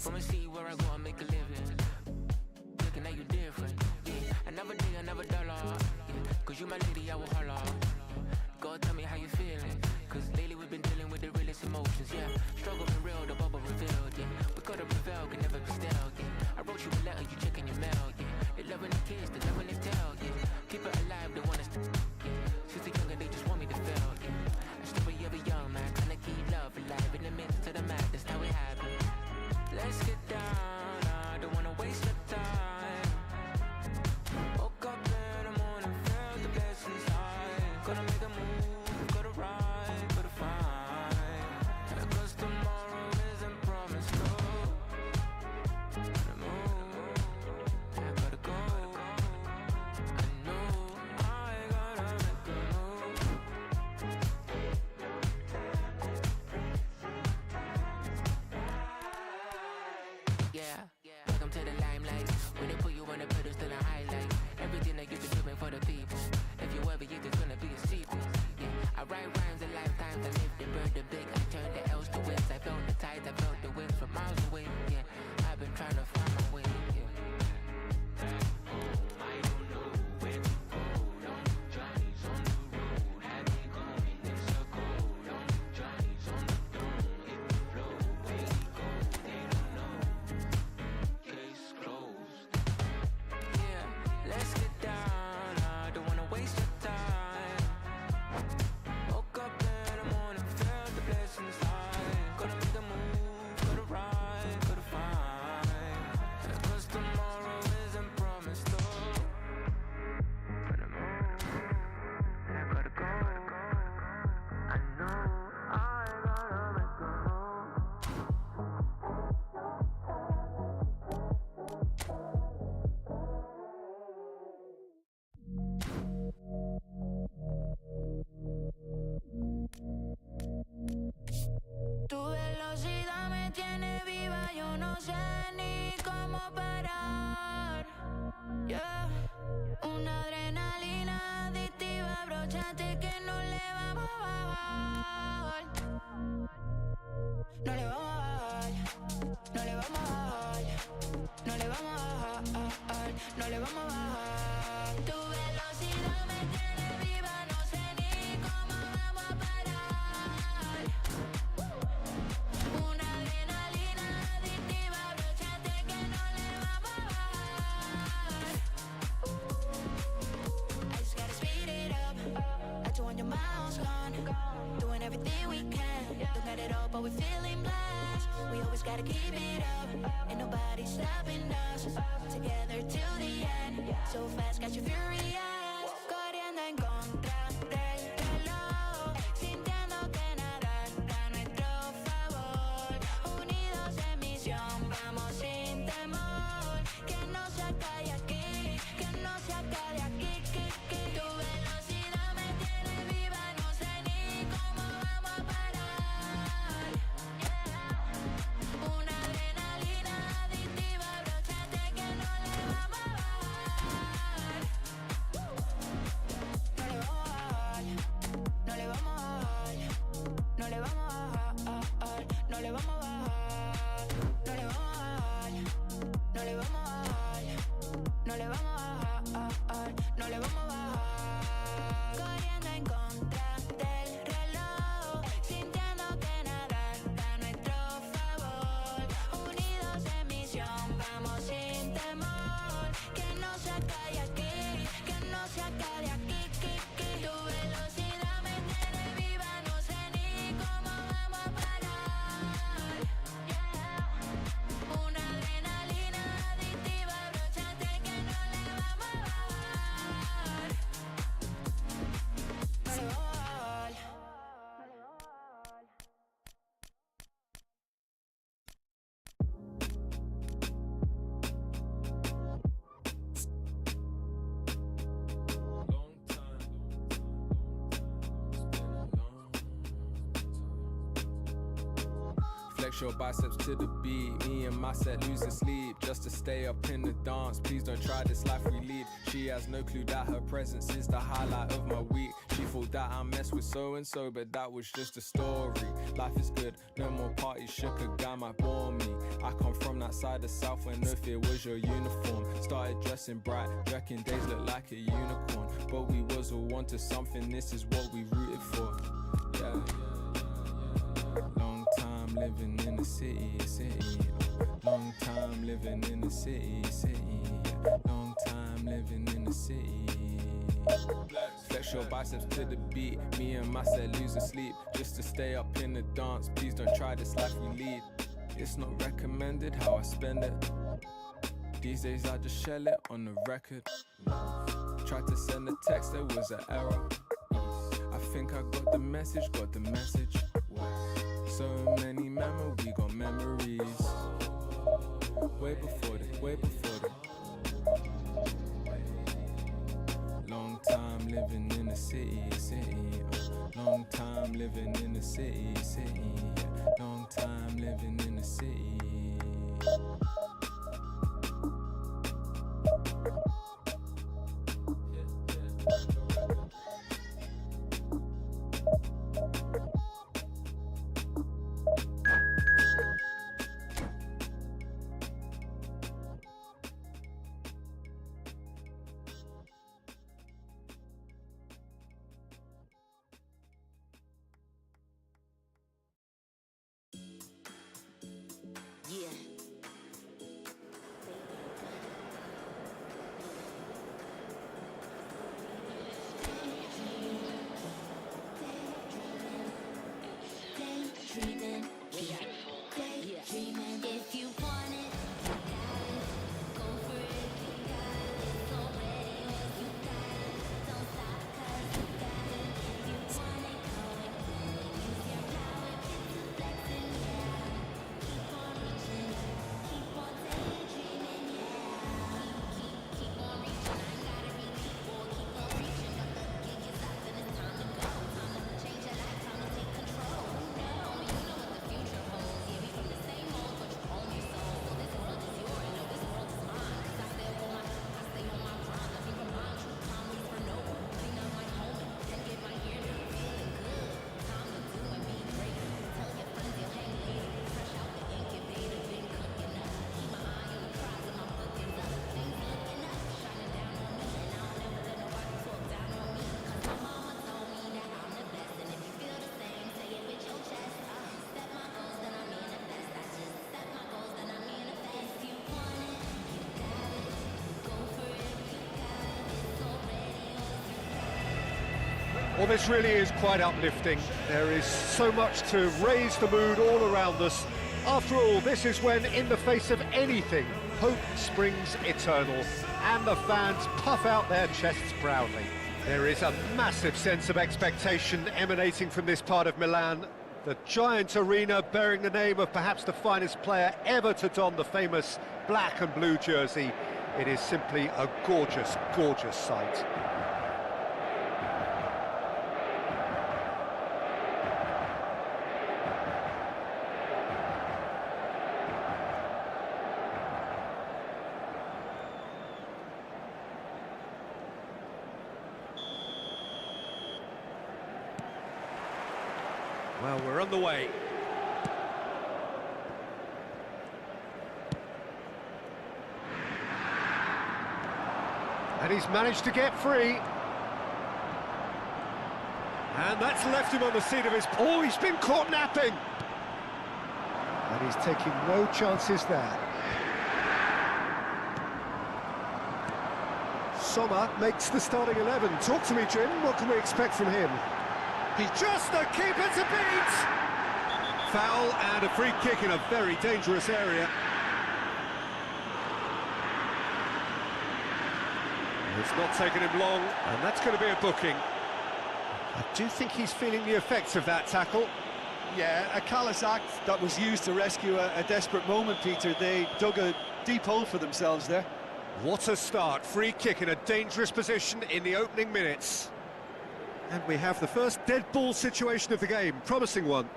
from a city where I go and make a living. Looking at you different, yeah. Another day, another dollar, yeah. Cause you my lady, I will holler. God, tell me how you feeling. Cause lately we've been dealing with the realest emotions, yeah. Struggle been real, the bubble revealed, yeah. We gotta prevail, can never be still, yeah. I wrote you a letter, you checking your mail, yeah. They loving the kids, they loving the tell, yeah. Keep it alive, they want us to, yeah. Since the younger, they just want me to fail, yeah. A story of a young man, trying to keep love alive in the midst of the madness, how it happened. Let's get down, I don't wanna waste your time. Woke up in the morning, felt the blessings high. Gonna make a move, gotta ride, gotta find. Cause tomorrow isn't promised, no. Gotta move, I gotta go. I know I gotta make a move. Yeah, welcome to the limelight. When they put you on the pedestal and highlight everything that you've been doing for the people. If you ever get, there's gonna be a sequel. Yeah, I write rhymes a lifetime. I live the bird, the big. I turn the L's to wins. I felt the tides, I felt the winds from miles away. Yeah, I've been trying to find my way. Yeah. I don't know where to go. Long journeys on the road. Have been going in circles. Long journeys on the throne. Hit the flow, where we go, they don't know. Case closed. Yeah, let's get down. I don't wanna waste your time. Woke up in the morning, felt the blessings high. Gotta make a move, gotta ride, gotta find. Cause tomorrow isn't promised, though. Gotta move, I gotta go. I know I gotta make a move. Tu velocidad me tiene viva, yo no sé ni cómo parar. Yeah. Una adrenalina adictiva, brochate que no le vamos a bajar. No le vamos a bajar, no le vamos a bajar, no le vamos a bajar, no le vamos a bajar. Tu velocidad me tiene viva, no sé ni cómo vamos a parar. Una adrenalina adictiva, brochate que no le vamos a bajar. I just gotta speed it up, at 200 miles gone, doing everything we can. Don't got it all, but we're feeling blessed. We always gotta keep it up, ain't nobody stopping us. Together till the end, so fast, got you furious. Corriendo en contra del reloj, sintiendo que nada está a nuestro favor. Unidos en misión, vamos sin temor. Que no se acabe aquí, que no se acabe aquí. Tu velocidad me tiene viva, no sé ni cómo vamos a parar. Una adrenalina adictiva, brochate que no le vamos a bajar. No le vamos a bajar, no le vamos a bajar, no le vamos a bajar, no le vamos a bajar, no le vamos a bajar, no le vamos a bajar, no le vamos a bajar. Corriendo en contra del reloj, sintiendo que nada está a nuestro favor. Unidos en misión, vamos sin temor. Que no se acabe aquí, que no se acabe aquí. Tu velocidad me tiene viva, no sé ni cómo vamos a parar. Una adrenalina adictiva, brochate que no le vamos a bajar. No le vamos a bajar. Flex your biceps to the beat. Me and my set losing sleep just to stay up in the dance. Please don't try this life we lead. She has no clue that her presence is the highlight of my week. She thought that I mess with so-and-so, but that was just a story. Life is good, no more parties, shook a guy might bore me. I come from that side of South when if it was your uniform. Started dressing bright, reckon days look like a unicorn. But we was all on to something, this is what we rooted for. Yeah. Long time living in the city. Long time living in the city. Long time living in the city. Flex your biceps to the beat. Me and my set losing sleep just to stay up in the dance. Please don't try this life we lead. It's not recommended how I spend it. These days I just shell it on the record. Tried to send a text, there was an error. I think I got the message. So many memories, we got memories. Way before the long time living in the city. Long time living in the city. Long time living in the city. Yeah. Daydreaming, daydreaming. If you want it, you got it. Go for it, you got it. It's already yours, you got it. Don't stop 'cause you got it. If you want it, go and get it. Use your power, it's a blessing, yeah. Keep on reaching, keep on daydreaming, yeah. Keep on reaching. I ain't gotta reach for, keep on reaching. But the gig is up and it's time to go. Time to change your life, time to take control. No, you know what the future holds. Yeah, we from the same mold, but you own your soul. So this world is yours, no, this world is mine. 'Cause I stay on my grind. Nothing from mine, true time waits for no one. Clean up my home and then get my gear now. Feeling good, time to do and be great. Tell your friends you'll hang later. Fresh out the incubator, been cooking up. Keep my eye on the prize and my bookings up. Things looking up, shining down on me. And I'll never let nobody talk down on me. 'Cause my mama told me that I'm the best. And if you feel the same, say it with your chest. Set my goals, then I manifest. I just set my goals, then I manifest. If you want it, you got it. Go for it, you got it. It's already yours, you got it. Well, this really is quite uplifting. There is so much to raise the mood all around us. After all, this is when, in the face of anything, hope springs eternal, and the fans puff out their chests proudly. There is a massive sense of expectation emanating from this part of Milan. The giant arena bearing the name of perhaps the finest player ever to don the famous black and blue jersey. It is simply a gorgeous, gorgeous sight. Well, we're on the way. And he's managed to get free. And that's left him on the seat of his... Oh, he's been caught napping! And he's taking no chances there. Sommer makes the starting 11. Talk to me, Jim. What can we expect from him? He's just the keeper to beat! Foul and a free kick in a very dangerous area. It's not taken him long, and that's going to be a booking. I do think he's feeling the effects of that tackle. Yeah, a callous act that was used to rescue a desperate moment, Peter. They dug a deep hole for themselves there. What a start. Free kick in a dangerous position in the opening minutes. And we have the first dead ball situation of the game. Promising one.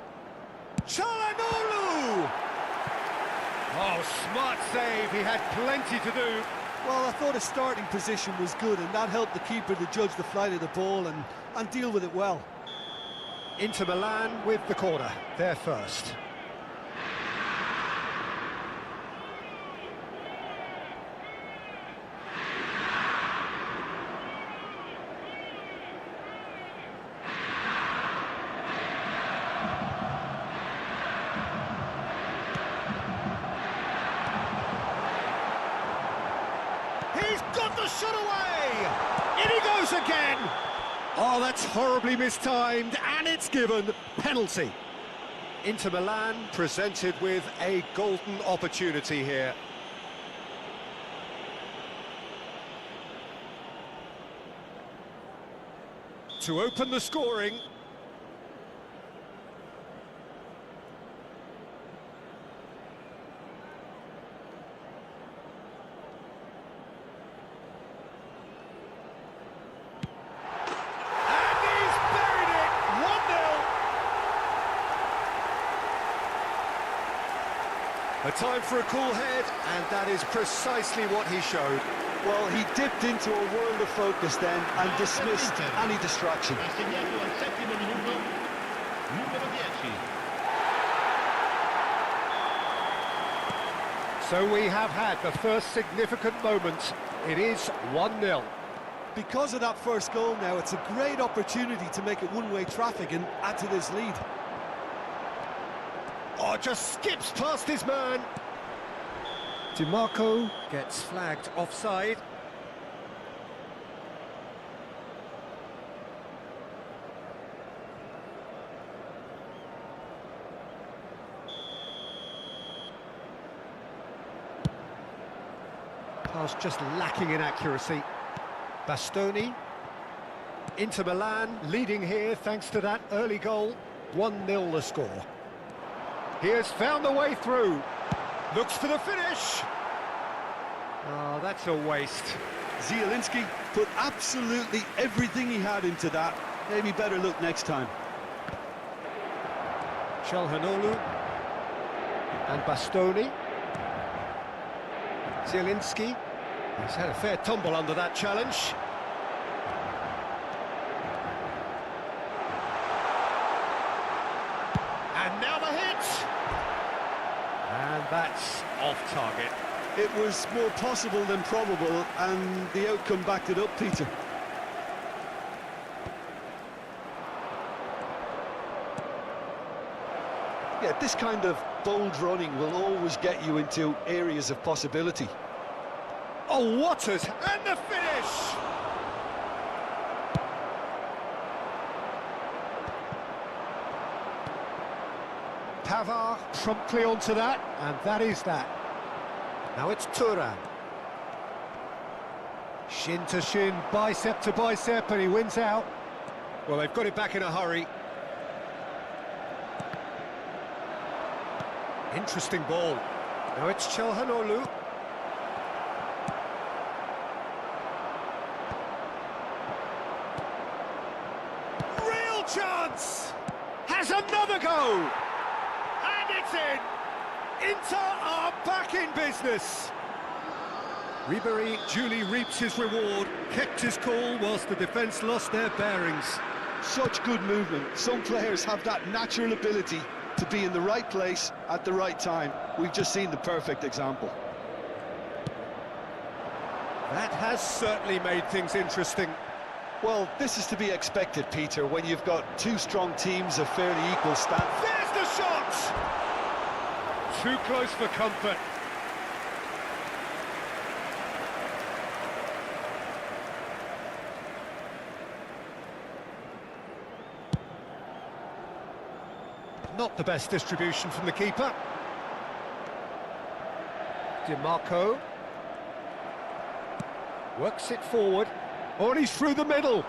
Çalhanoğlu! Oh, smart save. He had plenty to do. Well, I thought his starting position was good, and that helped the keeper to judge the flight of the ball, and and deal with it well. Inter Milan with the corner, they're first. He's got the shot away! In he goes again! Oh, that's horribly mistimed, and it's given penalty. Inter Milan presented with a golden opportunity here. To open the scoring. A time for a cool head, and that is precisely what he showed. Well, he dipped into a world of focus then and dismissed any distraction. So we have had the first significant moment. It is 1-0. Because of that first goal now, it's a great opportunity to make it one-way traffic and add to this lead. Oh, just skips past his man. DiMarco gets flagged offside. Pass just lacking in accuracy. Bastoni. Inter Milan leading here thanks to that early goal. 1-0 the score. He has found the way through. Looks for the finish. Oh, that's a waste. Zielinski put absolutely everything he had into that. Maybe better look next time. Çalhanoğlu and Bastoni. Zielinski. He's had a fair tumble under that challenge. And now the hit! And that's off target. It was more possible than probable, and the outcome backed it up, Peter. Yeah, this kind of bold running will always get you into areas of possibility. Oh, Waters, and the finish! Pavard promptly onto that, and that is that. Now it's Thuram. Shin to shin, bicep to bicep, and he wins out. Well, they've got it back in a hurry. Interesting ball. Now it's Çalhanoğlu. Real chance! Has another go! And it's in! Inter are back in business. Ribéry duly reaps his reward, kept his cool whilst the defence lost their bearings. Such good movement. Some players have that natural ability to be in the right place at the right time. We've just seen the perfect example. That has certainly made things interesting. Well, this is to be expected, Peter, when you've got two strong teams of fairly equal standing. There's the shot! Too close for comfort. Not the best distribution from the keeper. DiMarco works it forward. Oh, and he's through the middle.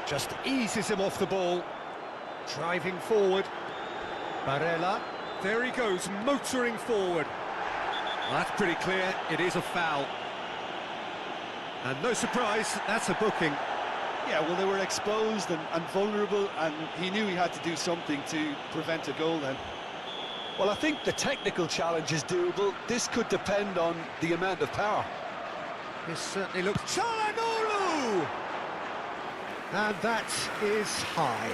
Just eases him off the ball. Driving forward. Barella. There he goes, motoring forward. Well, that's pretty clear. It is a foul. And no surprise, that's a booking. Yeah, well, they were exposed and vulnerable, and he knew he had to do something to prevent a goal then. Well, I think the technical challenge is doable. This could depend on the amount of power. This certainly looks... Çalhanoğlu! And that is high.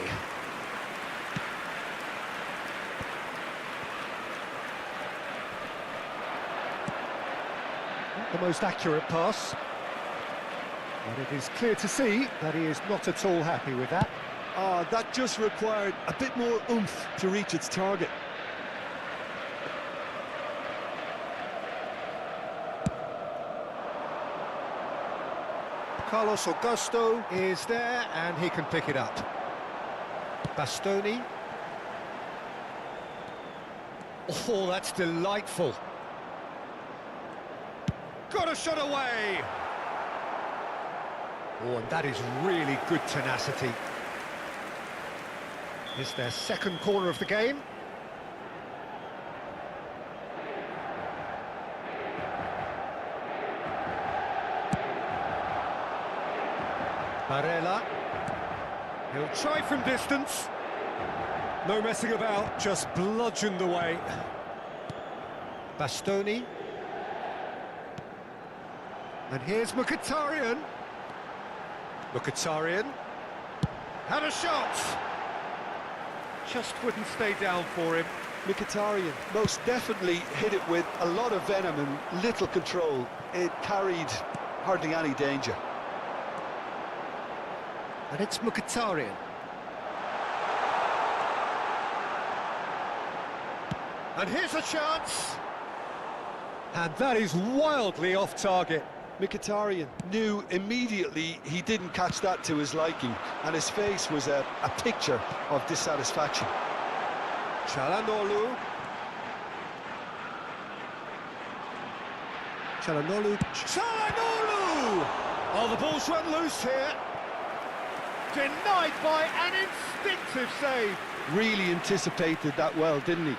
Not the most accurate pass. But it is clear to see that he is not at all happy with that. That just required a bit more oomph to reach its target. Carlos Augusto is there, and he can pick it up. Bastoni. Oh, that's delightful. Got a shot away! Oh, and that is really good tenacity. It's their second corner of the game. Barella. He'll try from distance. No messing about, just bludgeoned away. Bastoni. And here's Mkhitaryan. Mkhitaryan. Had a shot! Just wouldn't stay down for him. Mkhitaryan most definitely hit it with a lot of venom and little control. It carried hardly any danger. And it's Mkhitaryan. And here's a chance! And that is wildly off target. Mkhitaryan knew immediately he didn't catch that to his liking, and his face was a picture of dissatisfaction. Çalhanoğlu. Çalhanoğlu. Çalhanoğlu! Oh, the ball's run loose here. Denied by an instinctive save. Really anticipated that well, didn't he?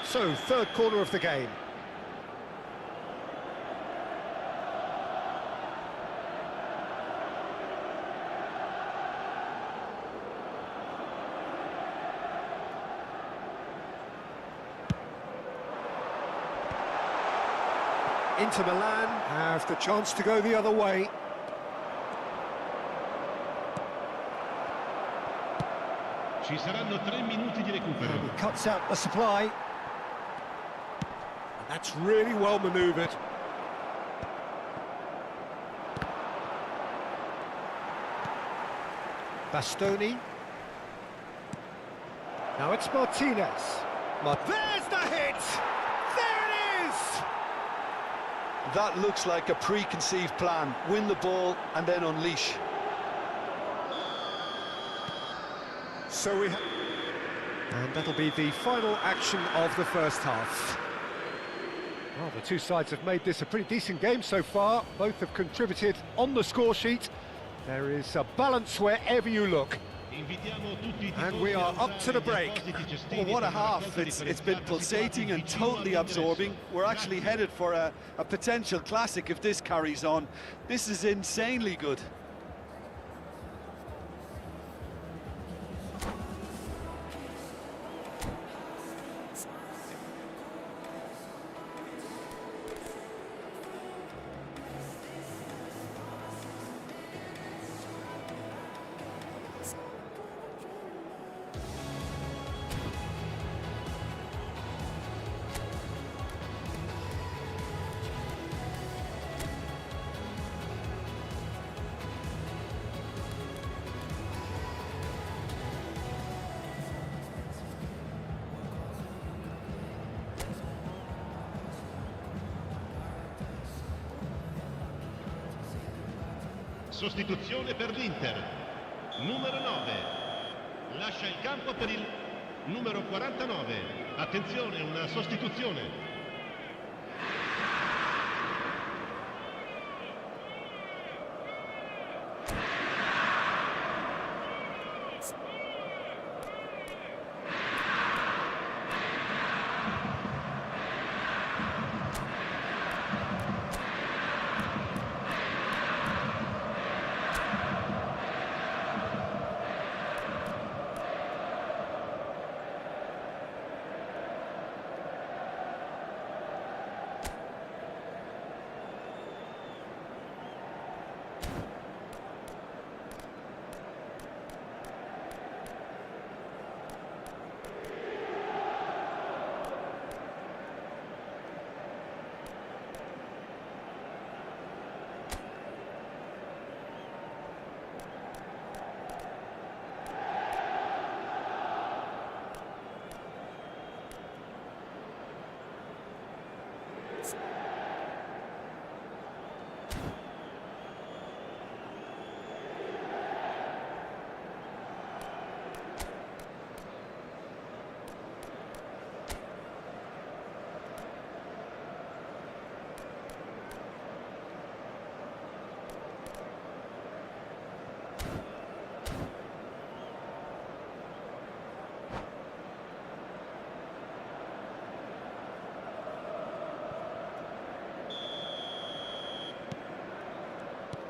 So, third corner of the game. Inter Milan have the chance to go the other way. Ci saranno 3 minuti di recupero. And he cuts out the supply. And that's really well manoeuvred. Bastoni. Now it's Martinez. There's the hit! There it is! That looks like a preconceived plan. Win the ball and then unleash. So we and that'll be the final action of the first half. Well, the two sides have made this a pretty decent game so far. Both have contributed on the score sheet. There is a balance wherever you look. And we are up to the break. Well, what a half. It's been pulsating and totally absorbing. We're actually headed for a potential classic if this carries on. This is insanely good. Sostituzione per l'Inter. Numero 9. Lascia il campo per il numero 49. Attenzione, una sostituzione.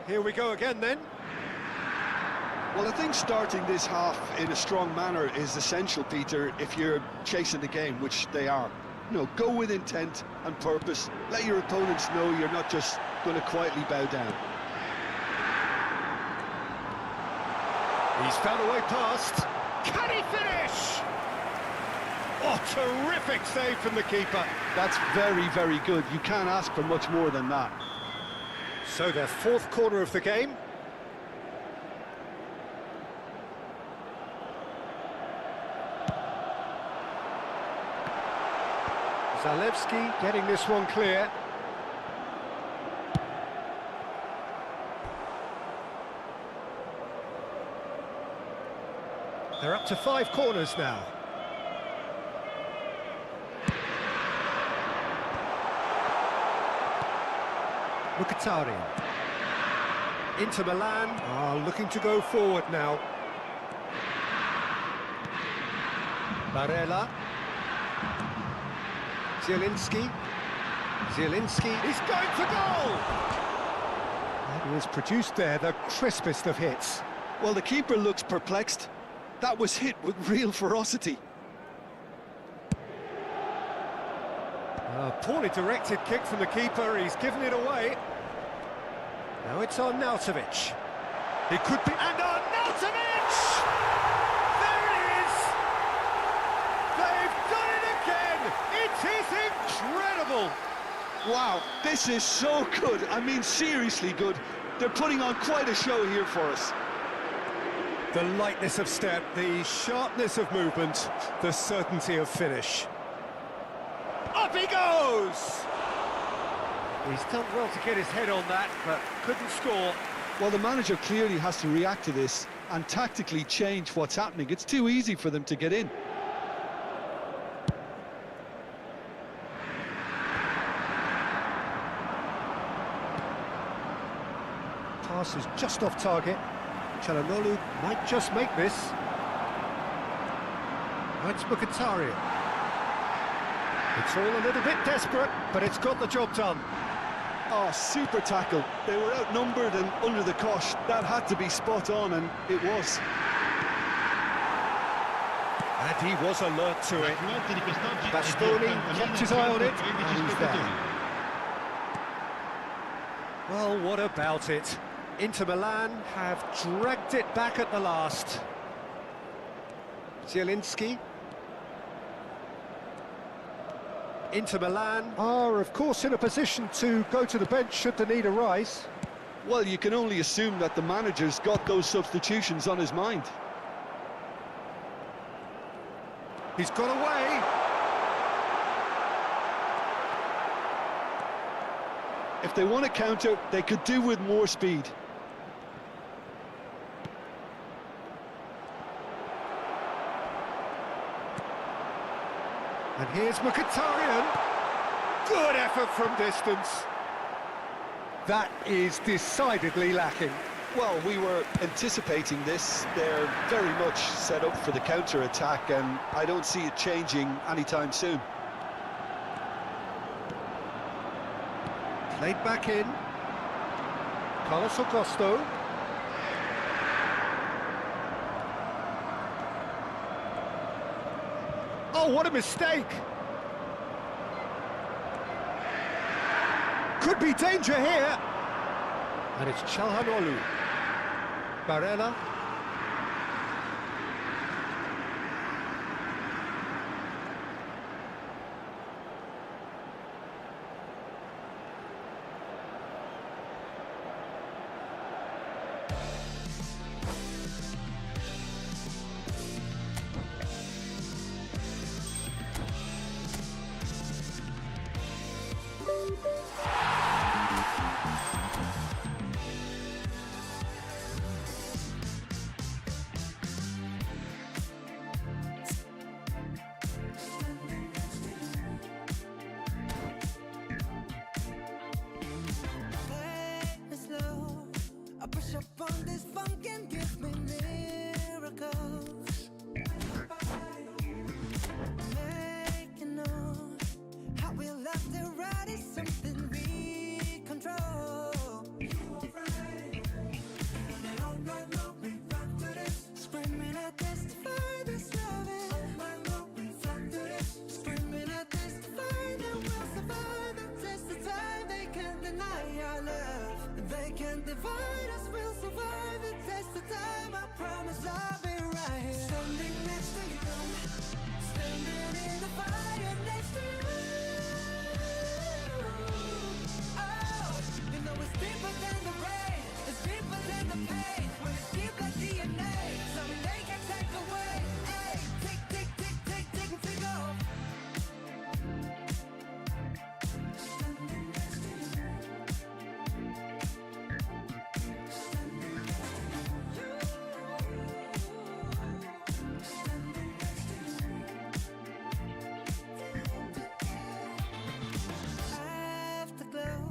Here we go again then. Well, I think starting this half in a strong manner is essential, Peter, if you're chasing the game, which they are. You know, go with intent and purpose. Let your opponents know you're not just going to quietly bow down. He's found a way past. Can he finish? Oh, terrific save from the keeper. That's very, very good. You can't ask for much more than that. So their fourth corner of the game. Zalewski getting this one clear. They're up to 5 corners now. Mkhitaryan. Inter Milan are looking to go forward now. Barella. Zielinski. Zielinski is going for goal! That was produced there, the crispest of hits. Well, the keeper looks perplexed. That was hit with real ferocity. A poorly directed kick from the keeper, he's given it away. Now it's on Arnautovic. It could be... And Arnautovic! There it is! They've done it again! It is incredible! Wow, this is so good. I mean, seriously good. They're putting on quite a show here for us. The lightness of step, the sharpness of movement, the certainty of finish. Up he goes! He's done well to get his head on that, but couldn't score. Well, the manager clearly has to react to this and tactically change what's happening. It's too easy for them to get in. Pass is just off target. Çalhanoğlu might just make this. Now it's Mkhitaryan. It's all a little bit desperate, but it's got the job done. Oh, super tackle. They were outnumbered and under the cosh. That had to be spot on, and it was. And he was alert to it. Bastoni kept his eye on it, and he's there. Well, what about it? Inter Milan have dragged it back at the last. Zielinski. Inter Milan are, of course, in a position to go to the bench should the need arise. Well, you can only assume that the manager's got those substitutions on his mind. He's got away. If they want to counter, they could do with more speed. And here's Mkhitaryan. Good effort from distance. That is decidedly lacking. Well, we were anticipating this. They're very much set up for the counter-attack, and I don't see it changing anytime soon. Played back in. Carlos Augusto. Oh, what a mistake! Could be danger here. And it's Çalhanoğlu. Barella. can't divide us, we'll survive the test of time. I promise I'll be right here, standing next to you, standing in the fire next to you. Oh, you know it's deeper than the rain, it's deeper than the pain. When it's deep like DNA, something they can take away. Hey, tick, tick, tick, tick, tick, and tick off. Standing next to you. Afterglow,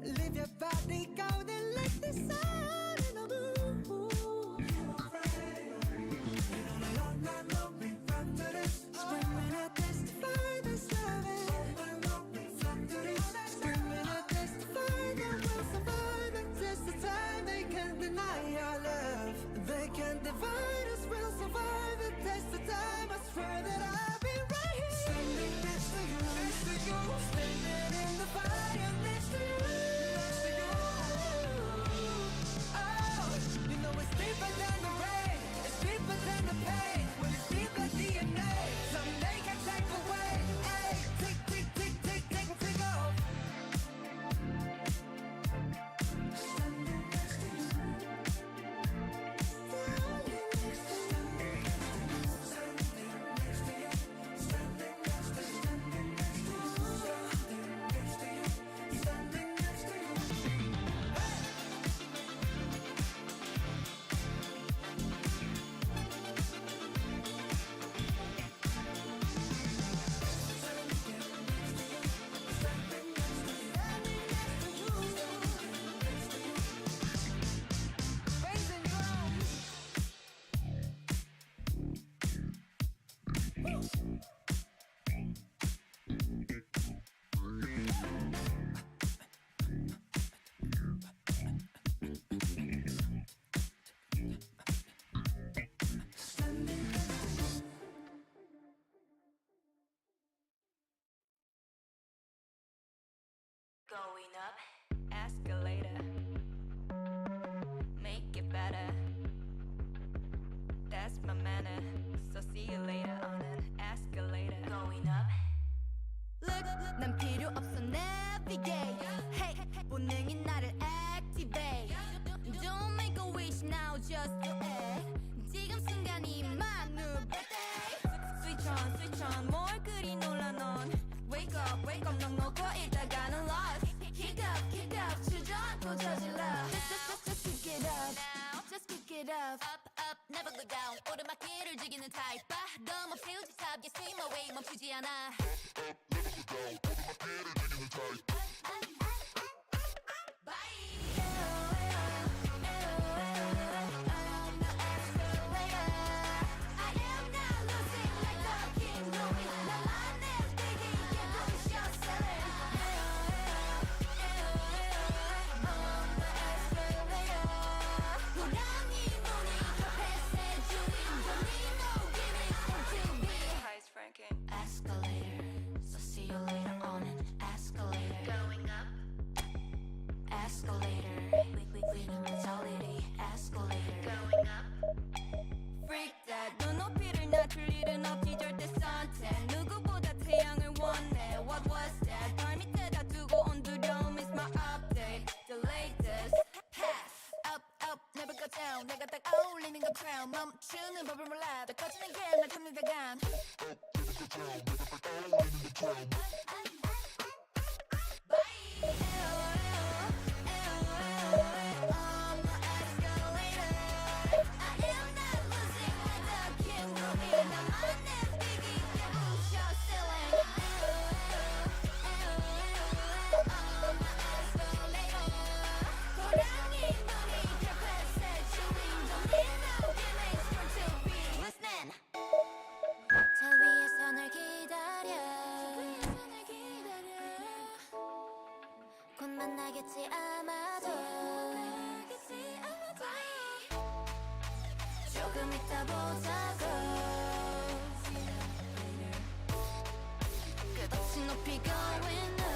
leave your body golden like the sun in the moon. Screaming, I testify this loving. Screaming, I testify that we'll survive the test of time. They can't deny our love. They can't divide us. We'll survive the test of time. I swear that I'll be right here, standing next to you, standing in the fire next to you. Oh, you know it's deeper than the rain, it's deeper than the pain. When it's deep like DNA, something they can take away. Hey, tick, tick, tick, tick, tick, and tick off. Standing next to you. Going up, escalator. Make it better. That's my manner. So see you later on an escalator. Going up. Look, 난 필요 없어 navigate. Hey, 본능이 나를 activate. Don't make a wish now, just do it. 지금 순간이만 누르래. Switch on, 뭘 그리 놀라 넌. Wake up, 넌 놓고 있다가는 lost. Kick up, 주저앉고 저질러. Just kick it up, just kick it up. Up, never go down. 오르막길을 즐기는 타입. 바람 없이 우지탑, yeah, swim away, 멈추지 않아. Escalator, so see you later on an escalator. Going up, escalator. Winning mentality, escalator. Going up, freak that. 눈높이를 낮출 일은 없지 절대 선택. 누구보다 태양을 원해. What was that? 발 밑에다 두고 온 두려움 is my update. The latest, up, never go down. 내가 딱 어울리는 건 crown. 멈추는 법을 몰라. 더 커지는 게날 탐내다간. 만나겠지 아마도 조금 이따 보자고 끝없이 높이 going up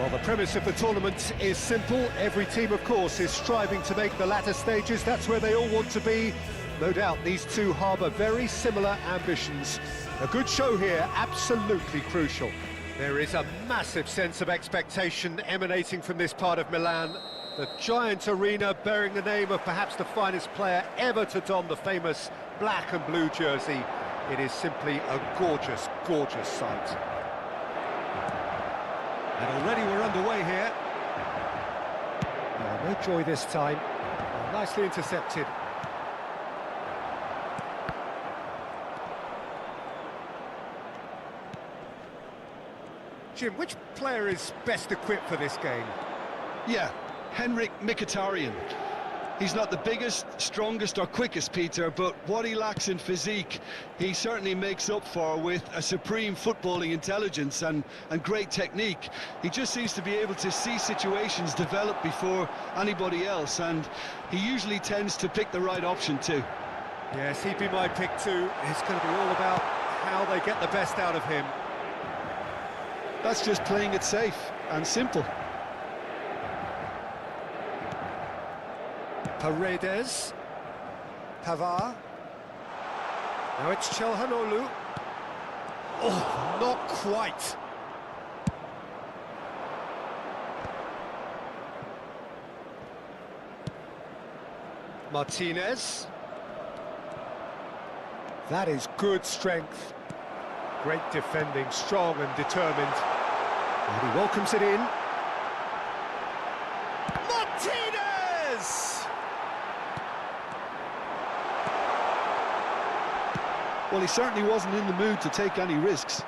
Well, the premise of the tournament is simple. Every team, of course, is striving to make the latter stages. That's where they all want to be. No doubt these two harbour very similar ambitions. A good show here, absolutely crucial. There is a massive sense of expectation emanating from this part of Milan. The giant arena bearing the name of perhaps the finest player ever to don the famous black and blue jersey. It is simply a gorgeous, gorgeous sight. And already we're underway here. No joy this time. Nicely intercepted. Jim, which player is best equipped for this game? Yeah, Henrik Mkhitaryan. He's not the biggest, strongest or quickest, Peter, but what he lacks in physique, he certainly makes up for with a supreme footballing intelligence and great technique. He just seems to be able to see situations develop before anybody else, and he usually tends to pick the right option too. Yes, he'd be my pick too. It's going to be all about how they get the best out of him. That's just playing it safe and simple. Paredes, Pavard, now it's Çalhanoğlu. Oh, not quite. Martinez. That is good strength. Great defending, strong and determined. And he welcomes it in. Martinez! Well, he certainly wasn't in the mood to take any risks.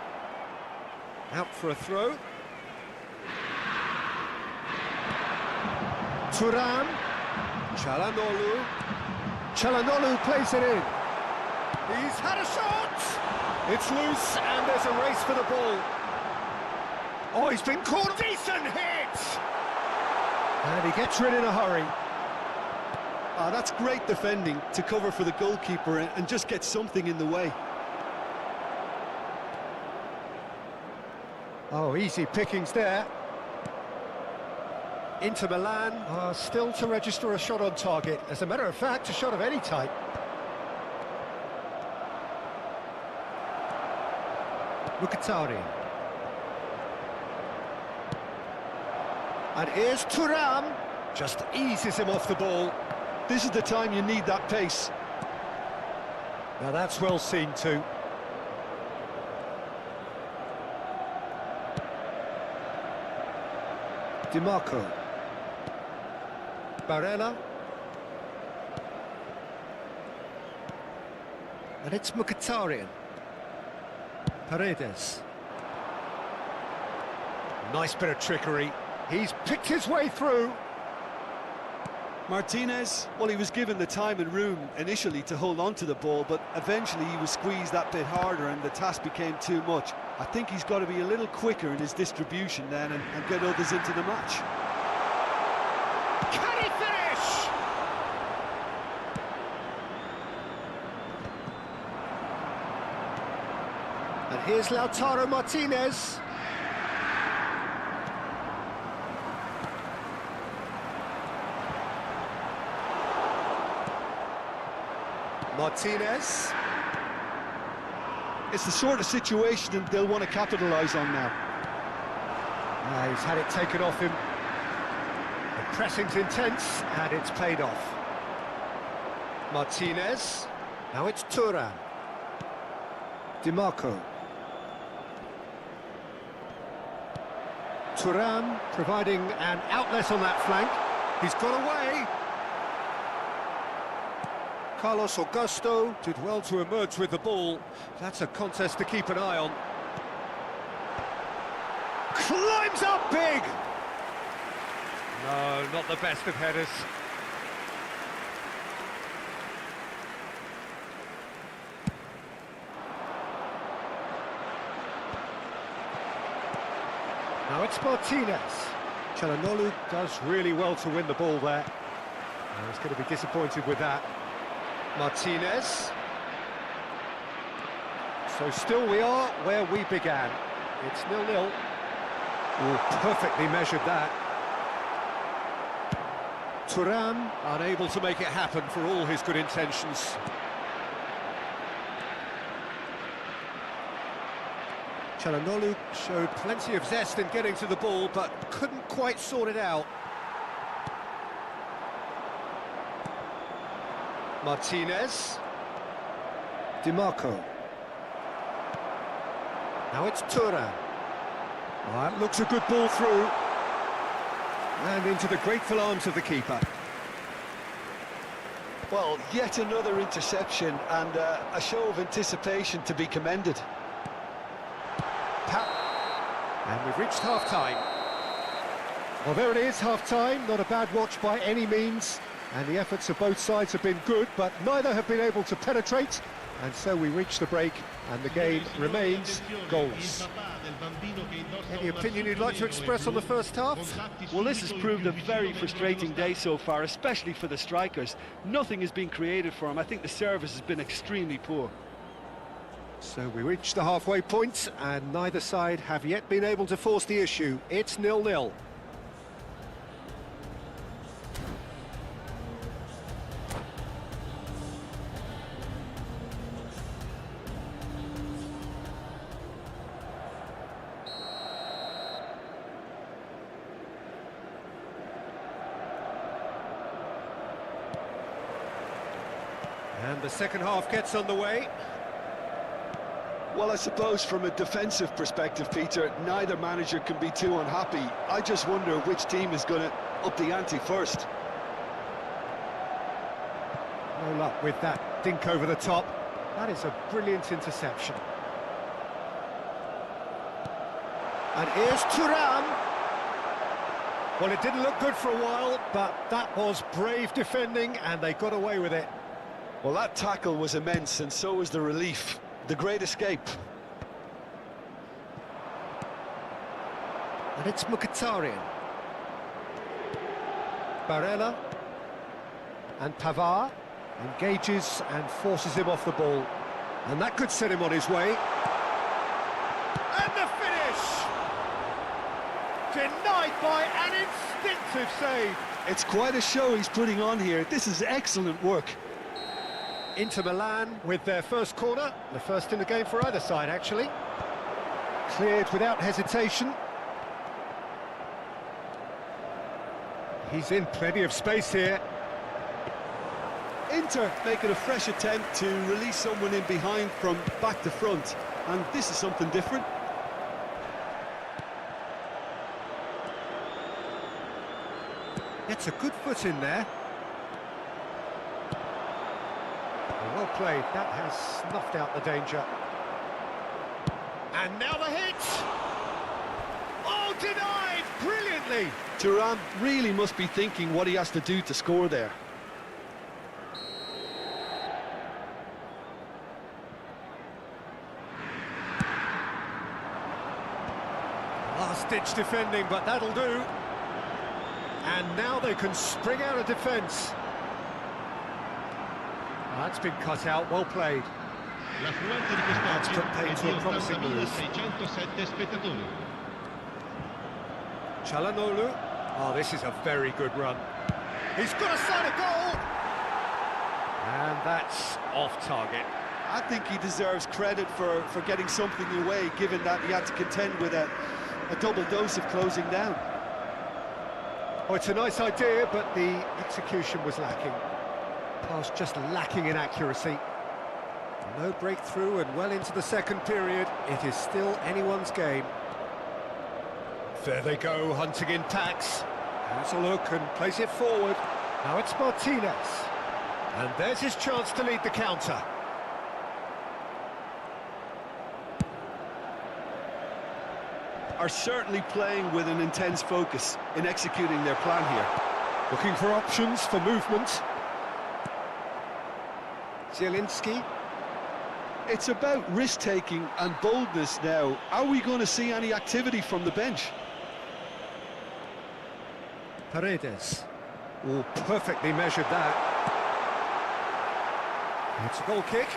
Out for a throw. Thuram. Çalhanoğlu. Çalhanoğlu plays it in. He's had a shot! It's loose and there's a race for the ball. Oh, he's been caught. Decent hit! And he gets rid in a hurry. That's great defending to cover for the goalkeeper and just get something in the way. Oh, easy pickings there. Inter Milan are still to register a shot on target. As a matter of fact, a shot of any type. Mkhitaryan. And here's Thuram. Just eases him off the ball. This is the time you need that pace. Now that's well seen too. Di Marco. Barella. And it's Mkhitaryan. Paredes. Nice bit of trickery. He's picked his way through. Martinez, well, he was given the time and room initially to hold on to the ball, but eventually he was squeezed that bit harder and the task became too much. I think he's got to be a little quicker in his distribution then and get others into the match. Can he finish? And here's Lautaro Martinez. Martinez. It's the sort of situation that they'll want to capitalise on now. He's had it taken off him. The pressing's intense, and it's paid off. Martinez. Now it's Thuram. Di Marco. Thuram providing an outlet on that flank. He's got away. Carlos Augusto did well to emerge with the ball. That's a contest to keep an eye on. Climbs up big! No, not the best of headers. Now it's Martinez. Çalhanoğlu does really well to win the ball there. He's going to be disappointed with that. Martinez. So still we are where we began. It's 0-0. Oh, perfectly measured that. Thuram unable to make it happen for all his good intentions. Çalhanoğlu showed plenty of zest in getting to the ball, but couldn't quite sort it out. Martinez. Di Marco. Now it's Thuram. Well, that looks a good ball through. And into the grateful arms of the keeper. Well, yet another interception and a show of anticipation to be commended. And we've reached half-time. Well, there it is, half-time. Not a bad watch by any means. And the efforts of both sides have been good, but neither have been able to penetrate. And so we reach the break, and the game remains goalless. Any opinion you'd like to express on the first half? Well, this has proved a very frustrating day so far, especially for the strikers. Nothing has been created for them. I think the service has been extremely poor. So we reach the halfway point, and neither side have yet been able to force the issue. It's 0-0. And the second half gets underway. Well, I suppose from a defensive perspective, Peter, neither manager can be too unhappy. I just wonder which team is going to up the ante first. No luck with that dink over the top. That is a brilliant interception. And here's Thuram. Well, it didn't look good for a while, but that was brave defending, and they got away with it. Well, that tackle was immense, and so was the relief. The great escape. And it's Mkhitaryan. Barella. And Pavard engages and forces him off the ball. And that could set him on his way. And the finish! Denied by an instinctive save. It's quite a show he's putting on here. This is excellent work. Inter Milan with their first corner, the first in the game for either side, actually. Cleared without hesitation. He's in plenty of space here. Inter making a fresh attempt to release someone in behind from back to front, and this is something different. Gets a good foot in there. Well played, that has snuffed out the danger. And now the hit! Oh, denied brilliantly! Thuram really must be thinking what he has to do to score there. Last-ditch defending, but that'll do. And now they can spring out of defence. That's been cut out, well played. That's put paid to a promising move. Çalhanoğlu. Oh, this is a very good run. He's got a side of goal! And that's off target. I think he deserves credit for getting something away, given that he had to contend with a double dose of closing down. Oh, it's a nice idea, but the execution was lacking. Pass just lacking in accuracy. No breakthrough and well into the second period. It is still anyone's game. There they go, hunting in packs. Has a look and plays it forward. Now it's Martinez. And there's his chance to lead the counter. Are certainly playing with an intense focus in executing their plan here. Looking for options for movement. Zielinski. It's about risk-taking and boldness now. Are we going to see any activity from the bench? Paredes. Oh, perfectly measured that. It's a goal kick.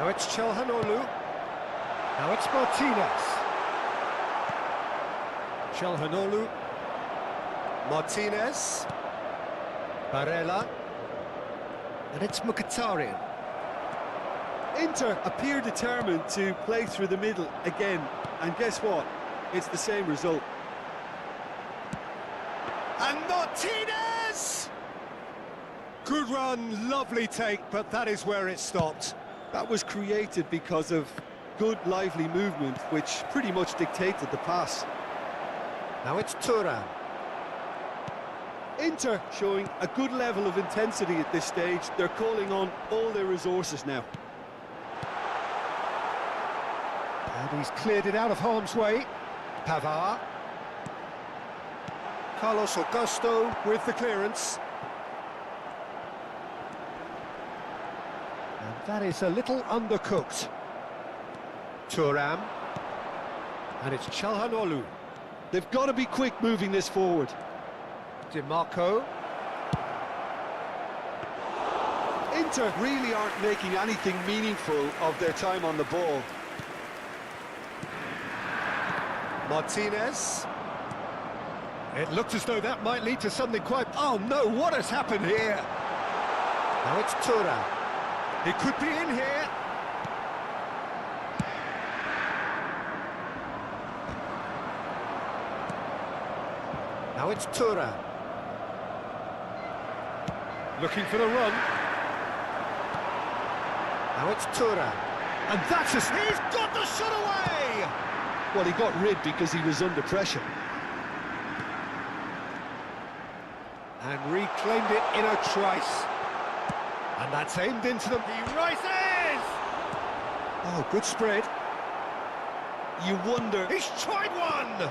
Now it's Çalhanoğlu. Now it's Martinez. Çalhanoğlu. Martinez. Barella. And it's Mkhitaryan. Inter appear determined to play through the middle again, and guess what? It's the same result. And Martinez! Good run, lovely take, but that is where it stopped. That was created because of good, lively movement, which pretty much dictated the pass. Now it's Thuram. Inter showing a good level of intensity at this stage. They're calling on all their resources now. And he's cleared it out of harm's way. Pavard. Carlos Augusto with the clearance. And that is a little undercooked. Thuram. And it's Çalhanoğlu. They've got to be quick moving this forward. DiMarco. Inter really aren't making anything meaningful of their time on the ball. Martinez. It looked as though that might lead to something quite... Oh no, what has happened here? Now it's Thuram. He could be in here. Now it's Thuram. Looking for the run. Now it's Thuram. And that's just... He's got the shot away! Well, he got rid because he was under pressure. And reclaimed it in a trice. And that's aimed into them. He rises! Oh, good spread. You wonder... He's tried one!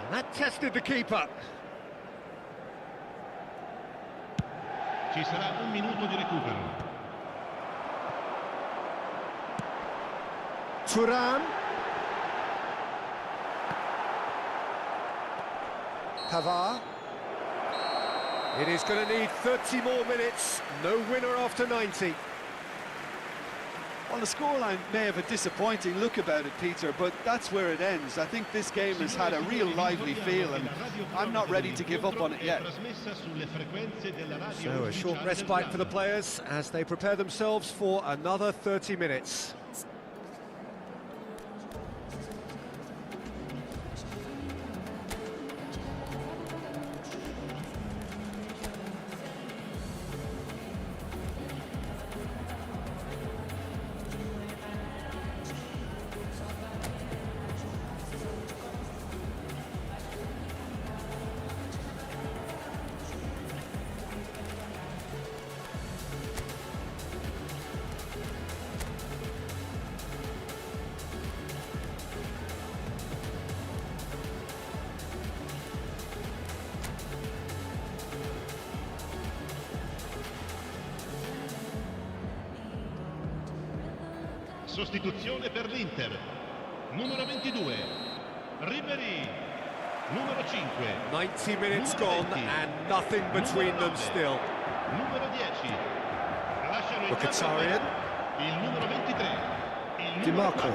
And that tested the keeper. Ci sarà un minuto di recupero. Thuram. Pavard. It is going to need 30 more minutes. No winner after 90. Well, the scoreline may have a disappointing look about it, Peter, but that's where it ends. I think this game has had a real lively feel, and I'm not ready to give up on it yet. So a short respite for the players as they prepare themselves for another 30 minutes. Sostituzione per l'Inter. Numero 22, Ribery. Numero 5. 90 minutes gone and nothing between them still. Numero 10. Lasciano il Mkhitaryan. il numero 23. Il DiMarco. 4.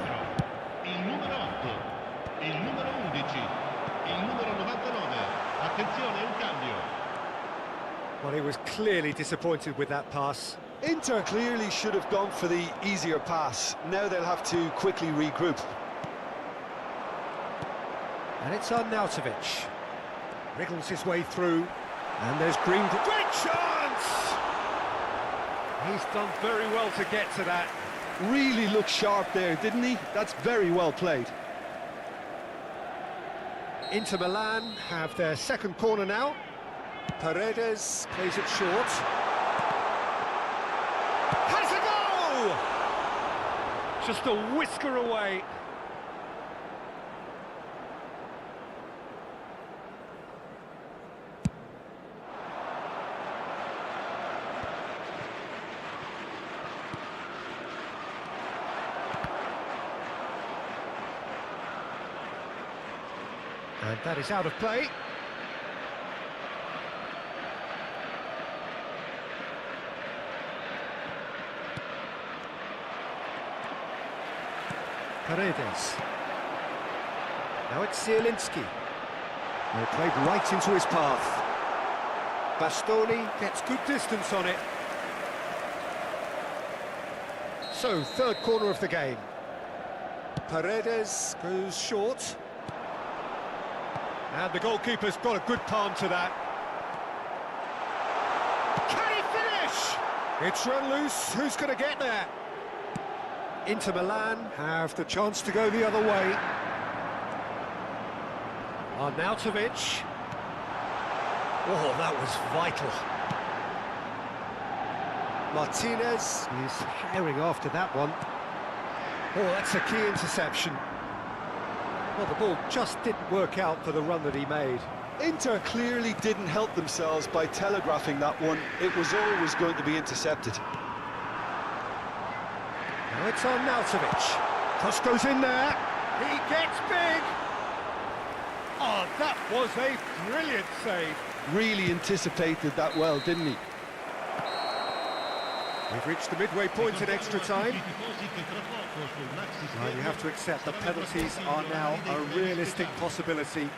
Il numero 8. Il numero 11. Il numero 99. Attenzione, un cambio. Well, he was clearly disappointed with that pass. Inter clearly should have gone for the easier pass. Now they'll have to quickly regroup. And it's Arnautovic. Wriggles his way through. And there's Green. Great chance! He's done very well to get to that. Really looked sharp there, didn't he? That's very well played. Inter Milan have their second corner now. Paredes plays it short. Has a goal! Just a whisker away. And that is out of play. Paredes. Now it's Zielinski. They played right into his path. Bastoni gets good distance on it. So, third corner of the game. Paredes goes short. And the goalkeeper's got a good palm to that. Can he finish? It's run loose. Who's going to get there? Inter Milan have the chance to go the other way. Arnautovic. Oh, that was vital. Martinez is herring after that one. Oh, that's a key interception. Well, the ball just didn't work out for the run that he made. Inter clearly didn't help themselves by telegraphing that one. It was always going to be intercepted. Now it's Arnautovic. Cross goes in there. He gets big. Oh, that was a brilliant save. Really anticipated that well, didn't he? We've reached the midway point in extra time. Well, you have to accept that penalties are now a realistic possibility.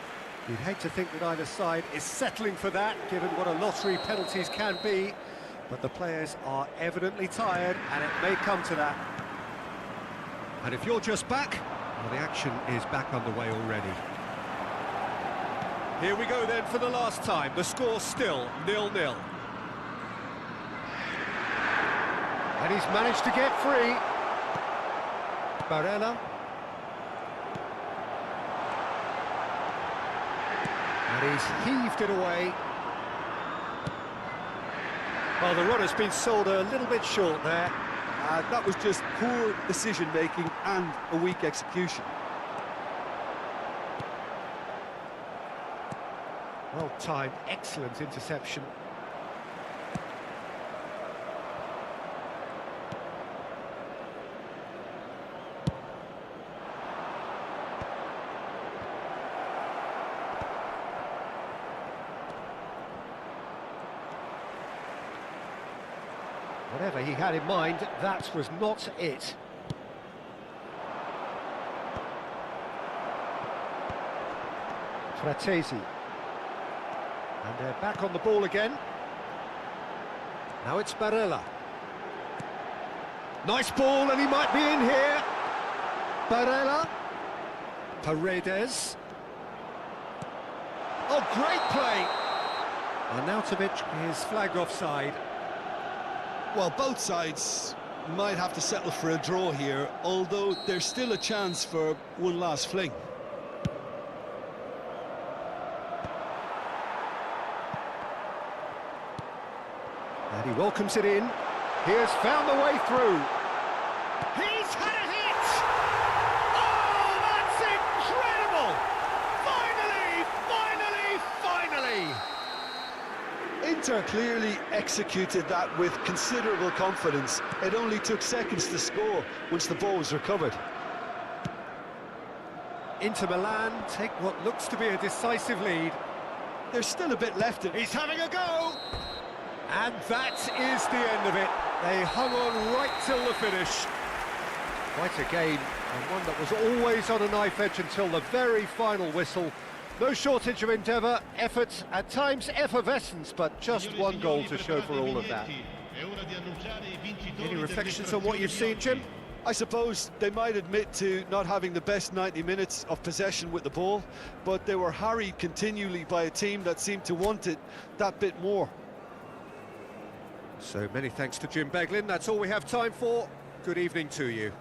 You'd hate to think that either side is settling for that, given what a lottery penalties can be. But the players are evidently tired, and it may come to that. And if you're just back, well, the action is back underway already. Here we go then for the last time. The score's still 0-0. And he's managed to get free. Barella. And he's heaved it away. Well, the run has been sold a little bit short there. That was just poor decision-making and a weak execution. Well-timed, excellent interception. Whatever he had in mind, that was not it. Fratesi. And they're back on the ball again. Now it's Barella. Nice ball, and he might be in here. Barella. Paredes. Oh, great play! Arnautovic is flagged offside. Well, both sides might have to settle for a draw here, although there's still a chance for one last fling. And he welcomes it in. He has found the way through. He's had a hit! Oh, that's incredible! Finally, finally, finally! Inter clearly executed that with considerable confidence. It only took seconds to score once the ball was recovered. Inter Milan take what looks to be a decisive lead. There's still a bit left in it. He's having a go! And that is the end of it. They hung on right till the finish. Quite a game, and one that was always on a knife edge until the very final whistle. No shortage of endeavour, effort, at times effervescence, but just one goal to show for all of that. Any reflections on what you've seen, Jim? I suppose they might admit to not having the best 90 minutes of possession with the ball, but they were harried continually by a team that seemed to want it that bit more. So many thanks to Jim Beglin. That's all we have time for. Good evening to you.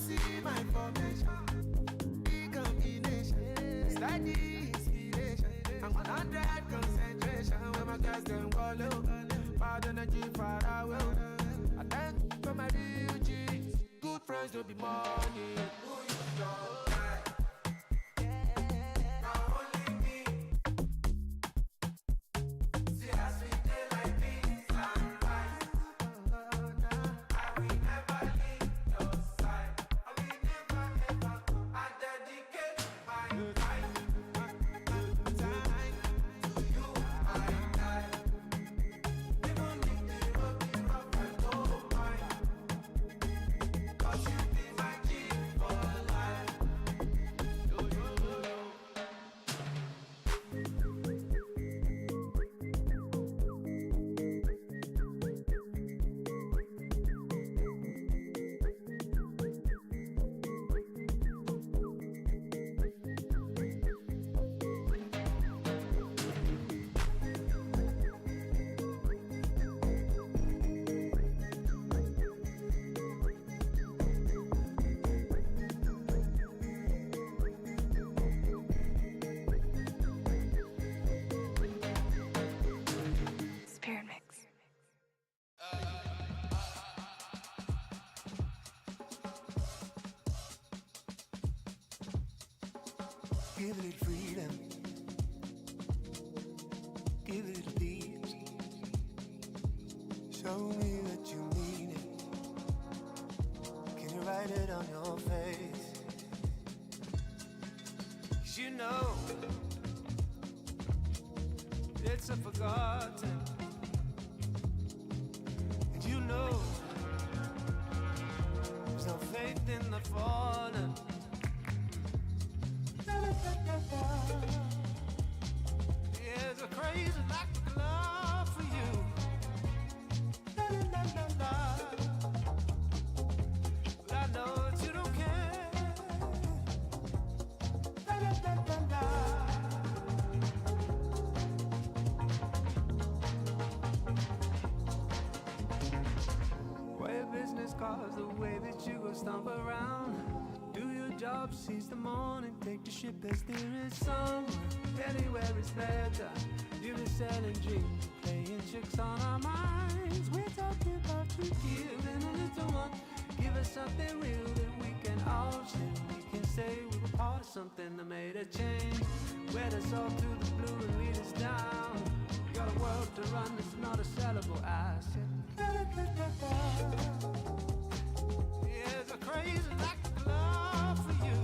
See my formation, big combination, studies. girls them go low. Bad energy far away. I thank for my real G's. Good friends don't be money. Who you don't like? Now only me. See us we day like this and right. I will never leave your side. I will never ever. I dedicate my time to you. I die. Even if the road be rough, I don't mind. 'Cause you be my G for life. Yo, yo, yo, yo. Spirit Mix. Give it freedom. Give it peace. Show me that you mean it. Can you write it on your face? 'Cause you know it's a forgotten. And you know there's no faith in the fallen. There's a crazy lack of love for you. But I know that you don't care. Way of business cars, the way that you go stomp around. Do your job, seize the morning, take the ship as near as somewhere. Anywhere is better. You've been selling dreams, playing tricks on our minds. We're talking about you giving a little one. Give us something real that we can all share. We can say we were part of something that made a change. Wet us all to the blue and lead us down. Got a world to run, it's not a sellable asset. There's a crazy lack of love for you.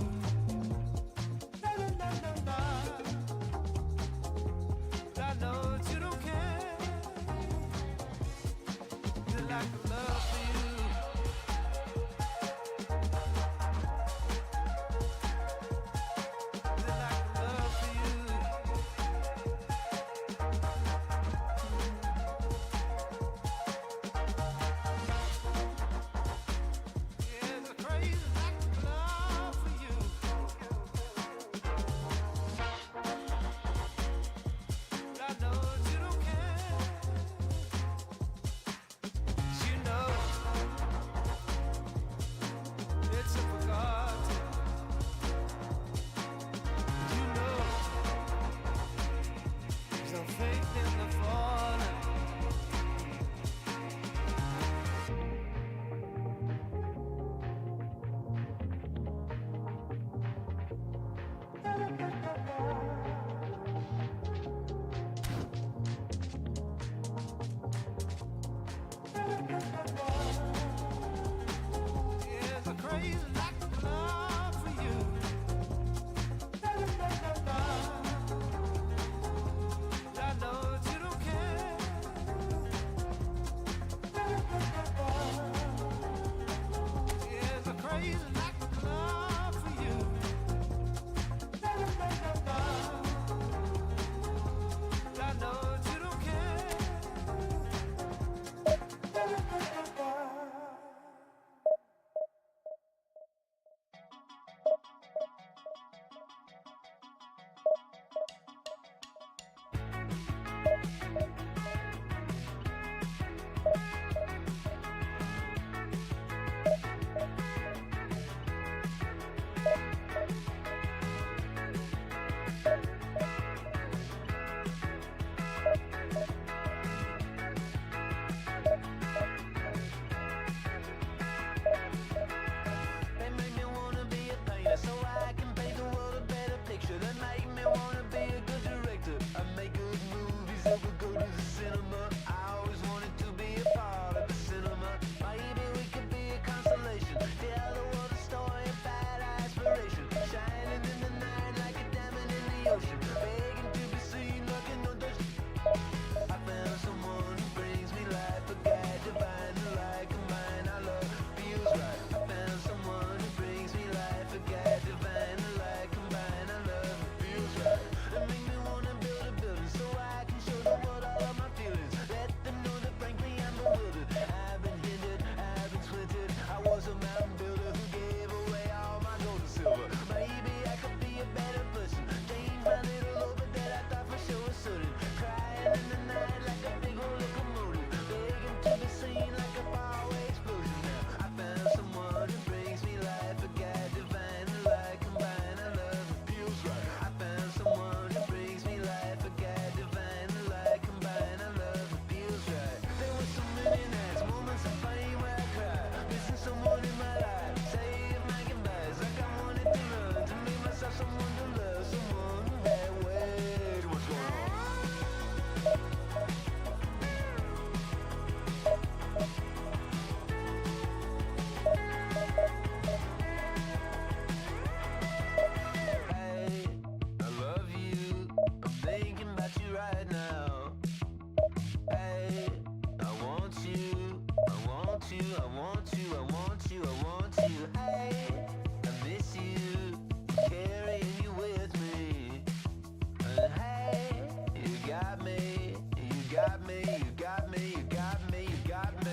But I know that you don't care. The lack of love for you. The lack of love for you. There's a crazy lack of love for you. But I know that you don't care. 'Cause you know got me, you got me, you got me, you got me.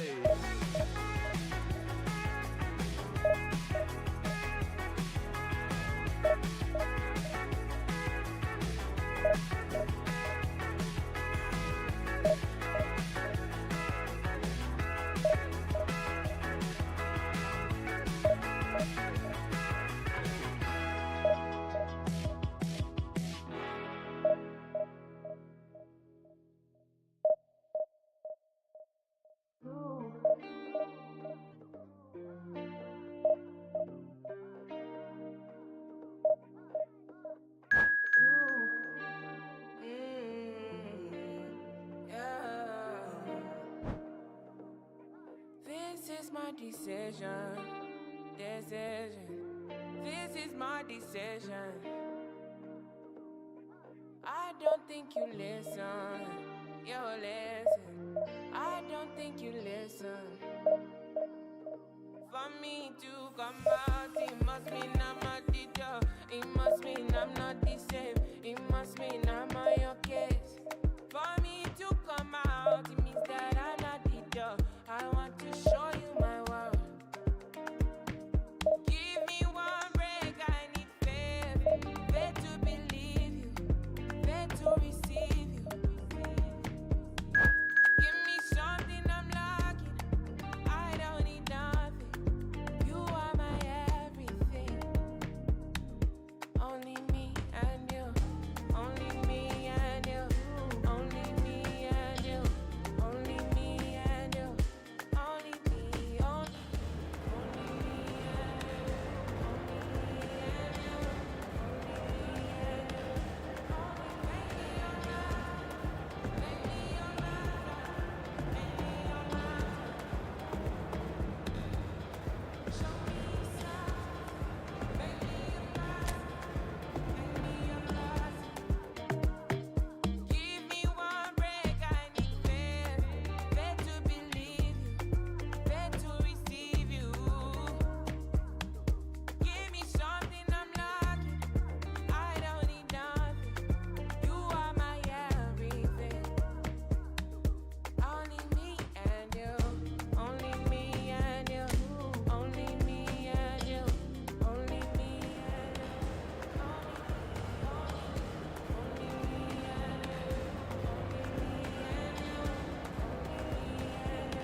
My decision. This is my decision. I don't think you listen. Listen. I don't think you listen. For me to come out, it must mean I'm not the dog. It must mean I'm not the same. It must mean I'm on your case. For me to come out, it means that I'm not the dog. I want to show you my world. Give me one break, I need faith to believe you, faith to receive you. Give me something I'm lacking, I don't need nothing. You are my everything. Only me and you, only me and you, only me and you, only me and you. Only me, only me and you, only me and you, only me and you, only make me your lover, make me your lover, make me your lover. Show me something, make me your lover, make me your lover. Give me one break, I need faith to believe you, faith to receive you. Give me something I'm lacking, I don't need nothing. You are my everything. Only me and you, only me and you, only me and you, only me and you, only me and you, only me and you, only me and you,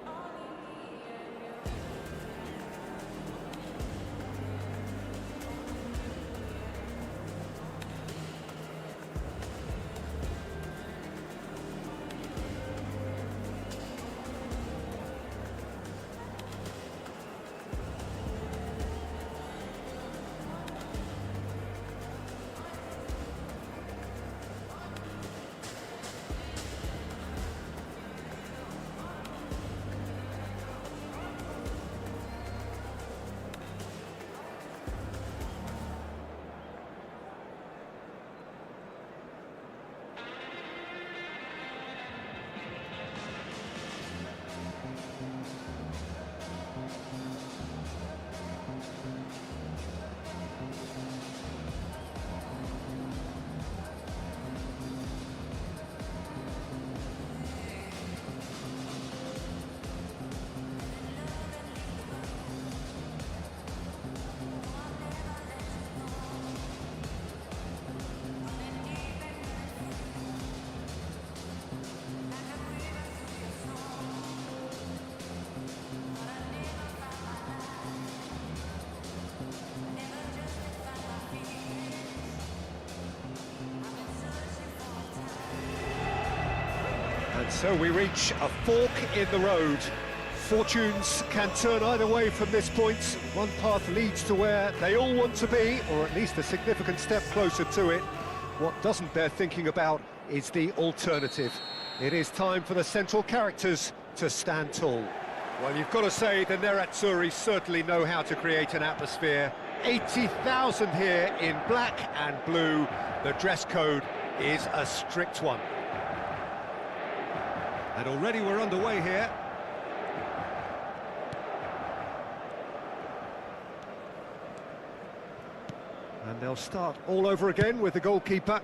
only me and you. And so we reach a fork in the road. Fortunes can turn either way from this point. One path leads to where they all want to be, or at least a significant step closer to it. What doesn't bear thinking about is the alternative. It is time for the central characters to stand tall. Well, you've got to say the Nerazzurri certainly know how to create an atmosphere. 80,000 here in black and blue. The dress code is a strict one. And already we're underway here. And they'll start all over again with the goalkeeper.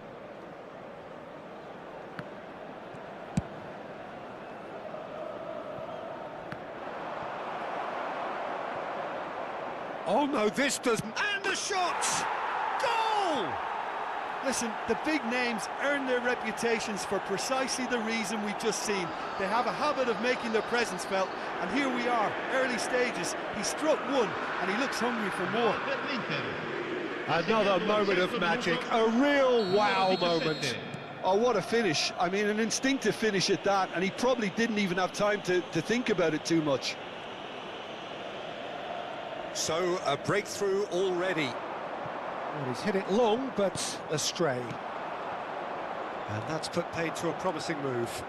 Oh no, this doesn't... And the shot! Goal! Listen, the big names earn their reputations for precisely the reason we've just seen. They have a habit of making their presence felt, and here we are, early stages. He struck one, and he looks hungry for more. Another moment of magic, a real wow moment. Oh, what a finish. I mean, an instinctive finish at that, and he probably didn't even have time to think about it too much. So, a breakthrough already. Well, he's hit it long, but astray. And that's put paid to a promising move.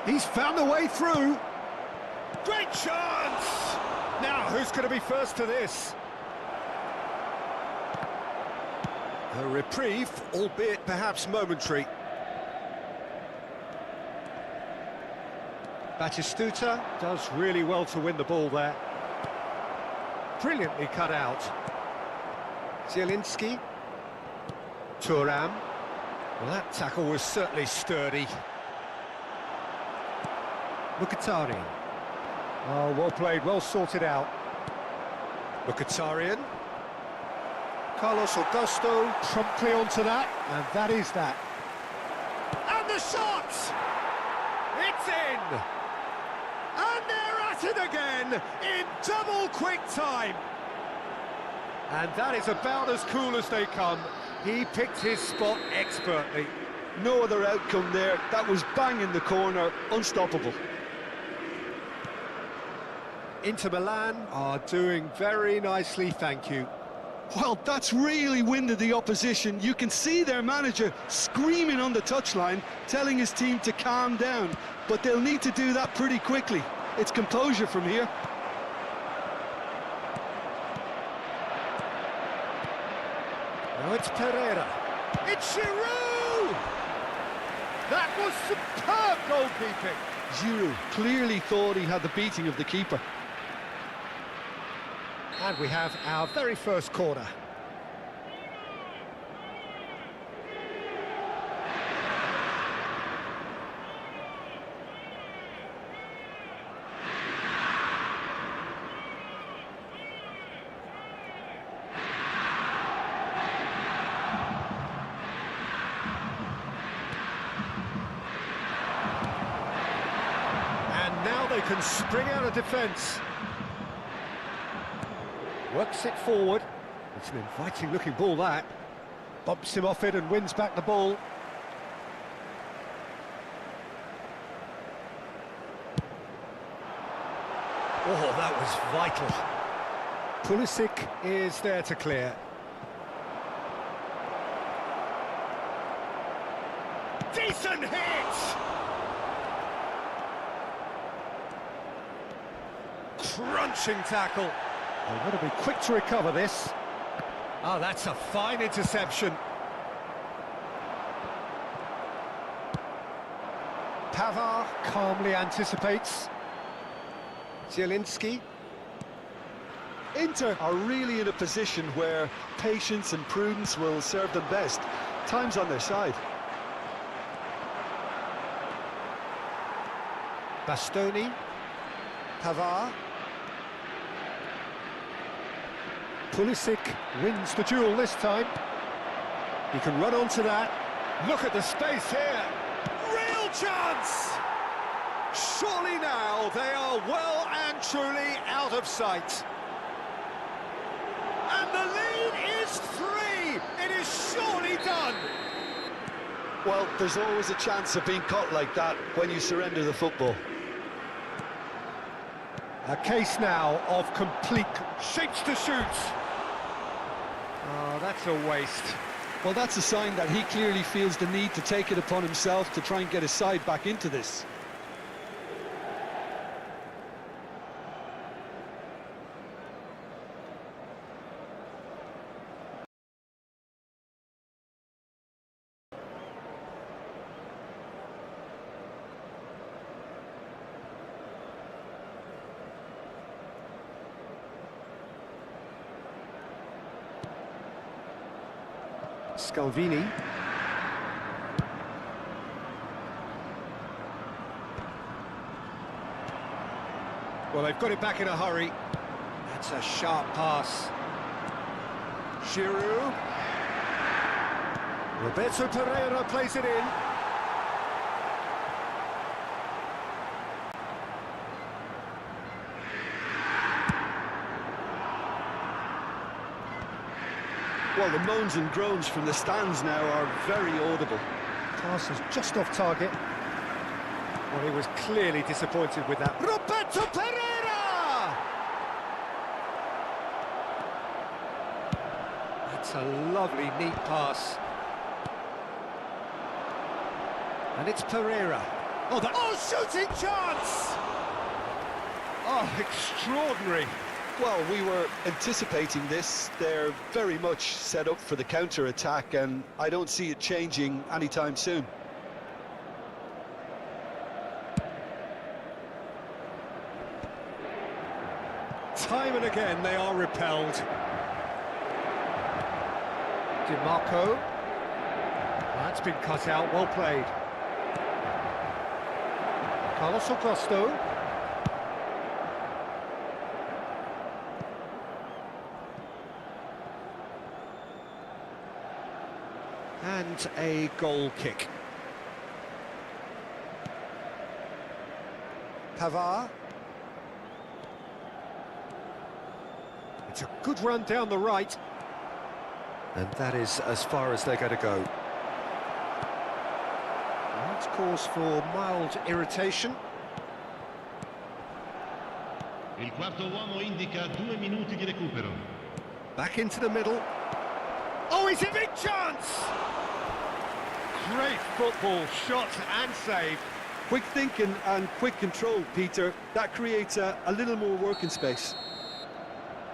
He's found the way through. Great chance! Now, who's going to be first to this? A reprieve, albeit perhaps momentary. Batistuta does really well to win the ball there. Brilliantly cut out. Zielinski. Thuram. Well, that tackle was certainly sturdy. Mkhitaryan. Oh, well played, well sorted out. Mkhitaryan. Carlos Augusto promptly onto that, and that is that. And the shot! It's in! And they're at it again in double quick time. And that is about as cool as they come. He picked his spot expertly. No other outcome there. That was bang in the corner, unstoppable. Inter Milan are doing very nicely, thank you. Well, that's really winded the opposition. You can see their manager screaming on the touchline, telling his team to calm down. But they'll need to do that pretty quickly. It's composure from here. Now it's Pereira. It's Giroud! That was superb goalkeeping. Giroud clearly thought he had the beating of the keeper. And we have our very first corner. And now they can spring out of defence. Works it forward. It's an inviting looking ball, that. Bumps him off it and wins back the ball. Oh, that was vital. Pulisic is there to clear. Decent hit! Crunching tackle. They've got to be quick to recover this. Oh, that's a fine interception. Pavard calmly anticipates. Zielinski. Inter are really in a position where patience and prudence will serve them best. Time's on their side. Bastoni. Pavard. Pulisic wins the duel this time. He can run onto that. Look at the space here. Real chance! Surely now they are well and truly out of sight. And the lead is 3. It is surely done. Well, there's always a chance of being caught like that when you surrender the football. A case now of complete shapes to shoot. Oh, that's a waste. Well, that's a sign that he clearly feels the need to take it upon himself to try and get his side back into this. Scalvini. Well, they've got it back in a hurry. That's a sharp pass. Giroud. Roberto Pereira plays it in. Well, the moans and groans from the stands now are very audible. Pass is just off target. Well, he was clearly disappointed with that. Roberto Pereira! That's a lovely, neat pass. And it's Pereira. Oh, shooting chance! Oh, extraordinary. Well, we were anticipating this. They're very much set up for the counter-attack, and I don't see it changing anytime soon. Time and again they are repelled. DiMarco. That's been cut out, well played. Carlos Augusto. And a goal kick. Pavard. It's a good run down the right. And that is as far as they're going to go. That's cause for mild irritation. Il quarto uomo indica 2 minuti di recupero. Back into the middle. Oh, it's a big chance! Great football, shot and save. Quick thinking and quick control, Peter. That creates a little more working space.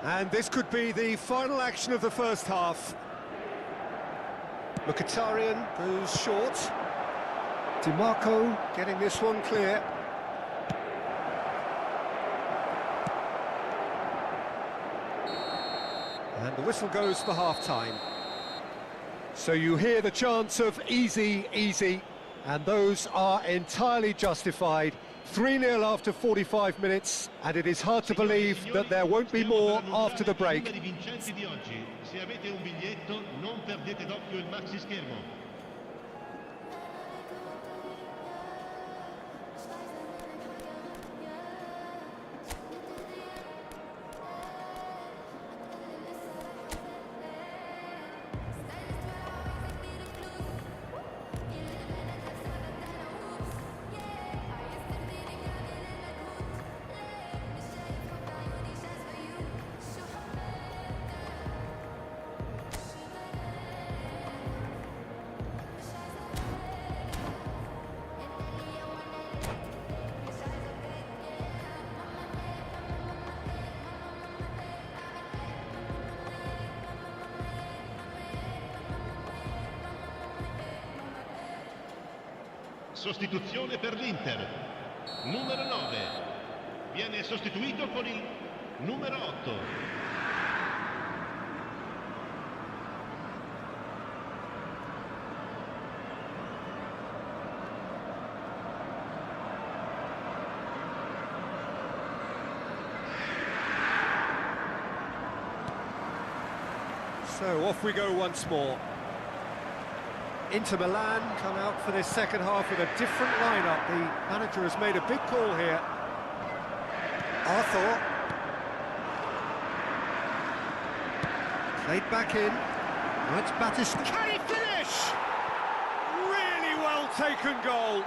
And this could be the final action of the first half. Mkhitaryan goes short. DiMarco getting this one clear. And the whistle goes for half-time. So you hear the chants of easy, easy, and those are entirely justified. 3-0 after 45 minutes, and it is hard to believe that there won't be more after the break. Se avete un biglietto, non perdete d'occhio il maxi schermo. Sostituzione per l'Inter. Numero 9. Viene sostituito con il numero 8. So off we go once more. Inter Milan come out for this second half with a different lineup. The manager has made a big call here. Arthur. Played back in. That's Batista. Can he finish? Really well taken goal.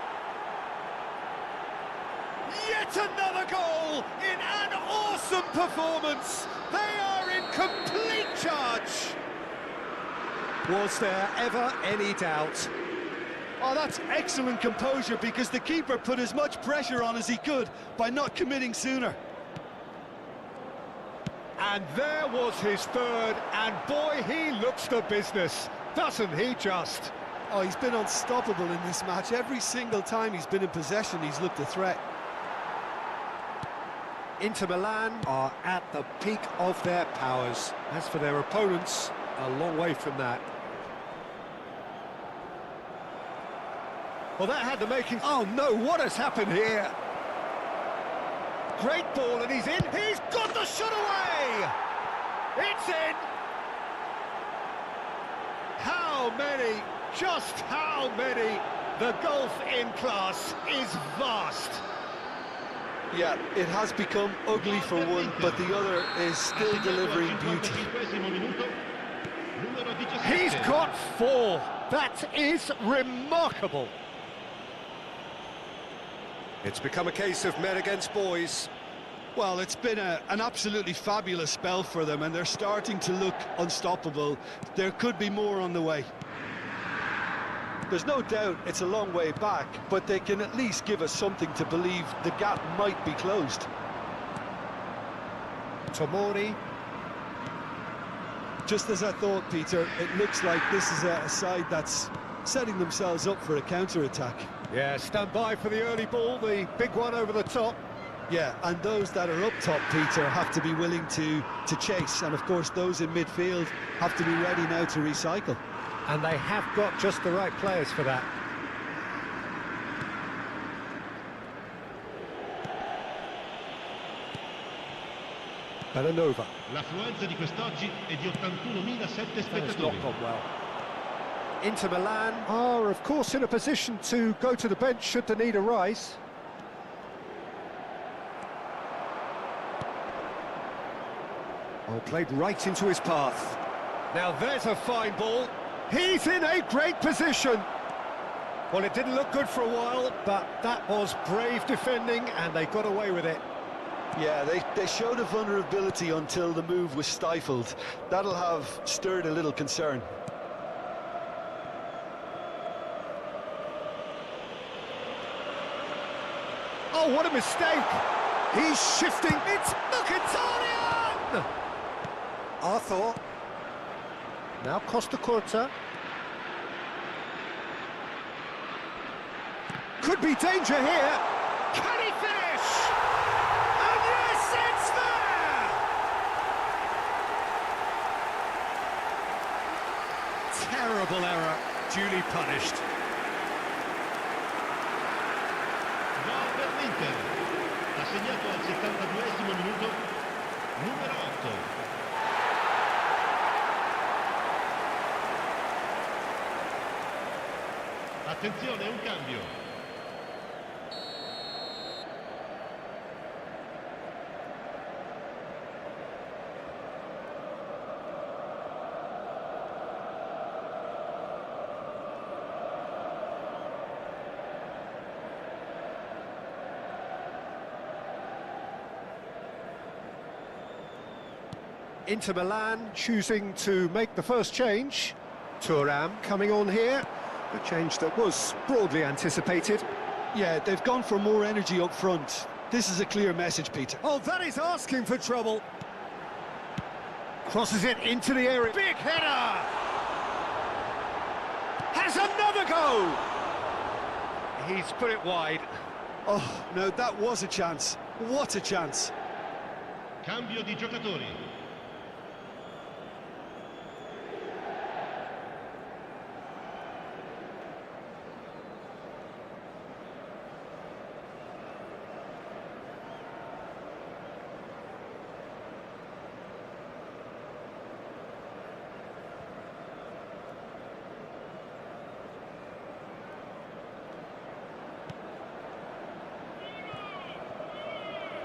Yet another goal in an awesome performance. They are in complete charge. Was there ever any doubt? Oh, that's excellent composure, because the keeper put as much pressure on as he could by not committing sooner. And there was his third, and boy, he looks the business, doesn't he just? Oh, he's been unstoppable in this match. Every single time he's been in possession, he's looked a threat. Inter Milan are at the peak of their powers. As for their opponents, a long way from that. Well, that had the making. Oh no, what has happened here? Great ball, and he's in. He's got the shot away! It's in! How many? Just how many? The gulf in class is vast. Yeah, it has become ugly for one, but the other is still delivering beauty. He's got 4. That is remarkable. It's become a case of men against boys. Well, it's been an absolutely fabulous spell for them, and they're starting to look unstoppable. There could be more on the way. There's no doubt it's a long way back, but they can at least give us something to believe the gap might be closed. Tomori. Just as I thought, Peter, it looks like this is a side that's setting themselves up for a counter-attack. Yeah, stand by for the early ball, the big one over the top. Yeah, and those that are up top, Peter, have to be willing to chase, and of course those in midfield have to be ready now to recycle. And they have got just the right players for that. Belanova. L'affluenza di quest'oggi è di 81.007 That has spettatori. not gone well. Inter Milan are, of course, in a position to go to the bench should the need arise. Oh, played right into his path. Now there's a fine ball. He's in a great position. Well, it didn't look good for a while, but that was brave defending, and they got away with it. Yeah, they showed a vulnerability until the move was stifled. That'll have stirred a little concern. Oh, what a mistake! He's shifting. It's Mkhitaryan! Arthur. Now Costa Curta. Could be danger here. Can he finish? And yes, it's there! Terrible error, duly punished. Gol per l'Inter. Ha segnato al 72esimo minuto numero 8. Attenzione, un cambio. Inter Milan choosing to make the first change. Thuram coming on here. A change that was broadly anticipated. Yeah, they've gone for more energy up front. This is a clear message, Peter. Oh, that is asking for trouble. Crosses it into the area. Big header! Has another go! He's put it wide. Oh, no, that was a chance. What a chance. Cambio di giocatori.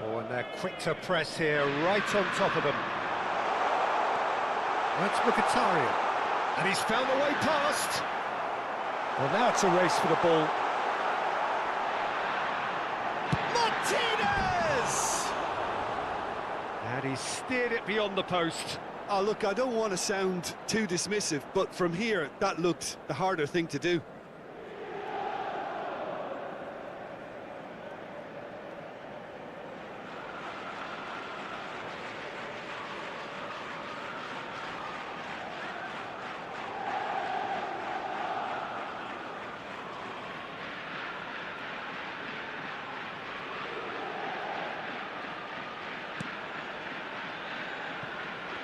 Oh, and they're quick to press here, right on top of them. That's Mkhitaryan. And he's found the way past. Well, now it's a race for the ball. Martinez! And he steered it beyond the post. Oh, look, I don't want to sound too dismissive, but from here, that looked the harder thing to do.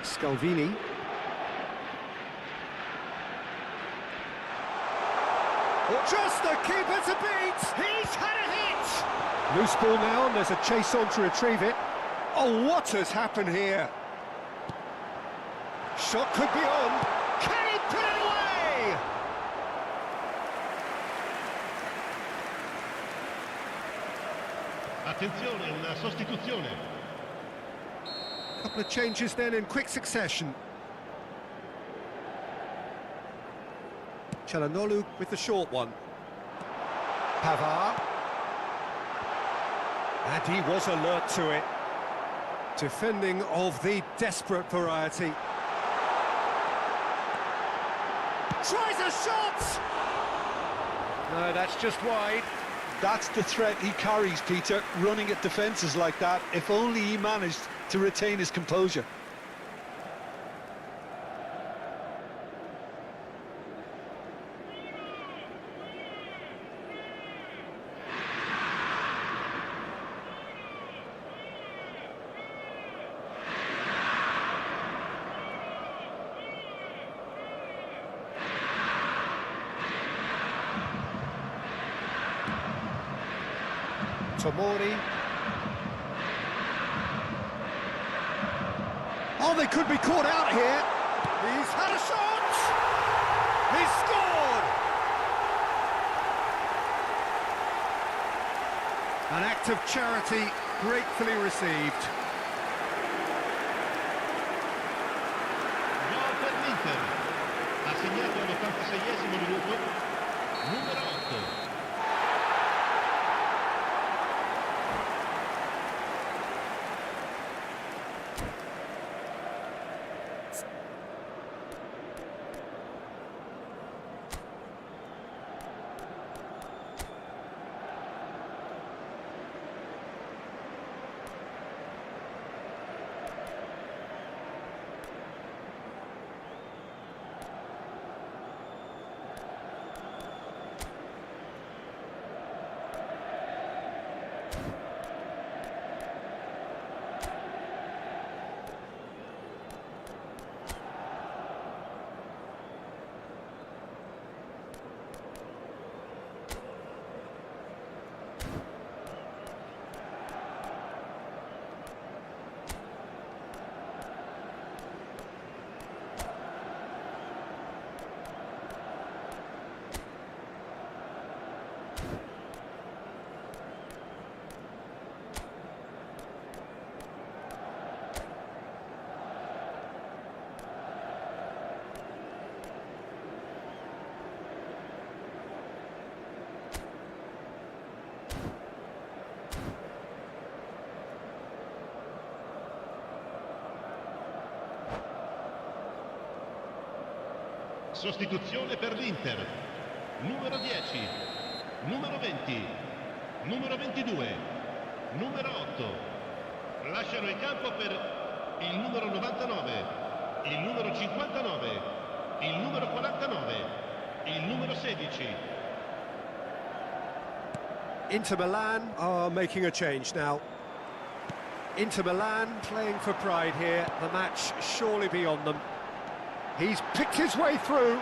Scalvini. Just the keeper to beat! He's had a hit! Loose ball now, and there's a chase on to retrieve it. Oh, what has happened here? Shot could be on. Can he put it away? Attenzione, una sostituzione. Couple of changes then in quick succession. Çalhanoğlu with the short one. Pavard. And he was alert to it. Defending of the desperate variety. Tries a shot! No, that's just wide. That's the threat he carries, Peter, running at defences like that. If only he managed to retain his composure. Tomori. Oh, they could be caught out here. He's had a shot! He's scored! An act of charity gratefully received. Gol per l'Inter. Ha segnato all'86esimo minuto. Numero 8. Sostituzione per l'Inter. Numero 10, numero 20, numero 22, numero 8. Lasciano il campo per il numero 99, il numero 59, il numero 49, il numero 16. Inter Milan are making a change now. Inter Milan playing for pride here. The match surely beyond them. He's picked his way through.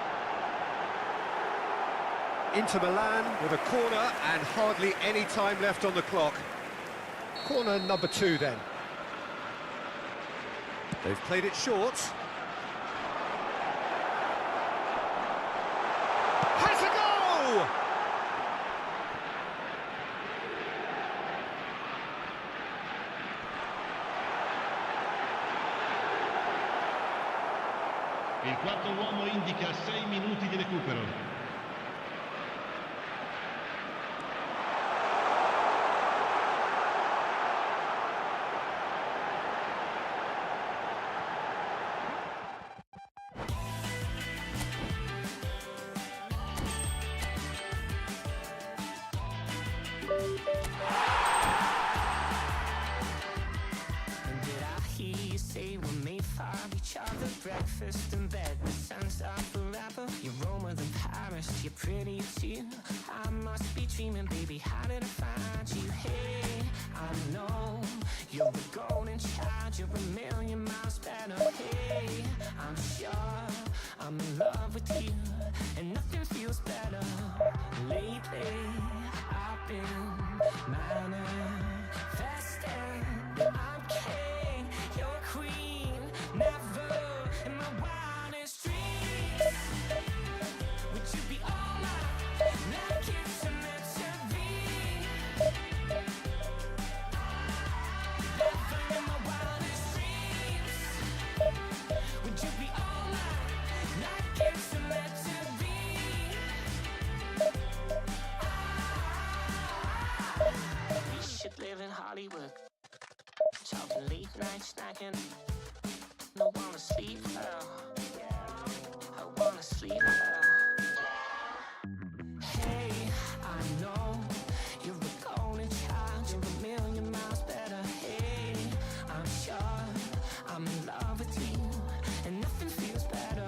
Inter Milan with a corner and hardly any time left on the clock. Corner number 2 then. They've played it short. Has a goal! Il quarto uomo indica 6 minuti di recupero. Breakfast in bed, the sun's up forever. You're warmer than Paris, you're pretty too. I must be dreaming, baby, how did I find you? Hey, I know you're a golden child, you're a million miles better. Hey, I'm sure I'm in love with you, and nothing feels better. been manifesting that I'm king, you're queen. Never in my wildest dreams would you be all mine, like it's meant to be. Never in my wildest dreams would you be all mine, like it's meant to be. We should live in Hollywood, talking late night snacking. No wanna sleep well, I wanna sleep well. Hey, I know you're a golden child, you're a million miles better. Hey, I'm sure I'm in love with you, and nothing feels better.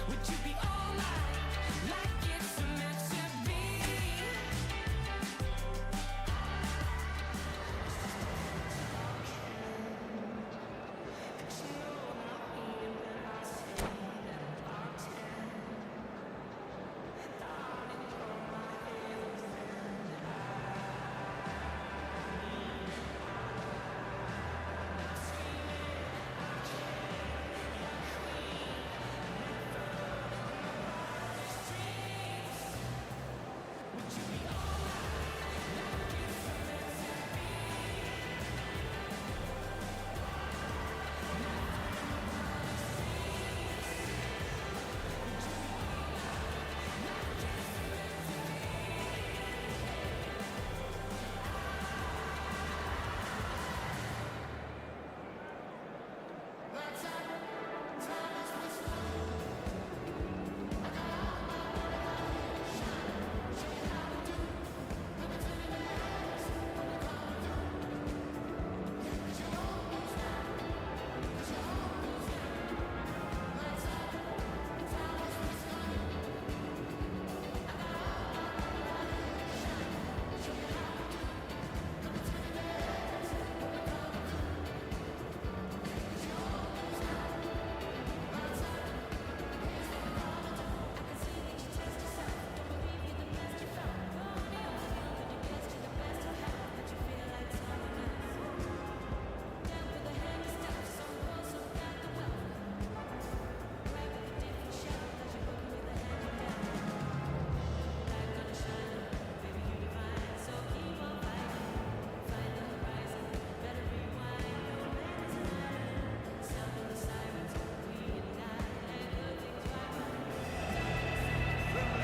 Would you be all mine, like it's meant to be?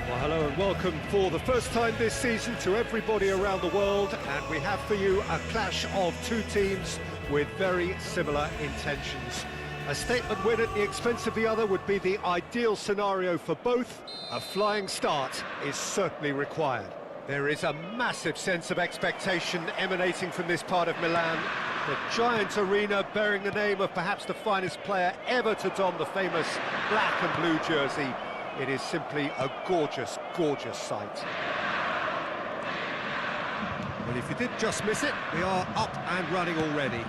Well, hello and welcome for the first time this season to everybody around the world, and we have for you a clash of two teams with very similar intentions. A statement win at the expense of the other would be the ideal scenario for both. A flying start is certainly required. There is a massive sense of expectation emanating from this part of Milan. The giant arena bearing the name of perhaps the finest player ever to don the famous black and blue jersey. It is simply a gorgeous, gorgeous sight. Well, if you did just miss it, we are up and running already.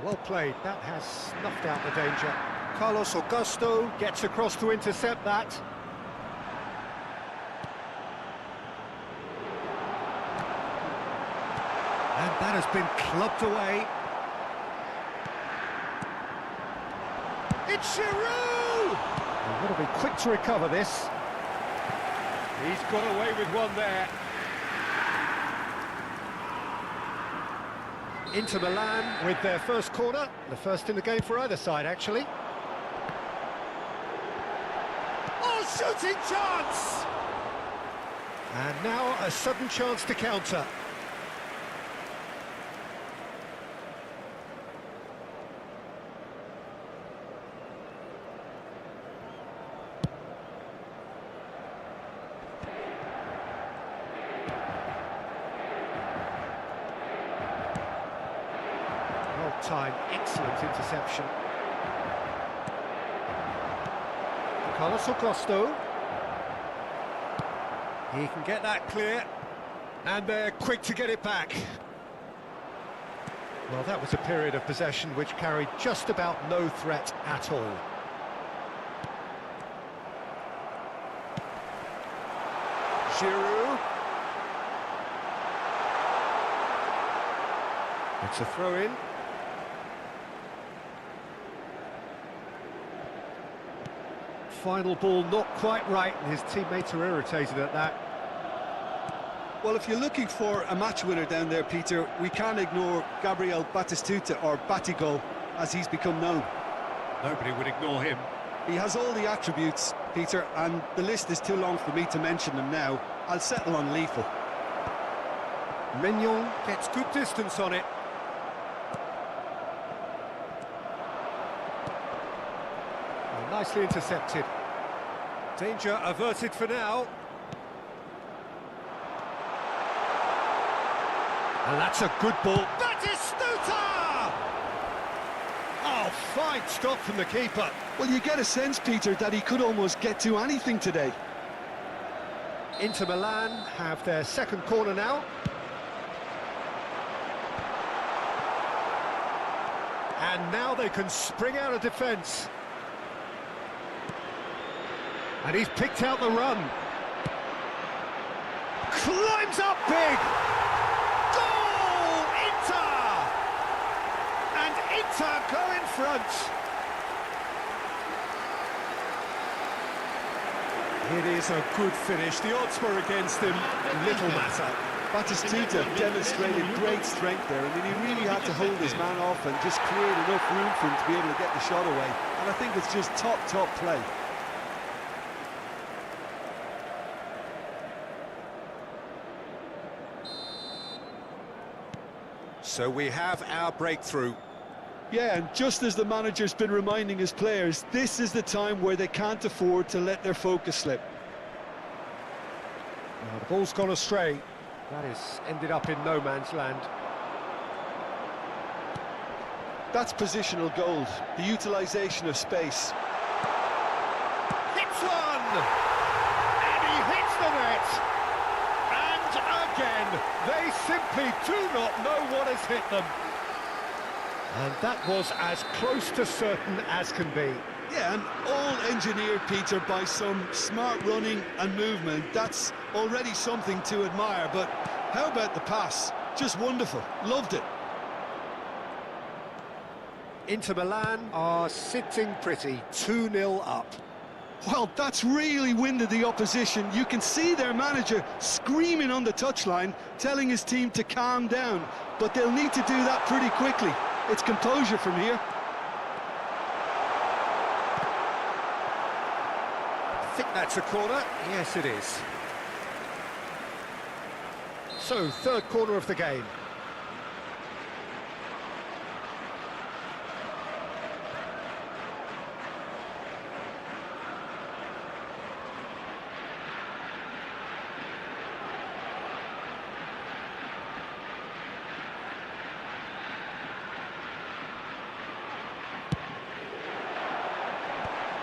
Well played, that has snuffed out the danger. Carlos Augusto gets across to intercept that. And that has been clubbed away. It's Giroud! We've got to be quick to recover this. He's got away with one there. Inter Milan with their first corner, the first in the game for either side, actually. Oh, shooting chance! And now a sudden chance to counter. Time, excellent interception. Carlos Augusto. He can get that clear, and they're quick to get it back. Well, that was a period of possession which carried just about no threat at all. Giroud. It's a throw-in. Final ball not quite right, and his teammates are irritated at that. Well, if you're looking for a match winner down there, Peter, we can't ignore Gabriel Batistuta, or Batigol, as he's become known. Nobody would ignore him. He has all the attributes, Peter, and the list is too long for me to mention them now. I'll settle on lethal. Mignon gets good distance on it. Oh, nicely intercepted. Danger averted for now. And that's a good ball. Batistuta! Oh, fine stop from the keeper. Well, you get a sense, Peter, that he could almost get to anything today. Inter Milan have their second corner now. And now they can spring out of defence. And he's picked out the run. Climbs up big! Goal! Inter! And Inter go in front. It is a good finish. The odds were against him. Little matter. Batistuta demonstrated great strength there. I mean, he really had to hold his man off and just create enough room for him to be able to get the shot away. And I think it's just top play. So we have our breakthrough. Yeah, and just as the manager's been reminding his players, this is the time where they can't afford to let their focus slip. Now, the ball's gone astray. That has ended up in no man's land. That's positional gold, the utilisation of space. Hits one! And he hits the net! And again, they simply do not know what has hit them. And that was as close to certain as can be. Yeah, and all engineered, Peter, by some smart running and movement. That's already something to admire, but how about the pass? Just wonderful. Loved it. Inter Milan are sitting pretty, 2-0 up. Well, that's really winded the opposition. You can see their manager screaming on the touchline, telling his team to calm down, but they'll need to do that pretty quickly. It's composure from here. I think that's a corner. Yes, it is. So, third corner of the game.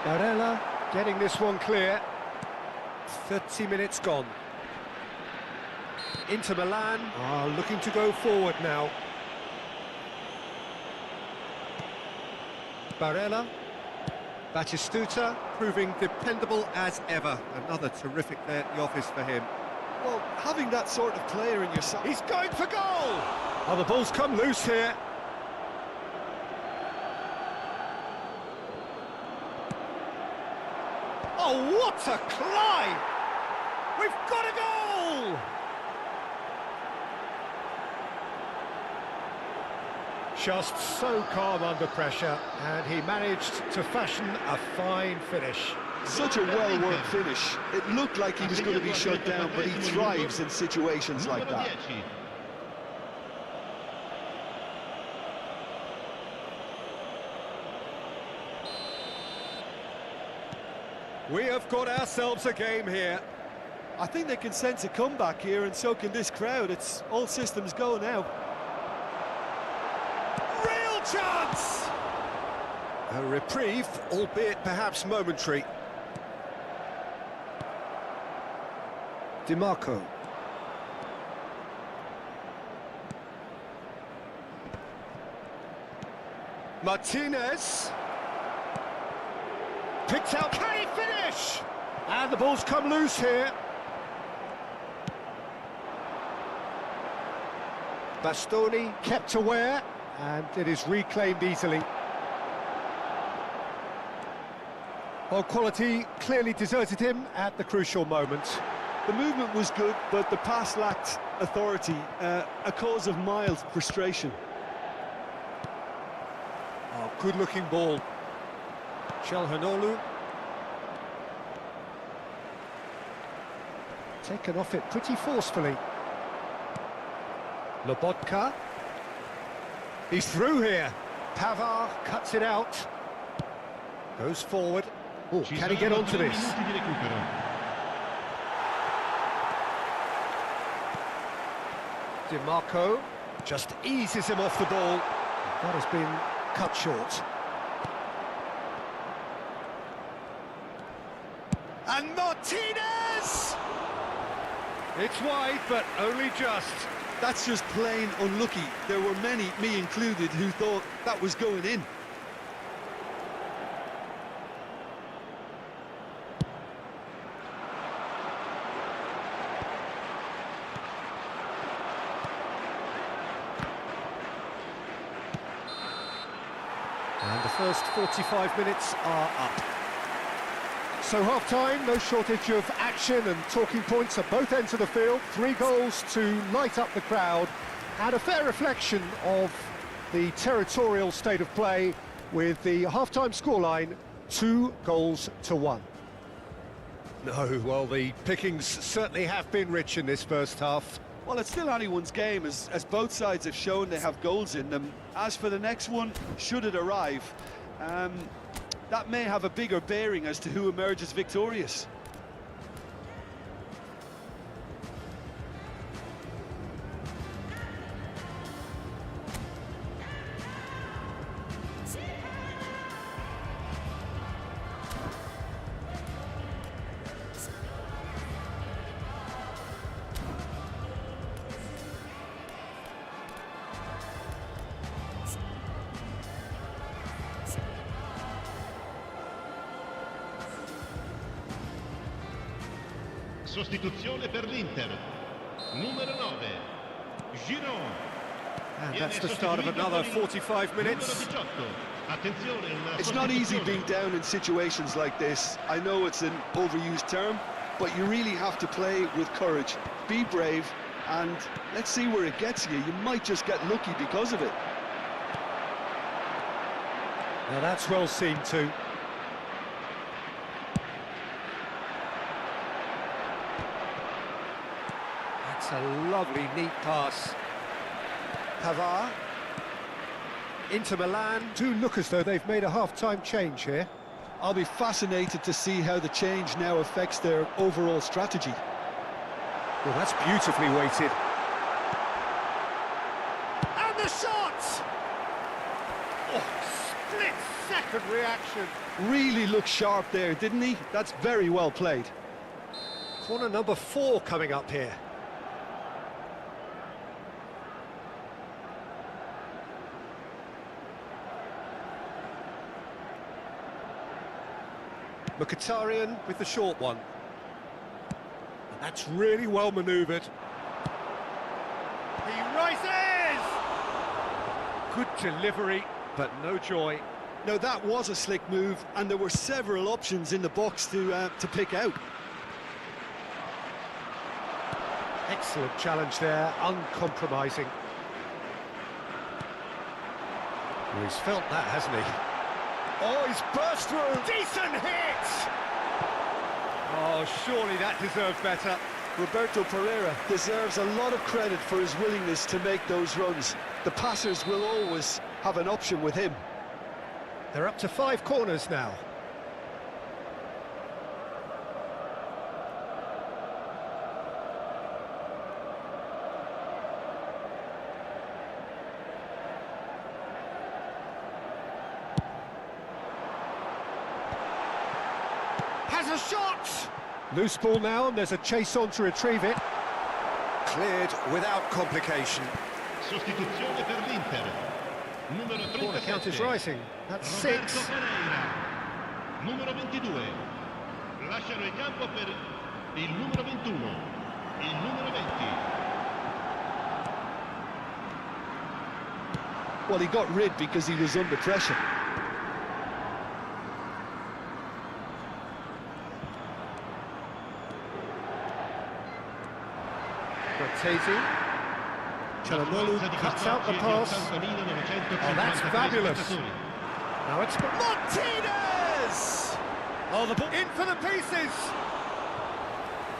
Barella getting this one clear. 30 minutes gone. Inter Milan are looking to go forward now. Barella. Batistuta proving dependable as ever. Another terrific day at the office for him. Well, having that sort of player in your side... He's going for goal! Oh, the ball's come loose here. Oh, what a climb! We've got a goal! Just so calm under pressure, and he managed to fashion a fine finish. Such a well-worked finish. It looked like he was going to be shut down, but he thrives in situations like that. We have got ourselves a game here. I think they can sense a comeback here, and so can this crowd. It's all systems go now. Real chance! A reprieve, albeit perhaps momentary. DiMarco. Martinez. Picked out, can he finish? And the ball's come loose here. Bastoni kept aware, and it is reclaimed easily. Well, quality clearly deserted him at the crucial moment. The movement was good, but the pass lacked authority, a cause of mild frustration. Oh, good-looking ball. Çalhanoğlu. Taken off it pretty forcefully. Lobotka. He's through here. Pavard cuts it out. Goes forward. Oh, can he get onto this? DiMarco just eases him off the ball. That has been cut short. And Martinez! It's wide, but only just. That's just plain unlucky. There were many, me included, who thought that was going in. And the first 45 minutes are up. So half-time, no shortage of action and talking points at both ends of the field. 3 goals to light up the crowd, and a fair reflection of the territorial state of play with the half-time scoreline 2-1. No, well, the pickings certainly have been rich in this first half. Well, it's still anyone's game, as both sides have shown they have goals in them. As for the next one, should it arrive, that may have a bigger bearing as to who emerges victorious. Sostituzione per l'Inter. Numero 9, Giroud. And that's the start of another 45 minutes. It's not easy being down in situations like this. I know it's an overused term, but you really have to play with courage. Be brave, and let's see where it gets you. You might just get lucky because of it. Now that's well seen too. That's a lovely, neat pass. Pavard. Inter Milan do look as though they've made a half-time change here. I'll be fascinated to see how the change now affects their overall strategy. Well, that's beautifully weighted. And the shot! Oh, split-second reaction. Really looked sharp there, didn't he? That's very well played. Corner number 4 coming up here. Mkhitaryan with the short one. And that's really well manoeuvred. He rises! Good delivery, but no joy. No, that was a slick move, and there were several options in the box to pick out. Excellent challenge there, uncompromising. Well, he's felt that, hasn't he? Oh, he's burst through! Decent hit! Oh, surely that deserved better. Roberto Pereira deserves a lot of credit for his willingness to make those runs. The passers will always have an option with him. They're up to 5 corners now. Has a shot! Loose ball now, and there's a chase on to retrieve it. Cleared without complication. Sostituzione per l'Inter. Numero 37. Corner count is rising. That's 6. Pereira. Numero 22. Lasciano il campo per il numero 21. Il numero 20. Well, he got rid because he was under pressure. Cortese. Çalhanoğlu cuts out the pass. Oh, that's fabulous. Now it's Martinez! oh, the ball in for the pieces.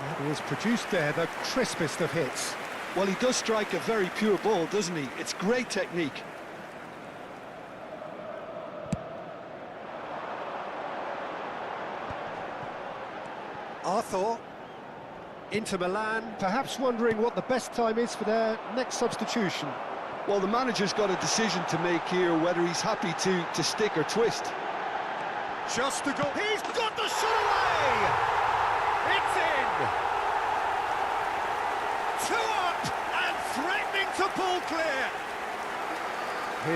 That was produced there, the crispest of hits. Well, he does strike a very pure ball, doesn't he? It's great technique. Arthur. Inter Milan, perhaps wondering what the best time is for their next substitution. Well, the manager's got a decision to make here, whether he's happy to stick or twist. Just a goal. He's got the shot away! It's in! 2 up and threatening to pull clear.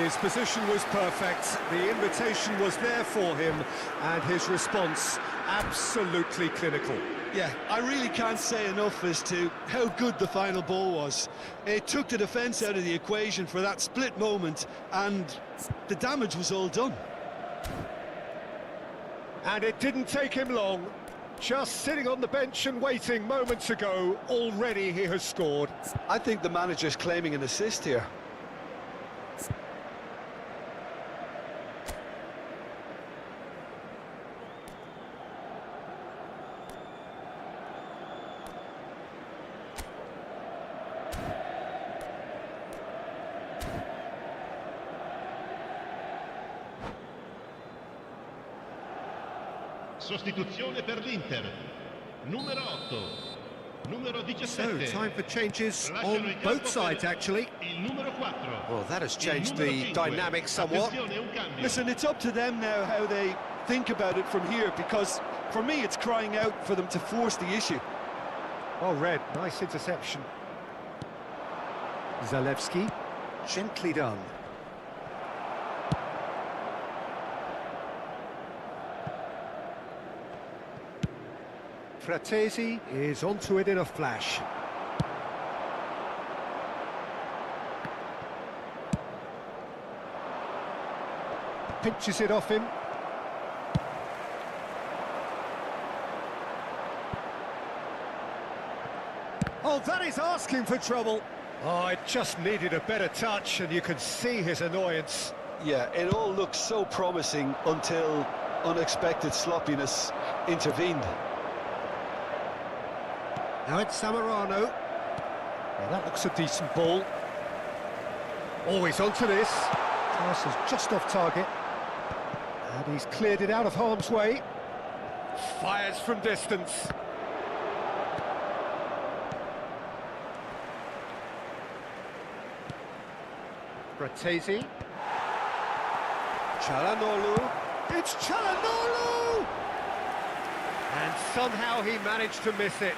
His position was perfect, the invitation was there for him, and his response absolutely clinical. Yeah, I really can't say enough as to how good the final ball was. It took the defence out of the equation for that split moment, and the damage was all done. And it didn't take him long. Just sitting on the bench and waiting moments ago, already he has scored. I think the manager's claiming an assist here. Sostituzione per l'Inter. Numero 8. Numero 17. So, time for changes on both sides, actually. Il numero 4. Well, that has changed the dynamic somewhat. Listen, it's up to them now how they think about it from here, because for me it's crying out for them to force the issue. Oh, Red, nice interception. Zalewski, gently done. Fratesi is onto it in a flash. Pinches it off him. Oh, that is asking for trouble. Oh, it just needed a better touch, and you could see his annoyance. Yeah, it all looked so promising until unexpected sloppiness intervened. Now it's Zamorano. Well, that looks a decent ball. Always onto this. Pass is just off target. And he's cleared it out of harm's way. Fires from distance. Fratesi. Çalhanoğlu. It's Çalhanoğlu! And somehow he managed to miss it.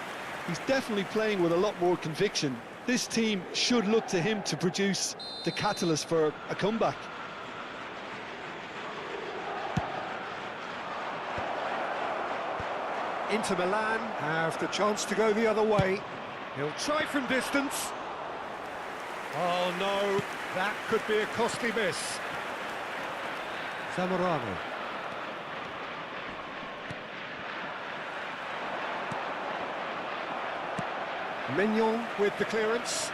He's definitely playing with a lot more conviction. This team should look to him to produce the catalyst for a comeback. Inter Milan have the chance to go the other way. He'll try from distance. Oh no, that could be a costly miss. Zamorano. Mignon with the clearance.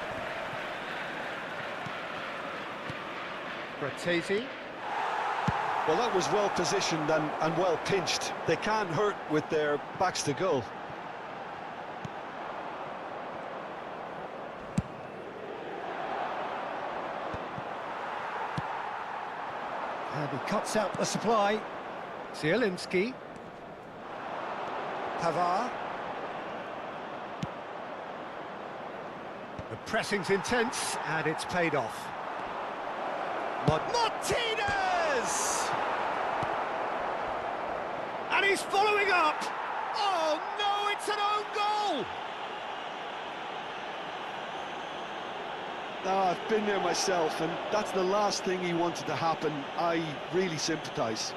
Fratesi. Well, that was well positioned and well pinched. They can't hurt with their backs to goal. And he cuts out the supply. Zielinski. Pavard. The pressing's intense, and it's paid off. Martinez! And he's following up! Oh no, it's an own goal! No, I've been there myself, and that's the last thing he wanted to happen. I really sympathise.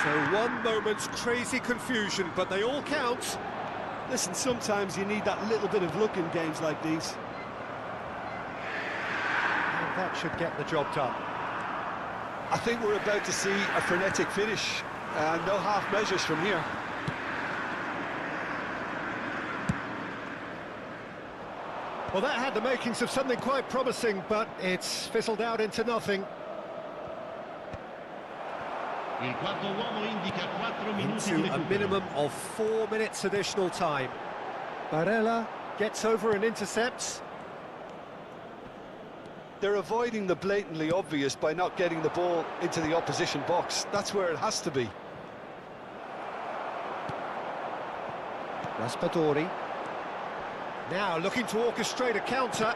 So one moment's crazy confusion, but they all count. Listen, sometimes you need that little bit of luck in games like these. And that should get the job done. I think we're about to see a frenetic finish. No half measures from here. Well, that had the makings of something quite promising, but it's fizzled out into nothing. Il quarto uomo indica 4 minuti di Into a recupero. minimum of 4 minutes additional time. Barella gets over and intercepts. They're avoiding the blatantly obvious by not getting the ball into the opposition box. That's where it has to be. Raspadori. Now looking to orchestrate a counter.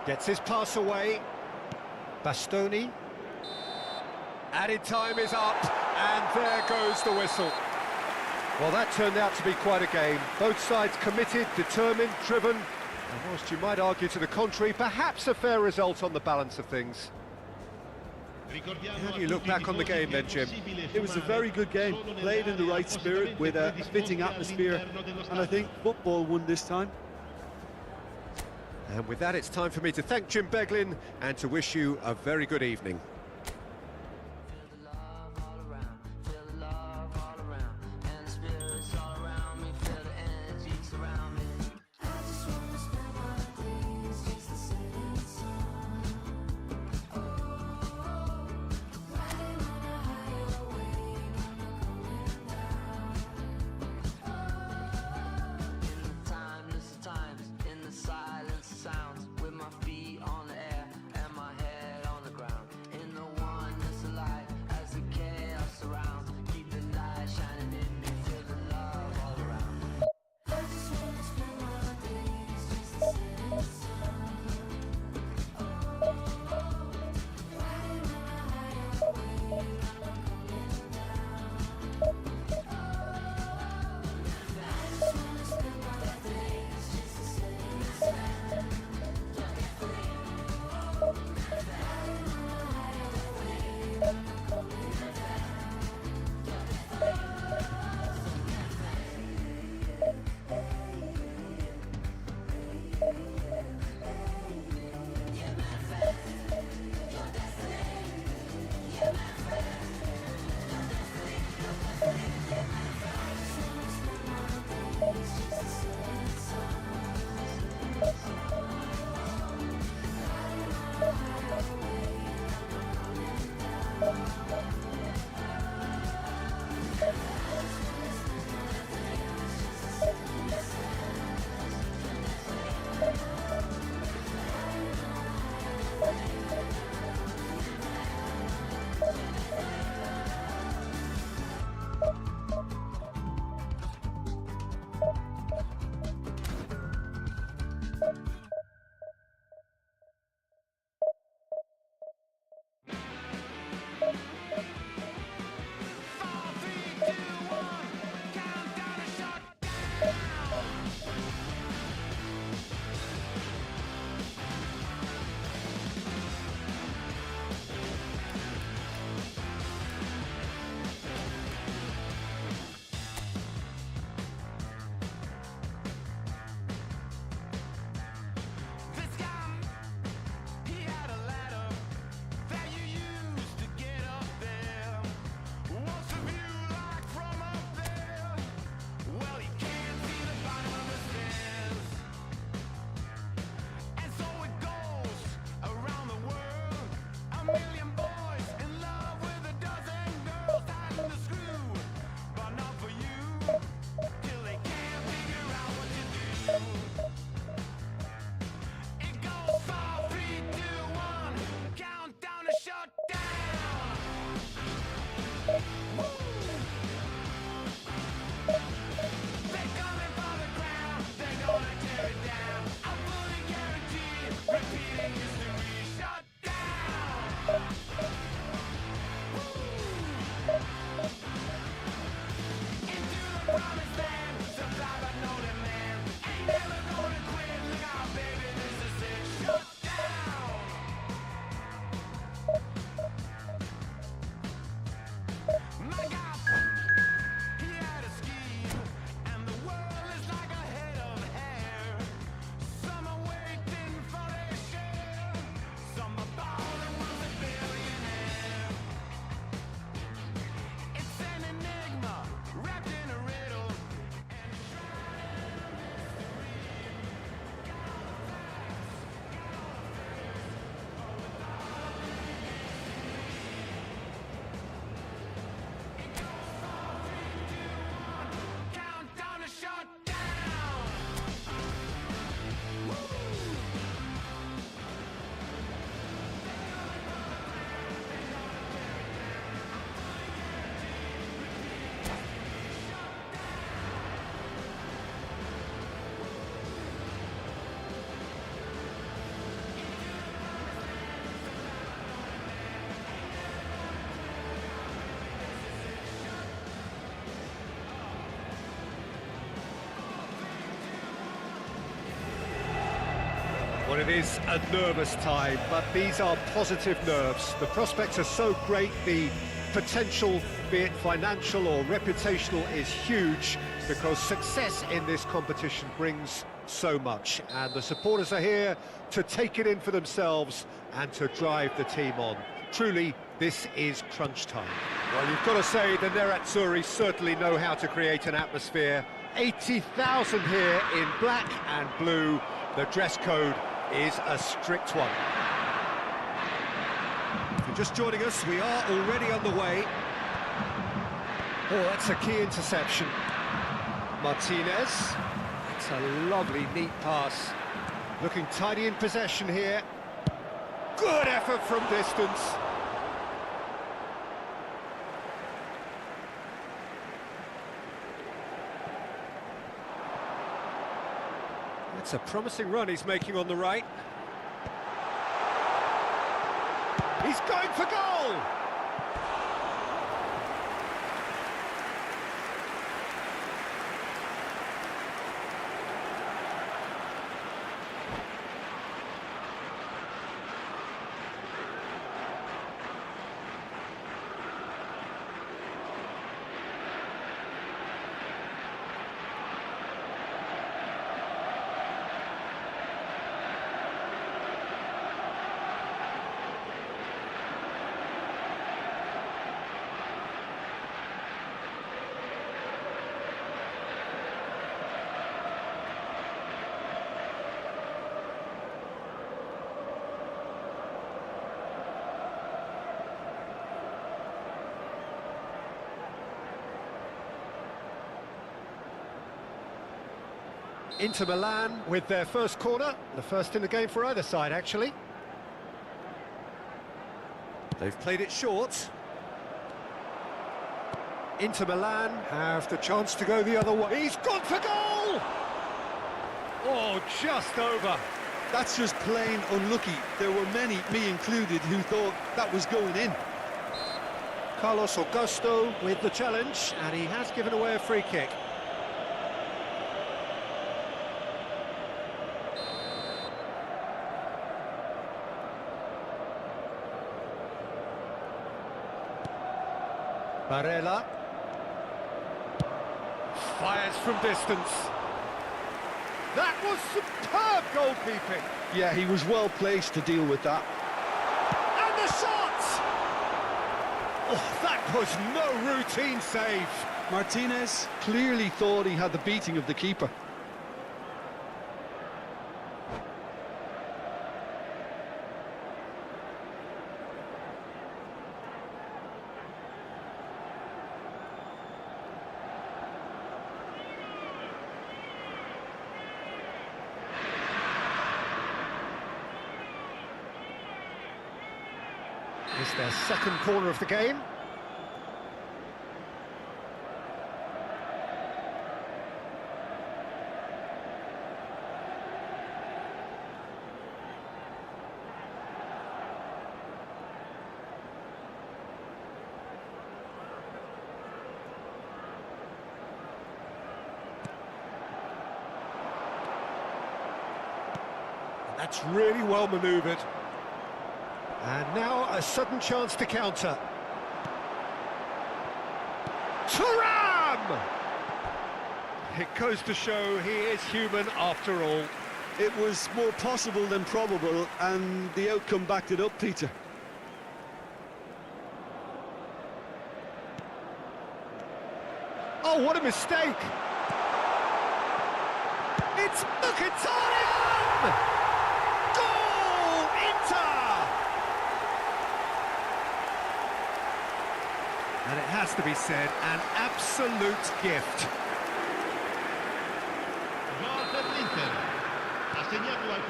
Gets his pass away. Bastoni. Added time is up, and there goes the whistle. Well, that turned out to be quite a game. Both sides committed, determined, driven, and whilst you might argue to the contrary, perhaps a fair result on the balance of things. How do you look back on the game then, Jim? It was a very good game, played in the right spirit with a fitting atmosphere, and I think football won this time. And with that, it's time for me to thank Jim Beglin and to wish you a very good evening. Silence sounds with my feet on the air and my head on the ground. In the Well, it is a nervous time, but these are positive nerves. The prospects are so great, the potential, be it financial or reputational, is huge, because success in this competition brings so much, and the supporters are here to take it in for themselves and to drive the team on. Truly, this is crunch time. Well, you've got to say the Nerazzurri certainly know how to create an atmosphere. 80,000 here in black and blue. The dress code is a strict one. If you're just joining us, we are already underway. Oh, that's a key interception. Martinez. It's a lovely, neat pass. Looking tidy in possession here. Good effort from distance. It's a promising run he's making on the right. He's going for goal! Inter Milan with their first corner, the first in the game for either side, actually. They've played it short. Inter Milan have the chance to go the other way. He's gone for goal! Oh, just over. That's just plain unlucky. There were many, me included, who thought that was going in. Carlos Augusto with the challenge, and he has given away a free kick. Barella fires from distance. That was superb goalkeeping. Yeah, he was well placed to deal with that. And the shot! Oh, that was no routine save. Martinez clearly thought he had the beating of the keeper. It's their second corner of the game. That's really well manoeuvred. And now a sudden chance to counter. Thuram! It goes to show he is human after all. It was more possible than probable, and the outcome backed it up, Peter. Oh, what a mistake! It's Mkhitaryan! Goal, Inter! And it has to be said, an absolute gift.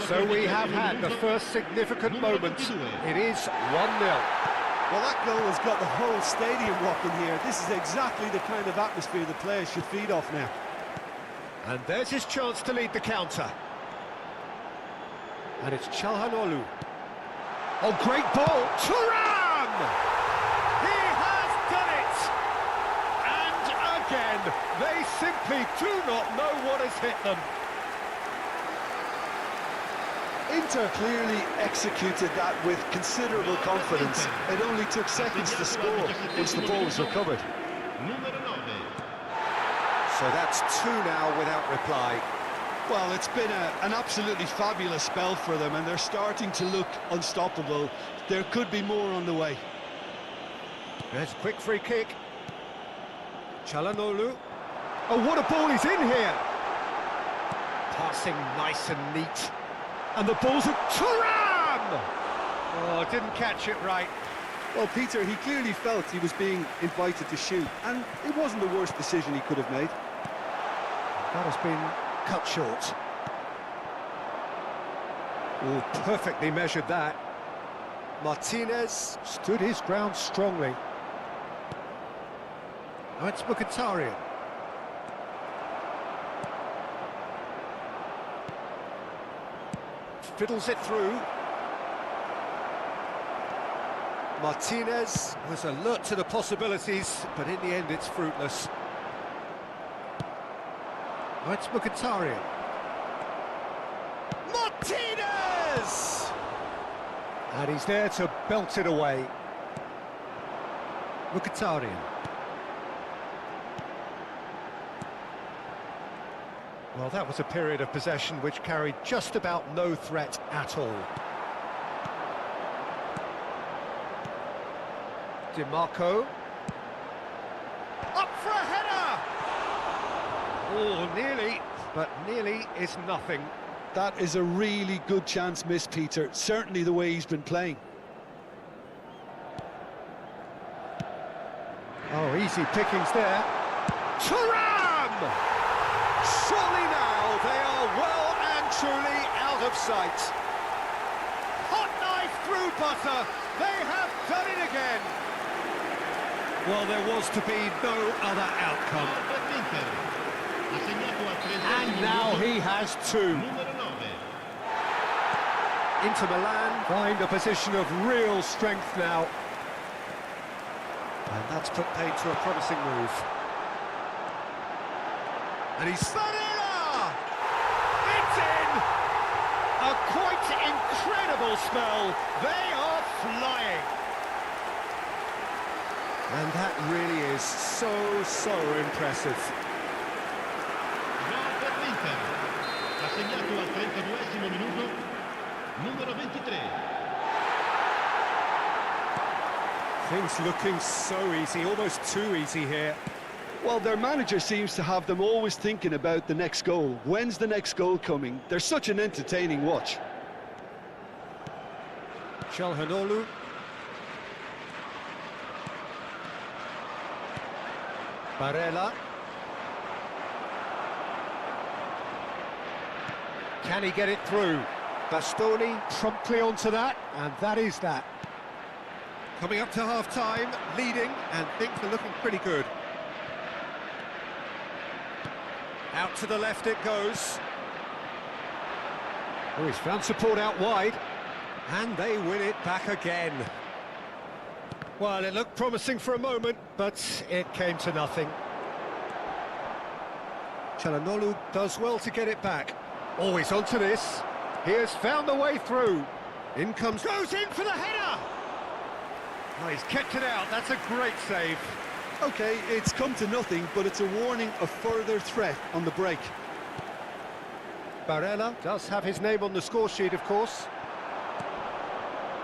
So we have had the first significant moment. It is 1-0. Well, that goal has got the whole stadium rocking here. This is exactly the kind of atmosphere the players should feed off now. And there's his chance to lead the counter. And it's Çalhanoğlu. Oh, great ball! Thuram! He has done it! And again, they simply do not know what has hit them. Inter clearly executed that with considerable confidence. It only took seconds to score once the ball was recovered. Numero 9. So that's 2 now without reply. Well, it's been an absolutely fabulous spell for them, and they're starting to look unstoppable. There could be more on the way. There's a quick free kick. Çalhanoğlu. Oh, what a ball he's in here! Passing nice and neat. And the ball's at Thuram! Oh, didn't catch it right. Well, Peter, he clearly felt he was being invited to shoot, and it wasn't the worst decision he could have made. That has been cut short. Oh, perfectly measured that. Martinez. Stood his ground strongly. Now it's Mkhitaryan. Fiddles it through. Martinez was alert to the possibilities, but in the end it's fruitless. Now it's Mkhitaryan. Martinez! And he's there to belt it away. Mkhitaryan. Well, that was a period of possession which carried just about no threat at all. DiMarco. Up for a header! Oh, nearly, but nearly is nothing. That is a really good chance missed, Peter. Certainly the way he's been playing. Oh, easy pickings there. Thuram! Surely now they are well and truly out of sight. Hot knife through butter. They have done it again. Well, there was to be no other outcome. And now he has 2. Inter Milan Find a position of real strength now. and that's put paid to a promising move. And he's Barella! It's in! A quite incredible spell. They are flying. And that really is so impressive. Gol per l'Inter. Ha segnato al 32esimo minuto numero 23. Things looking so easy, almost too easy here. Well, their manager seems to have them always thinking about the next goal. When's the next goal coming? They're such an entertaining watch. Çalhanoğlu. Barella. Can he get it through? Bastoni promptly onto that, and that is that. Coming up to half-time, leading, and things are looking pretty good. Out to the left it goes. Oh, he's found support out wide. And they win it back again. Well, it looked promising for a moment, but it came to nothing. Çalhanoğlu does well to get it back. Oh, he's onto this. He has found the way through. In comes... Goes in for the header! Oh, he's kept it out. That's a great save. Okay, it's come to nothing, but it's a warning of further threat on the break. Barella does have his name on the score sheet, of course.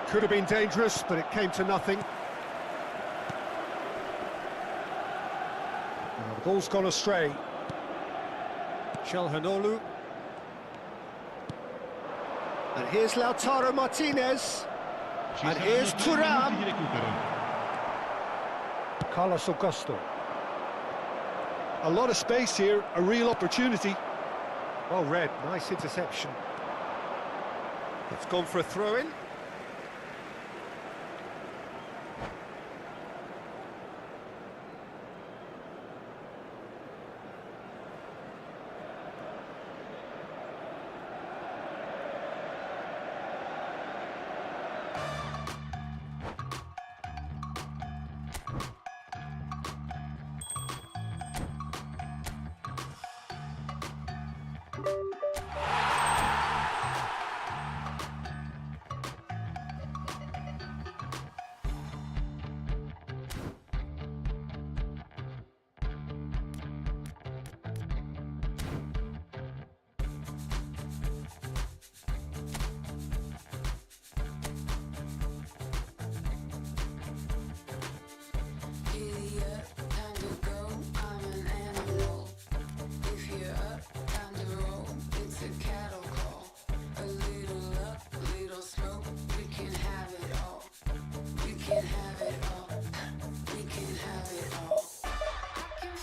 Could have been dangerous, but it came to nothing. Well, the ball's gone astray. Çalhanoğlu. And here's Lautaro Martinez. And here's Thuram. Carlos Augusto. A lot of space here, a real opportunity. Well read, nice interception. It's gone for a throw-in.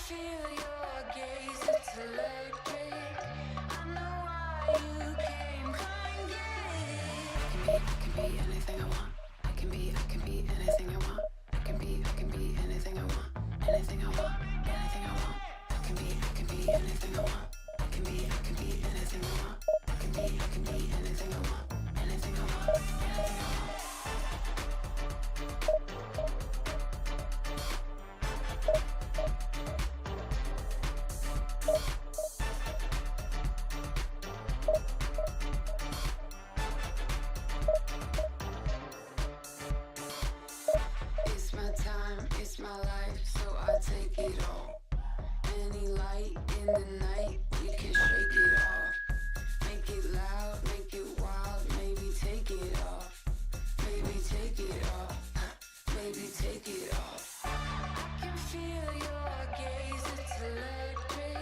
feel your gaze, it's electric. I know why you came, come get it. I can be anything I want. I can be anything I want. I can be anything I want. Anything I want, anything I want. I can be anything I want. I can be anything I want. I can be anything I want. Anything I want, anything I want. It's my time, it's my life, so I take it all. Any light in the night, we can shake it off. Make it loud, make it wild, maybe take it off. Maybe take it off, maybe take it off. I can feel your gaze, it's electric.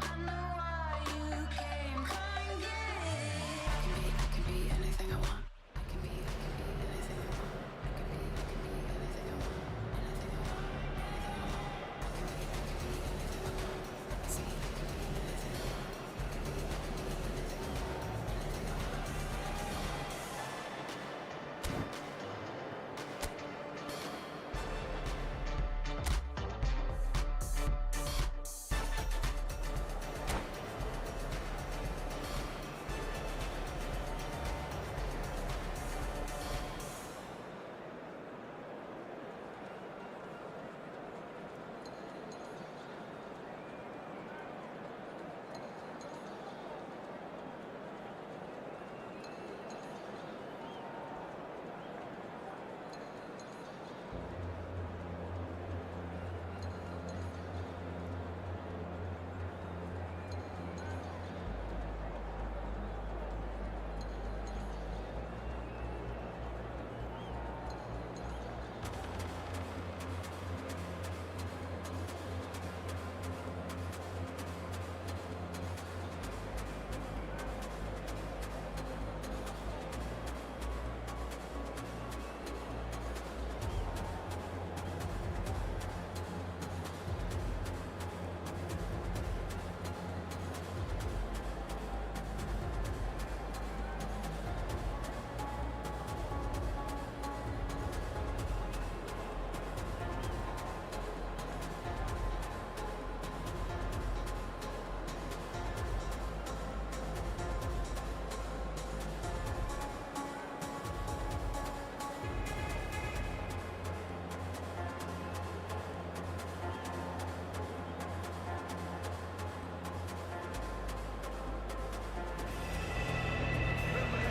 I know why you came, come get it. I can be anything I want. I can be anything I want. I can be anything I want. Anything I want, anything I want. I can be anything I want. See, I can be anything I want. I can be anything I want.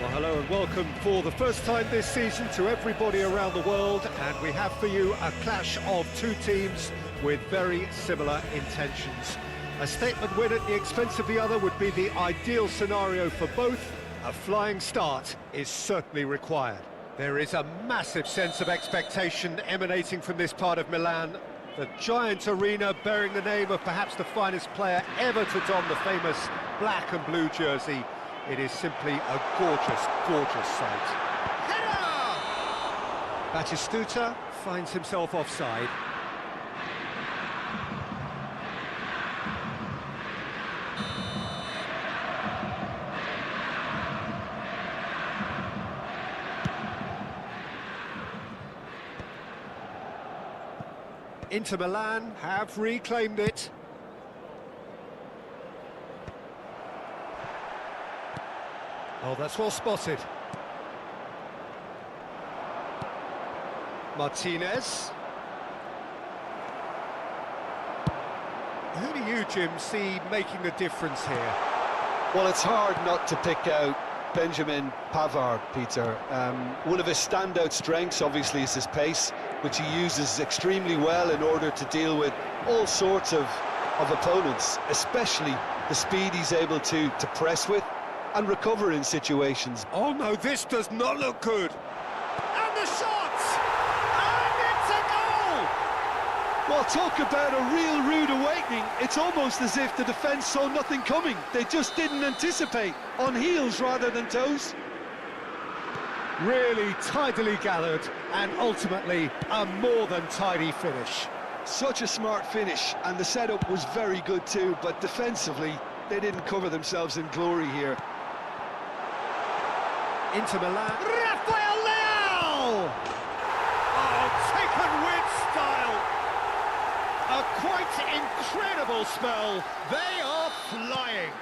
Well, hello and welcome for the first time this season to everybody around the world, and we have for you a clash of two teams with very similar intentions. A statement win at the expense of the other would be the ideal scenario for both. A flying start is certainly required. There is a massive sense of expectation emanating from this part of Milan. The giant arena bearing the name of perhaps the finest player ever to don the famous black and blue jersey. It is simply a gorgeous, gorgeous sight. Header! Batistuta finds himself offside. Inter Milan have reclaimed it. Oh, that's well spotted. Martinez. Who do you, Jim, see making the difference here? Well, it's hard not to pick out Benjamin Pavard, Peter. One of his standout strengths, obviously, is his pace, which he uses extremely well in order to deal with all sorts of opponents, especially the speed he's able to press with and recover in situations. Oh no, this does not look good. And the shot! And it's a goal! Well, talk about a real rude awakening. It's almost as if the defence saw nothing coming. They just didn't anticipate, on heels rather than toes. Really tidily gathered, and ultimately a more than tidy finish. Such a smart finish, and the setup was very good too, but defensively, they didn't cover themselves in glory here. Inter Milan. Rafael Leao! Oh, taken with style. A quite incredible spell. They are flying.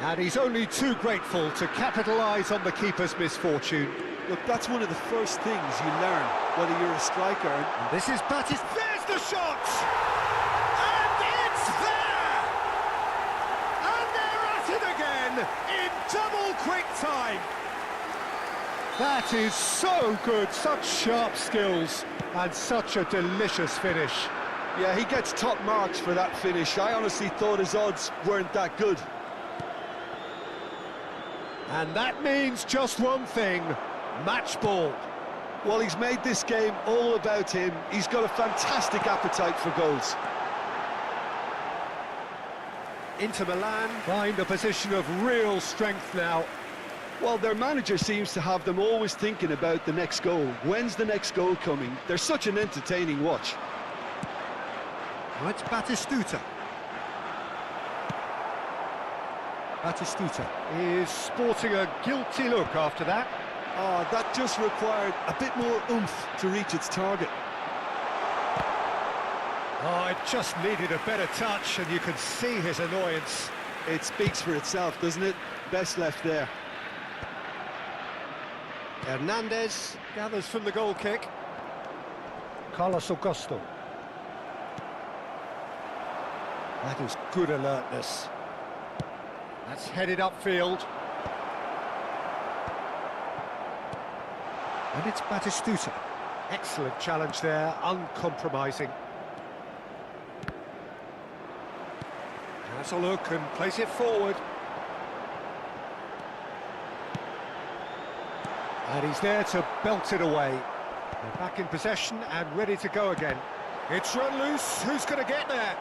And he's only too grateful to capitalise on the keeper's misfortune. Look, that's one of the first things you learn, whether you're a striker. And this is Batis. There's the shot! And it's there! And they're at it again in double quick time. That is so good, such sharp skills and such a delicious finish. Yeah, he gets top marks for that finish. I honestly thought his odds weren't that good. And that means just one thing, match ball. Well, he's made this game all about him. He's got a fantastic appetite for goals. Inter Milan find a position of real strength now. Well, their manager seems to have them always thinking about the next goal. When's the next goal coming? They're such an entertaining watch. Well, it's Batistuta. Batistuta is sporting a guilty look after that. Oh, that just required a bit more oomph to reach its target. Oh, it just needed a better touch, and you can see his annoyance. It speaks for itself, doesn't it? Best left there. Hernandez gathers from the goal kick. Carlos Augusto. That is good alertness. That's headed upfield. And it's Batistuta. Excellent challenge there, uncompromising. Has a look and plays it forward. And he's there to belt it away. They're back in possession and ready to go again. It's run loose, who's going to get there?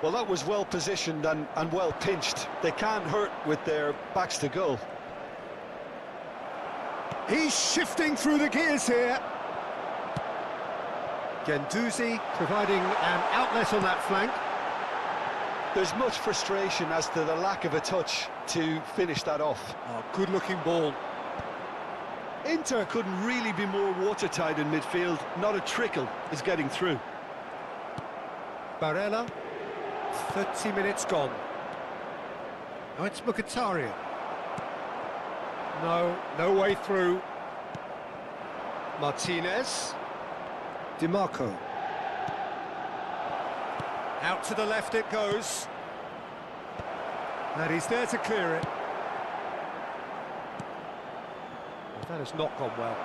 Well, that was well positioned and well pinched. They can't hurt with their backs to goal. He's shifting through the gears here. Guendouzi providing an outlet on that flank. There's much frustration as to the lack of a touch to finish that off. Oh, good-looking ball. Inter couldn't really be more watertight in midfield. Not a trickle is getting through. Barella, 30 minutes gone. Now it's Mkhitaryan. No way through. Martinez. DiMarco. Out to the left it goes. And he's there to clear it. Well, that has not gone well.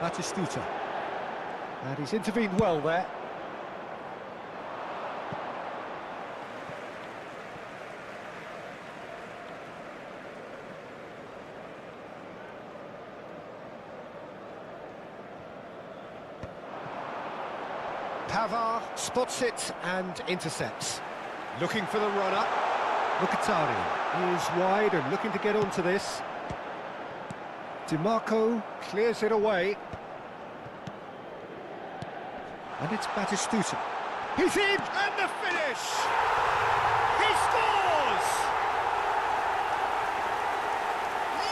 Batistuta. And he's intervened well there. Pavard spots it and intercepts. Looking for the run-up. Mkhitaryan is wide and looking to get onto this. DiMarco clears it away. And it's Batistuta. He's in! And the finish! He scores!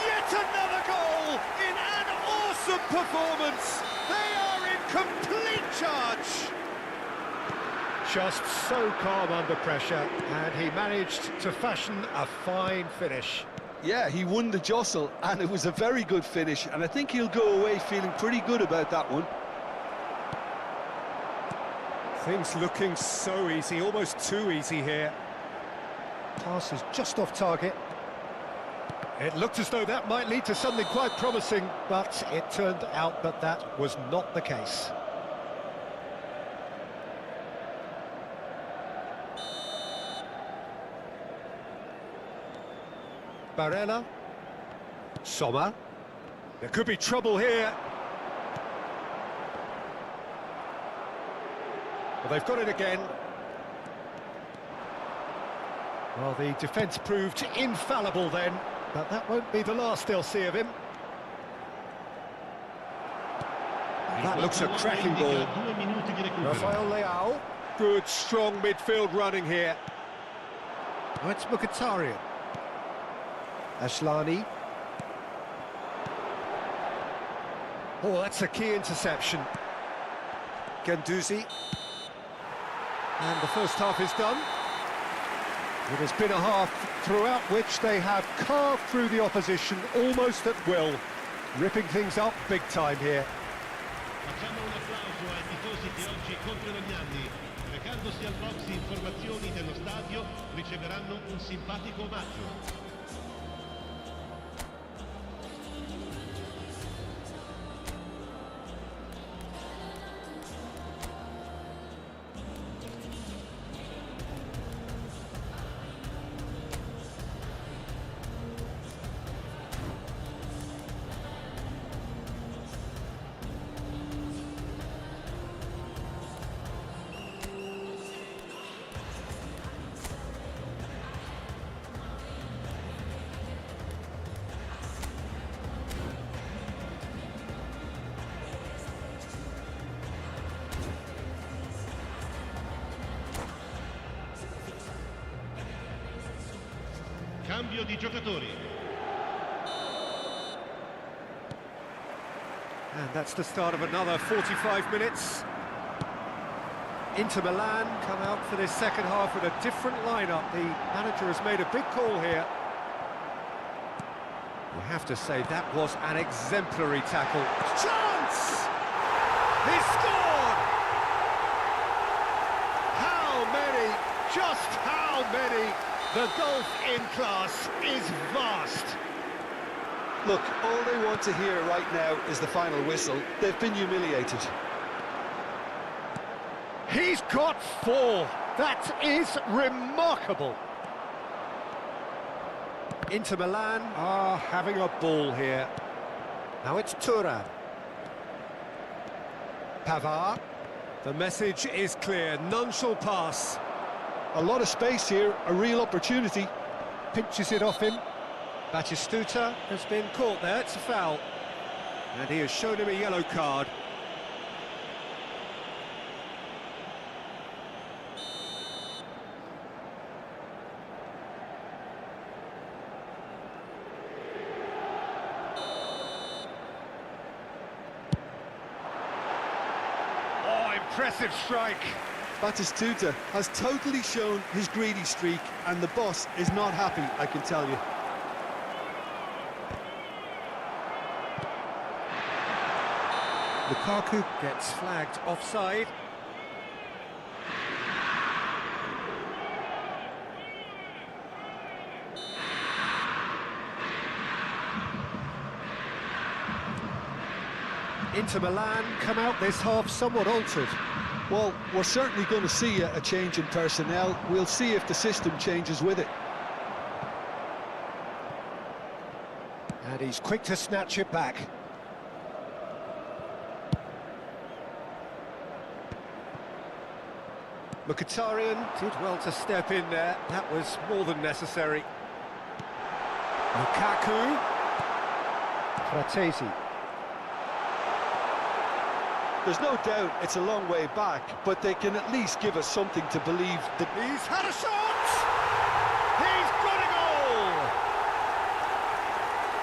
Yet another goal in an awesome performance! They are in complete charge! Just so calm under pressure, and he managed to fashion a fine finish. Yeah, he won the jostle, and it was a very good finish, and I think he'll go away feeling pretty good about that one. Things looking so easy, almost too easy here. Pass is just off target. It looked as though that might lead to something quite promising, but it turned out that that was not the case. Barella. Sommer. There could be trouble here. Well, they've got it again. Well, the defence proved infallible then, but that won't be the last they'll see of him. That looks a cracking ball. Rafael Leao. Good, strong midfield running here. Oh, it's Mkhitaryan. Ashlani. Oh, that's a key interception. Guendouzi. And the first half is done. It has been a half throughout which they have carved through the opposition almost at will, ripping things up big time here. Facciamo un applauso ai tifosi che oggi compiano gli anni. Recandosi al box informazioni dello stadio, riceveranno un simpatico omaggio. Cambio di giocatori. And that's the start of another 45 minutes. Inter Milan come out for this second half with a different lineup. The manager has made a big call here. You have to say that was an exemplary tackle. Chance! He scored! How many? Just how many? The gulf in class is vast. Look, all they want to hear right now is the final whistle. They've been humiliated. He's got 4. That is remarkable. Inter Milan are having a ball here. Now it's Thuram. Pavard. The message is clear. None shall pass. A lot of space here, a real opportunity. Pinches it off him. Batistuta has been caught there, it's a foul. And he has shown him a yellow card. Oh, impressive strike. Batistuta has totally shown his greedy streak, and the boss is not happy, I can tell you. Lukaku gets flagged offside. Inter Milan come out this half somewhat altered. Well, we're certainly going to see a change in personnel. We'll see if the system changes with it. And he's quick to snatch it back. Mkhitaryan did well to step in there. That was more than necessary. Lukaku. Fratesi. There's no doubt it's a long way back, but they can at least give us something to believe that... He's had a shot! He's got a goal!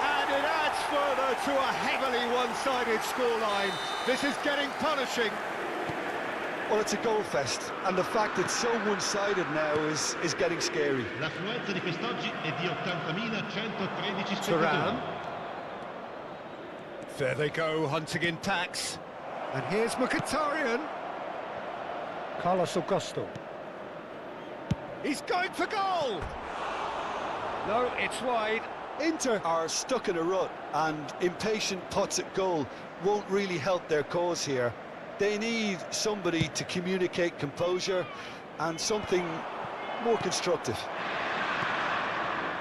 And it adds further to a heavily one-sided scoreline. This is getting punishing. Well, it's a goal fest, and the fact it's so one-sided now is getting scary. L'affluenza di quest'oggi è di 80.113 spettatori. Thuram. There they go, hunting in packs. And here's Mkhitaryan. Carlos Augusto. He's going for goal! No, it's wide. Inter are stuck in a rut, and impatient putts at goal won't really help their cause here. They need somebody to communicate composure and something more constructive.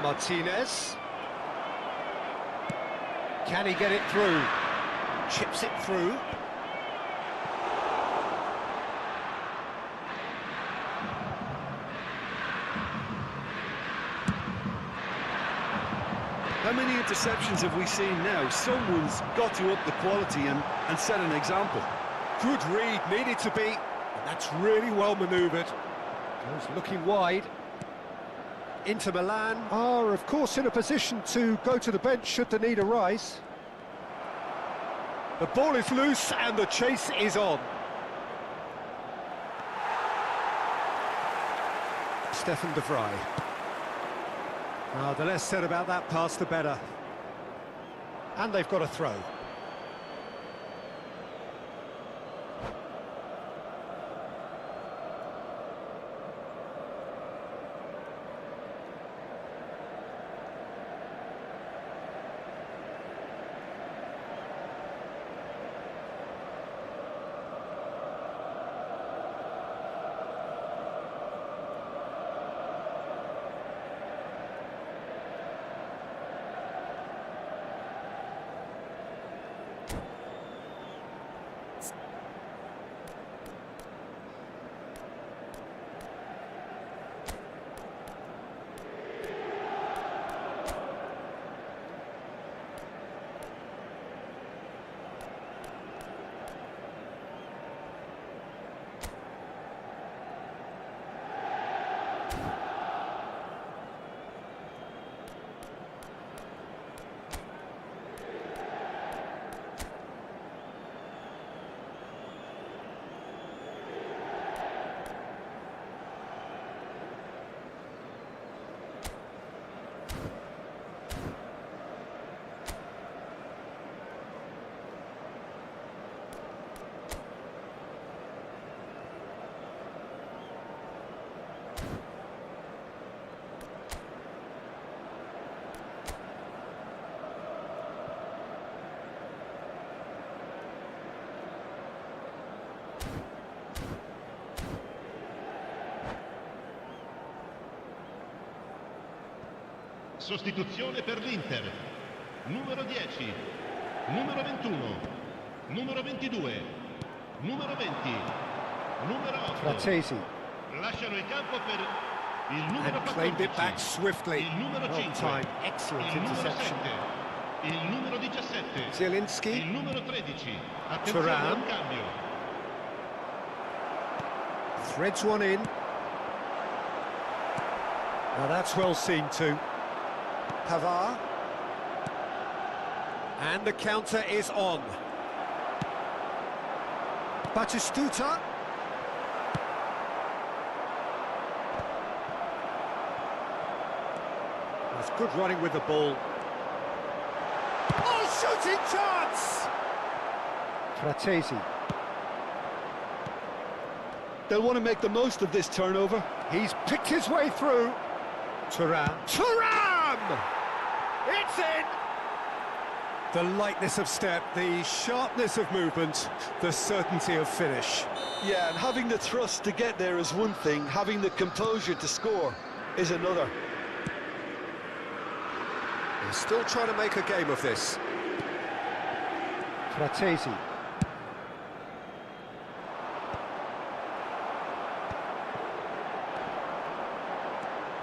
Martinez. Can he get it through? Chips it through. How many interceptions have we seen now? Someone's got to up the quality and set an example. Good read, needed to be, and that's really well manoeuvred. Goes looking wide. Inter Milan are, of course, in a position to go to the bench should the need arise. The ball is loose and the chase is on. Stefan de Vrij. The less said about that pass, the better. And they've got a throw. Sostituzione per l'Inter. Numero 10, numero 21, numero 22, numero 20, numero 8. Fratesi. Lasciano il campo per il numero And 14, claimed it back swiftly. il numero Well 5, timed. Excellent il numero interception. 7, il numero 17, il Zielinski. numero 13. Attenzione Thuram. a un cambio. Threads one in. Now that's well seen too. Pavard. And the counter is on. Batistuta. That's good running with the ball. Oh, shooting chance! Fratesi. They'll want to make the most of this turnover. He's picked his way through. Thuram. Thuram! It's in! The lightness of step, the sharpness of movement, the certainty of finish. Yeah, and having the thrust to get there is one thing, having the composure to score is another. He's still trying to make a game of this. Fratesi.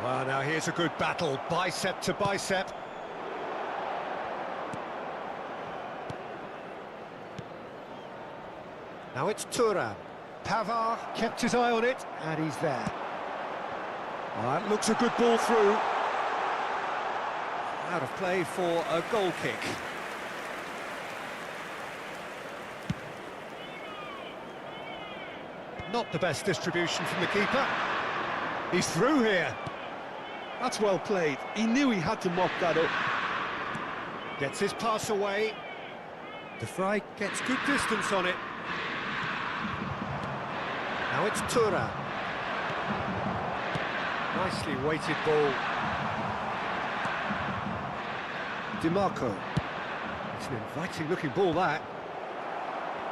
Well, now here's a good battle, bicep to bicep. Now it's Thuram. Pavard kept his eye on it, and he's there. Well, that looks a good ball through. Out of play for a goal kick. Not the best distribution from the keeper. He's through here. That's well played. He knew he had to mop that up. Gets his pass away. De Vrij gets good distance on it. Now it's Thuram. Nicely weighted ball. DiMarco. It's an inviting looking ball, that.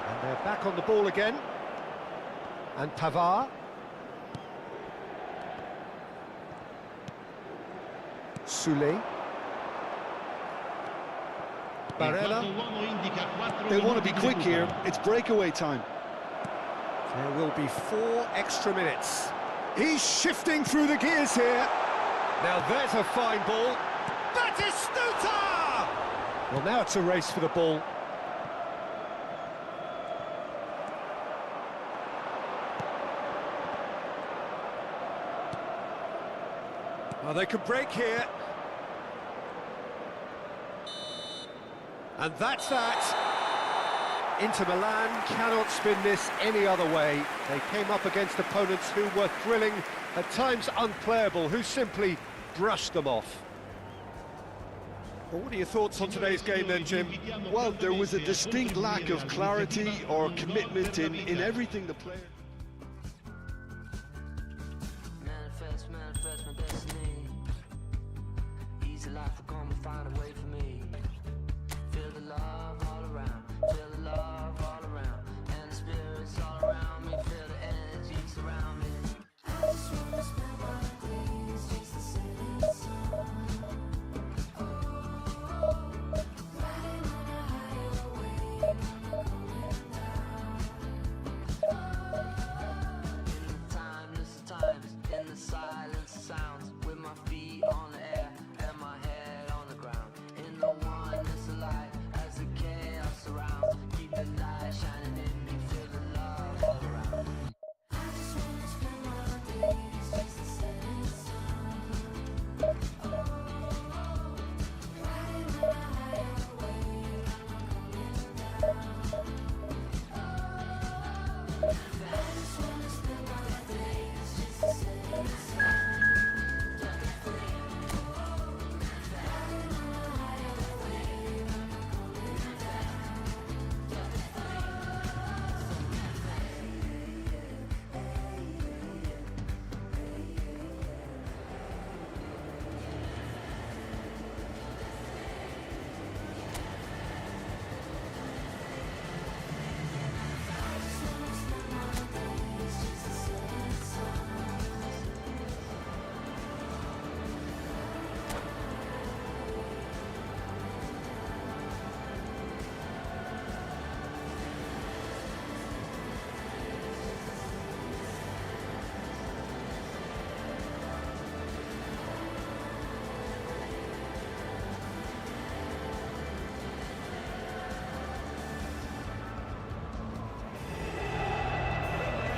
And they're back on the ball again. And Pavard. Soulé. Barella. They want to be quick here. It's breakaway time. There will be 4 extra minutes. He's shifting through the gears here. Now there's a fine ball. Batistuta! Well, now it's a race for the ball. Well, they could break here. And that's that. Inter Milan cannot spin this any other way. They came up against opponents who were thrilling, at times unplayable, who simply brushed them off. Well, what are your thoughts on today's game then, Jim? Well, there was a distinct lack of clarity or commitment in everything the player... Manifest my destiny. Easy life will come and find a way for me. Feel the love all around, feel the love all around, and the spirits all around me, feel the energy surround me. I just wanna spend my days just to sit in sun. Riding on a higher wave, I'm going down. In the timeless times, in the silence of sounds, with my feet on the air and my head on the ground. In the oneness of light, as the chaos surrounds, keep the light shining in me, feel the love all around. I just wanna spend my days just to sit in sun. Riding on a higher wave, I'm going down. I just wanna spend my days just to sit in sun.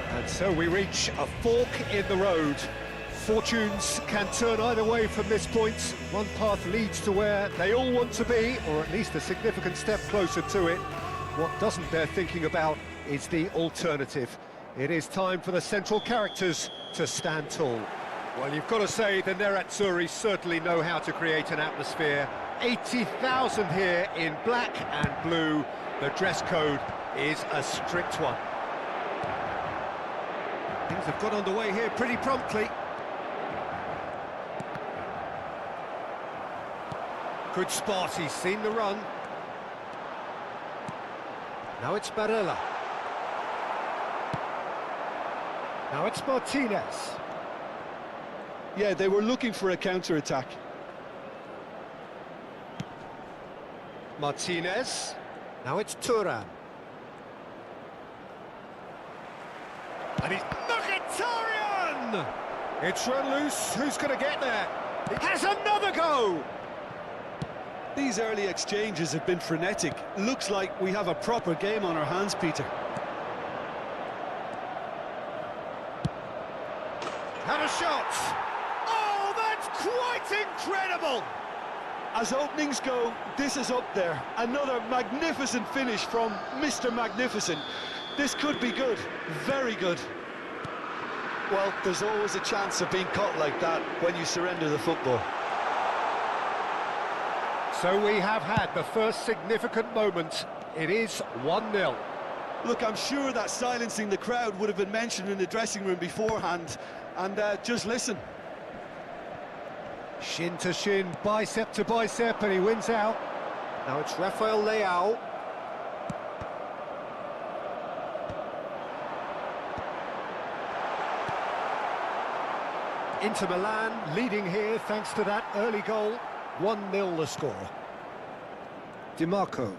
And so we reach a fork in the road. Fortunes can turn either way from this point. One path leads to where they all want to be, or at least a significant step closer to it. What doesn't bear thinking about is the alternative. It is time for the central characters to stand tall. Well, you've got to say the Nerazzurri certainly know how to create an atmosphere. 80,000 here in black and blue. The dress code is a strict one. Things have got underway here pretty promptly. Good spot, he's seen the run. Now it's Barella. Now it's Martinez. Yeah, they were looking for a counter-attack. Martinez. Now it's Thuram. And he's Mkhitaryan! It's run loose, who's going to get there? He has another go! These early exchanges have been frenetic. Looks like we have a proper game on our hands, Peter. Have a shot! Oh, that's quite incredible! As openings go, this is up there. Another magnificent finish from Mr. Magnificent. This could be good, very good. Well, there's always a chance of being caught like that when you surrender the football. So we have had the first significant moment. It is 1-0. Look, I'm sure that silencing the crowd would have been mentioned in the dressing room beforehand. And just listen. Shin to shin, bicep to bicep, and he wins out. Now it's Rafael Leao. Inter Milan leading here thanks to that early goal. 1-0 the score. DiMarco.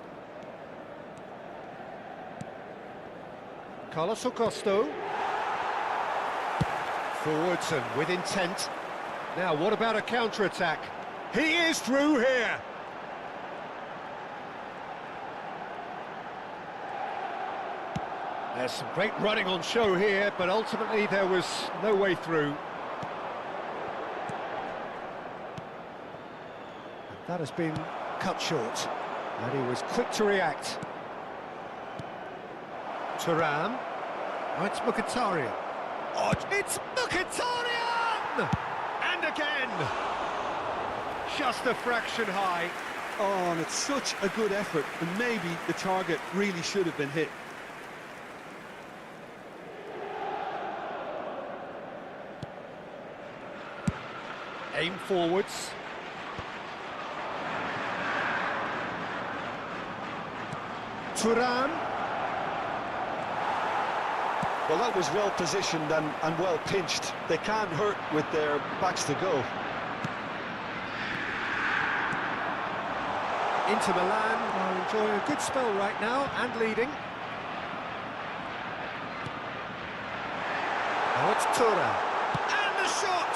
Carlos Augusto. Forwards and with intent. Now, what about a counter-attack? He is through here. There's some great running on show here, but ultimately there was no way through. That has been cut short, and he was quick to react. Thuram. Oh, it's Mkhitaryan. Oh, it's Mkhitaryan! And again! Just a fraction high. Oh, and it's such a good effort, and maybe the target really should have been hit. Aim forwards. Thuram. Well, that was well positioned and well pinched. They can't hurt with their backs to go. Inter Milan are enjoying a good spell right now and leading. Now it's Thuram. And the shot!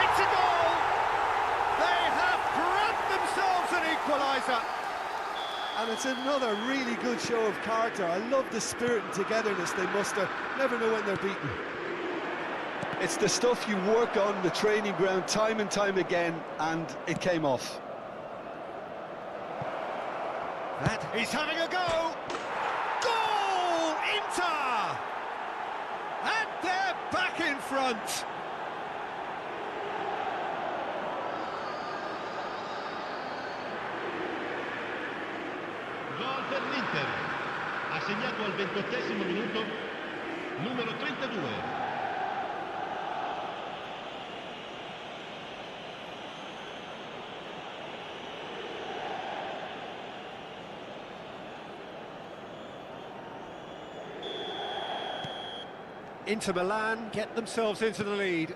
It's a goal! They have grabbed themselves an equaliser. And it's another really good show of character. I love the spirit and togetherness they muster. Never know when they're beaten. It's the stuff you work on the training ground time and time again, and it came off. He's having a go! Goal! Inter! And they're back in front! Gol per l'Inter, ha segnato al 28esimo minuto, numero 32. Inter Milan get themselves into the lead.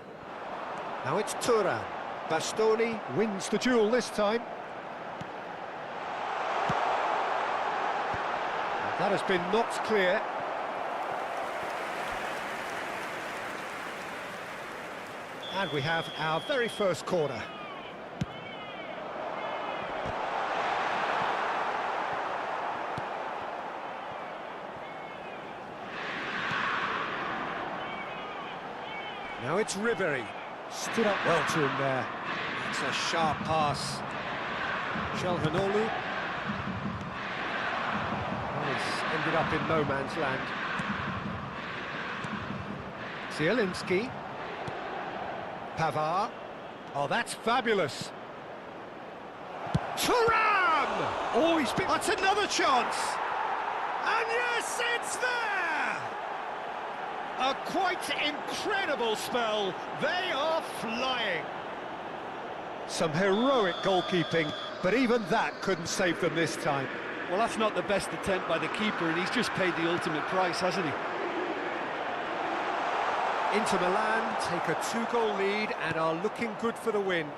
Now it's Thuram. Bastoni wins the duel this time. That has been knocked clear. And we have our very first corner. Now it's Ribery. Stood up well to him there. It's a sharp pass. Çalhanoğlu. Ended up in no man's land. Zielinski. Pavard. Oh, that's fabulous. Thuram! Oh, he's been... That's another chance! And yes, it's there! A quite incredible spell. They are flying. Some heroic goalkeeping, but even that couldn't save them this time. Well, that's not the best attempt by the keeper, and he's just paid the ultimate price, hasn't he? Inter Milan take a 2-goal lead and are looking good for the win.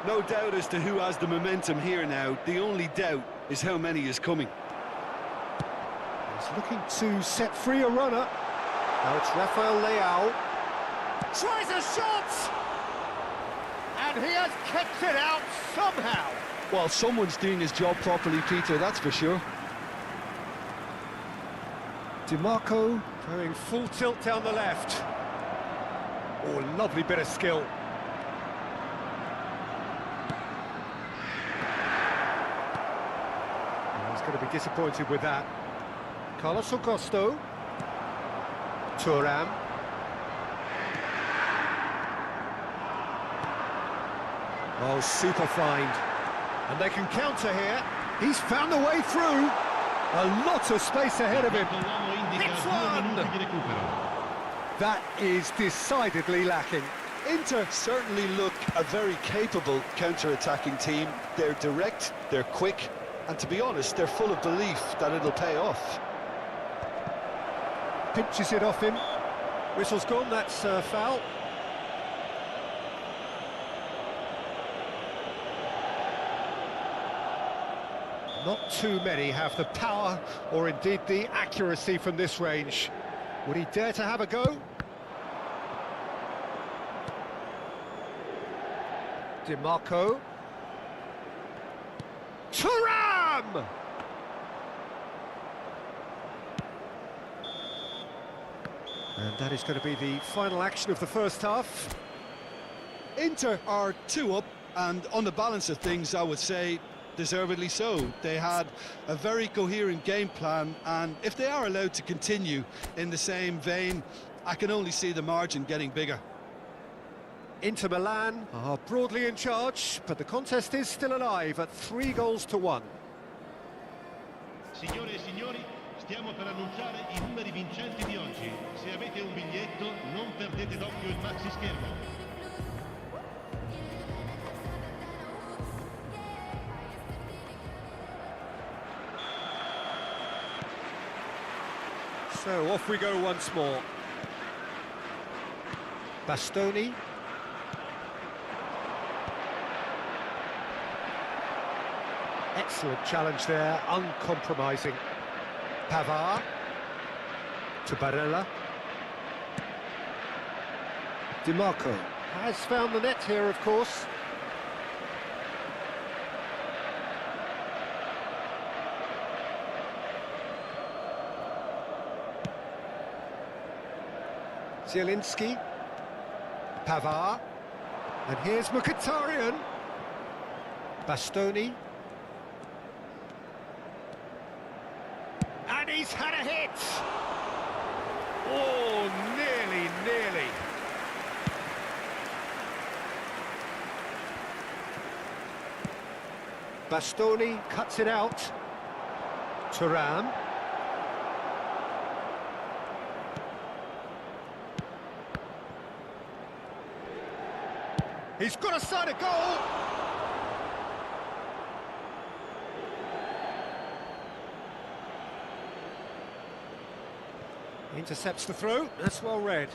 No doubt as to who has the momentum here now. The only doubt is how many is coming. He's looking to set free a runner. Now it's Rafael Leao. Tries a shot! And he has kept it out somehow. Well, someone's doing his job properly, Peter, that's for sure. DiMarco going full tilt down the left. Oh, lovely bit of skill. Oh, he's going to be disappointed with that. Carlos Augusto. Thuram. Oh, super find. And they can counter here. He's found the way through. A lot of space ahead of him. Hits one! That is decidedly lacking. Inter certainly look a very capable counter-attacking team. They're direct, they're quick, and to be honest, they're full of belief that it'll pay off. Pinches it off him. Whistle's gone, that's foul. Not too many have the power or indeed the accuracy from this range. Would he dare to have a go? DiMarco. Thuram! And that is going to be the final action of the first half. Inter are 2 up, and on the balance of things, I would say deservedly so. They had a very coherent game plan, and if they are allowed to continue in the same vein, I can only see the margin getting bigger. Inter Milan are broadly in charge, but the contest is still alive at 3-1. Signore e signori, stiamo per annunciare i numeri vincenti di oggi. Se avete un biglietto, non perdete d'occhio il maxi schermo. So off we go once more. Bastoni. Excellent challenge there, uncompromising. Pavard. To Barella. DiMarco has found the net here, of course. Zielinski, Pavard, and here's Mkhitaryan. Bastoni. And he's had a hit! Oh, nearly. Bastoni cuts it out. Thuram. He's got a side of goal! Intercepts the throw, that's well read.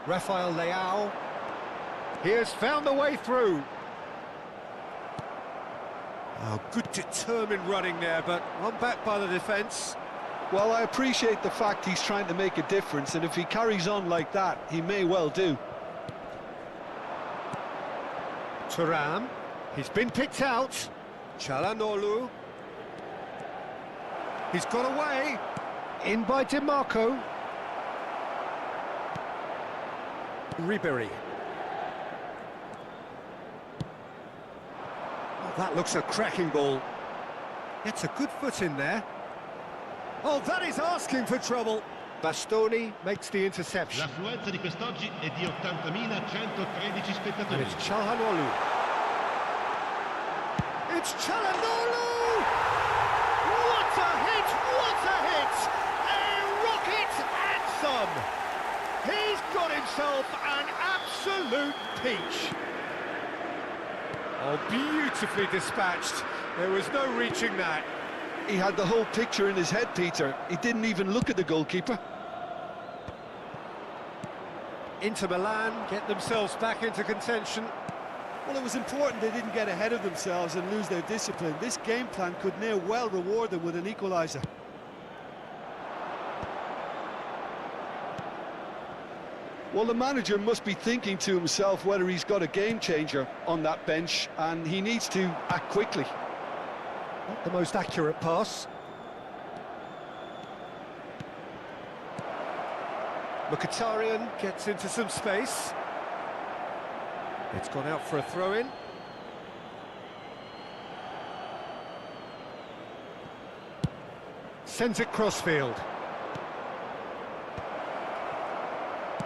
Rafael Leao. He has found the way through. Oh, good determined running there, but one back by the defence. Well, I appreciate the fact he's trying to make a difference, and if he carries on like that, he may well do. Thuram, he's been picked out. Çalhanoğlu. He's got away. In by DiMarco. Ribery. Oh, that looks a cracking ball. Gets a good foot in there. Oh, that is asking for trouble. Bastoni makes the interception. L'affluenza di quest'oggi è di 80.113 And spettatori. it's Çalhanoğlu. It's Çalhanoğlu! What a hit! What a hit! A rocket and some! He's got himself an absolute peach. Oh, beautifully dispatched. There was no reaching that. He had the whole picture in his head, Peter. He didn't even look at the goalkeeper. Inter Milan get themselves back into contention. Well, it was important they didn't get ahead of themselves and lose their discipline. This game plan could now well reward them with an equaliser. Well, the manager must be thinking to himself whether he's got a game changer on that bench, and he needs to act quickly. Not the most accurate pass. Mkhitaryan gets into some space. It's gone out for a throw-in. Sends it crossfield.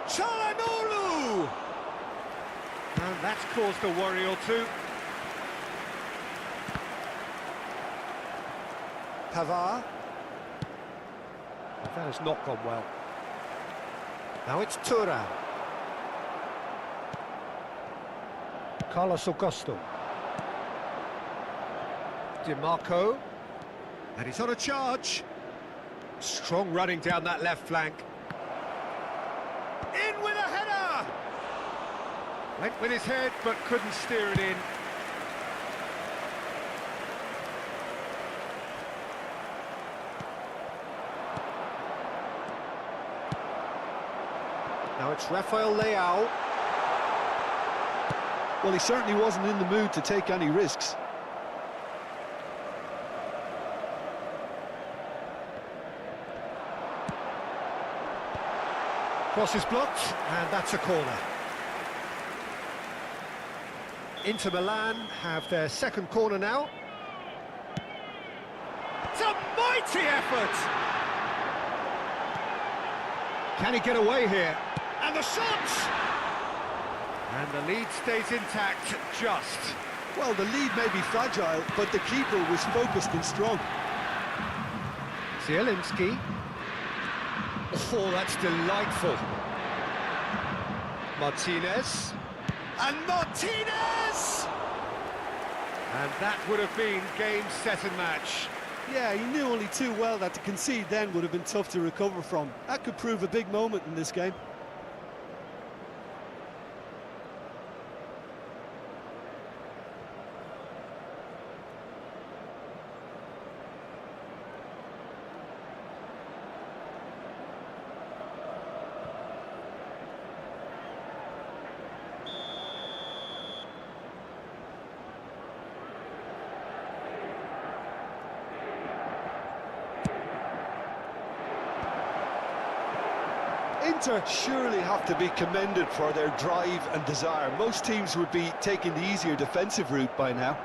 Çalhanoğlu! And that's caused a worry or two. Pavard. That has not gone well. Now it's Thuram. Carlos Augusto. DiMarco. And he's on a charge. Strong running down that left flank. In with a header! Went with his head, but couldn't steer it in. Now it's Rafael Leao. Well, he certainly wasn't in the mood to take any risks. Cross is blocked, and that's a corner. Inter Milan have their second corner now. It's a mighty effort! Can he get away here? And the shot! And the lead stays intact, just. Well, the lead may be fragile, but the keeper was focused and strong. Zielinski. Oh, that's delightful. Martinez. And Martinez! And that would have been game, set and match. Yeah, he knew only too well that to concede then would have been tough to recover from. That could prove a big moment in this game. Inter surely have to be commended for their drive and desire. Most teams would be taking the easier defensive route by now.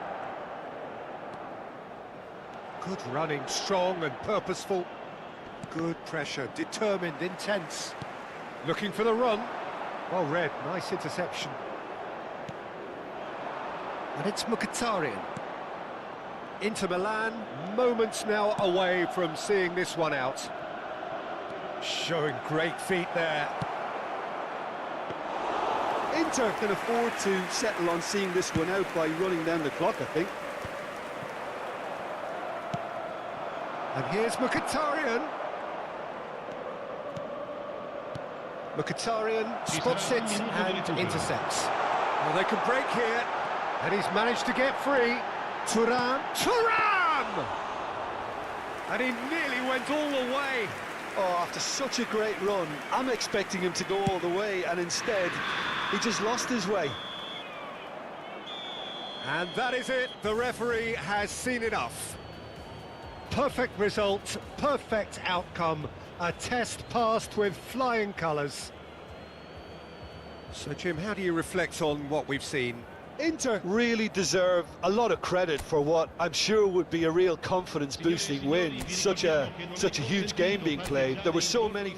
Good running, strong and purposeful. Good pressure, determined, intense. Looking for the run. Well read, nice interception. And it's Mkhitaryan. Inter Milan, moments now away from seeing this one out. Showing great feet there. Inter can afford to settle on seeing this one out by running down the clock, I think. And here's Mkhitaryan. Mkhitaryan spots it and intercepts. Well, they can break here. And he's managed to get free. Thuram. And he nearly went all the way. Oh, after such a great run, I'm expecting him to go all the way, and instead, he just lost his way. And that is it. The referee has seen enough. Perfect result, perfect outcome. A test passed with flying colours. So, Jim, how do you reflect on what we've seen? Inter really deserve a lot of credit for what I'm sure would be a real confidence-boosting win. Such a huge game being played. There were so many...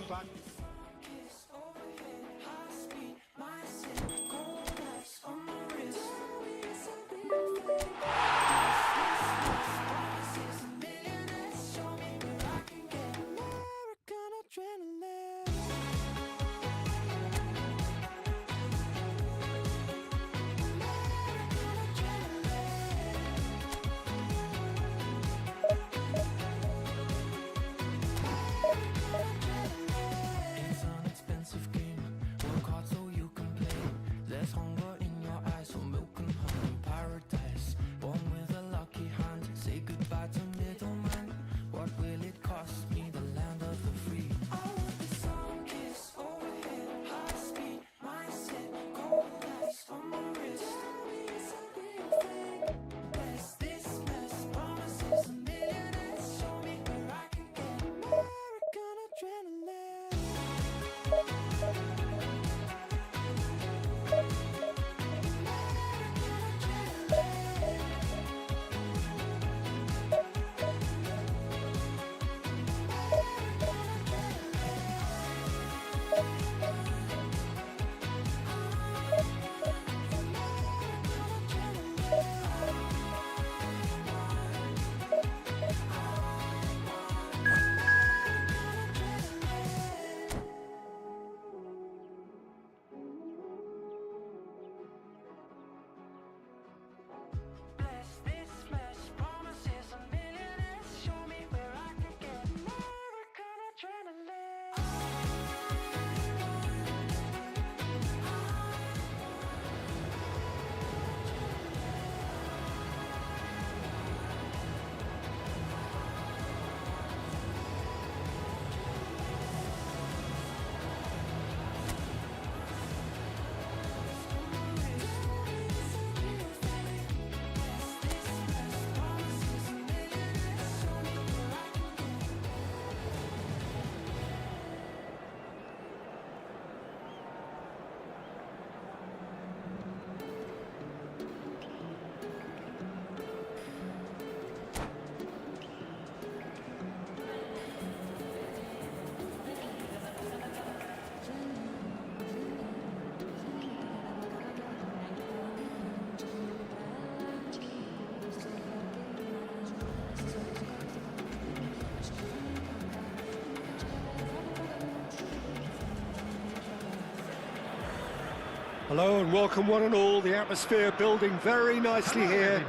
Hello and welcome one and all. The atmosphere building very nicely here.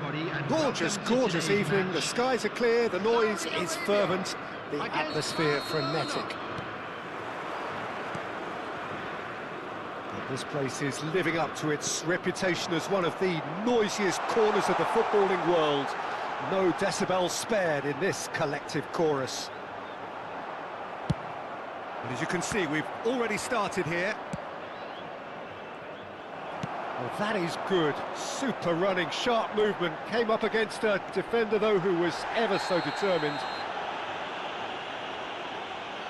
Gorgeous, gorgeous evening. The skies are clear, the noise is fervent, the atmosphere frenetic. But this place is living up to its reputation as one of the noisiest corners of the footballing world. No decibels spared in this collective chorus. And as you can see, we've already started here. Well, that is good. Super running, sharp movement. Came up against a defender, though, who was ever so determined.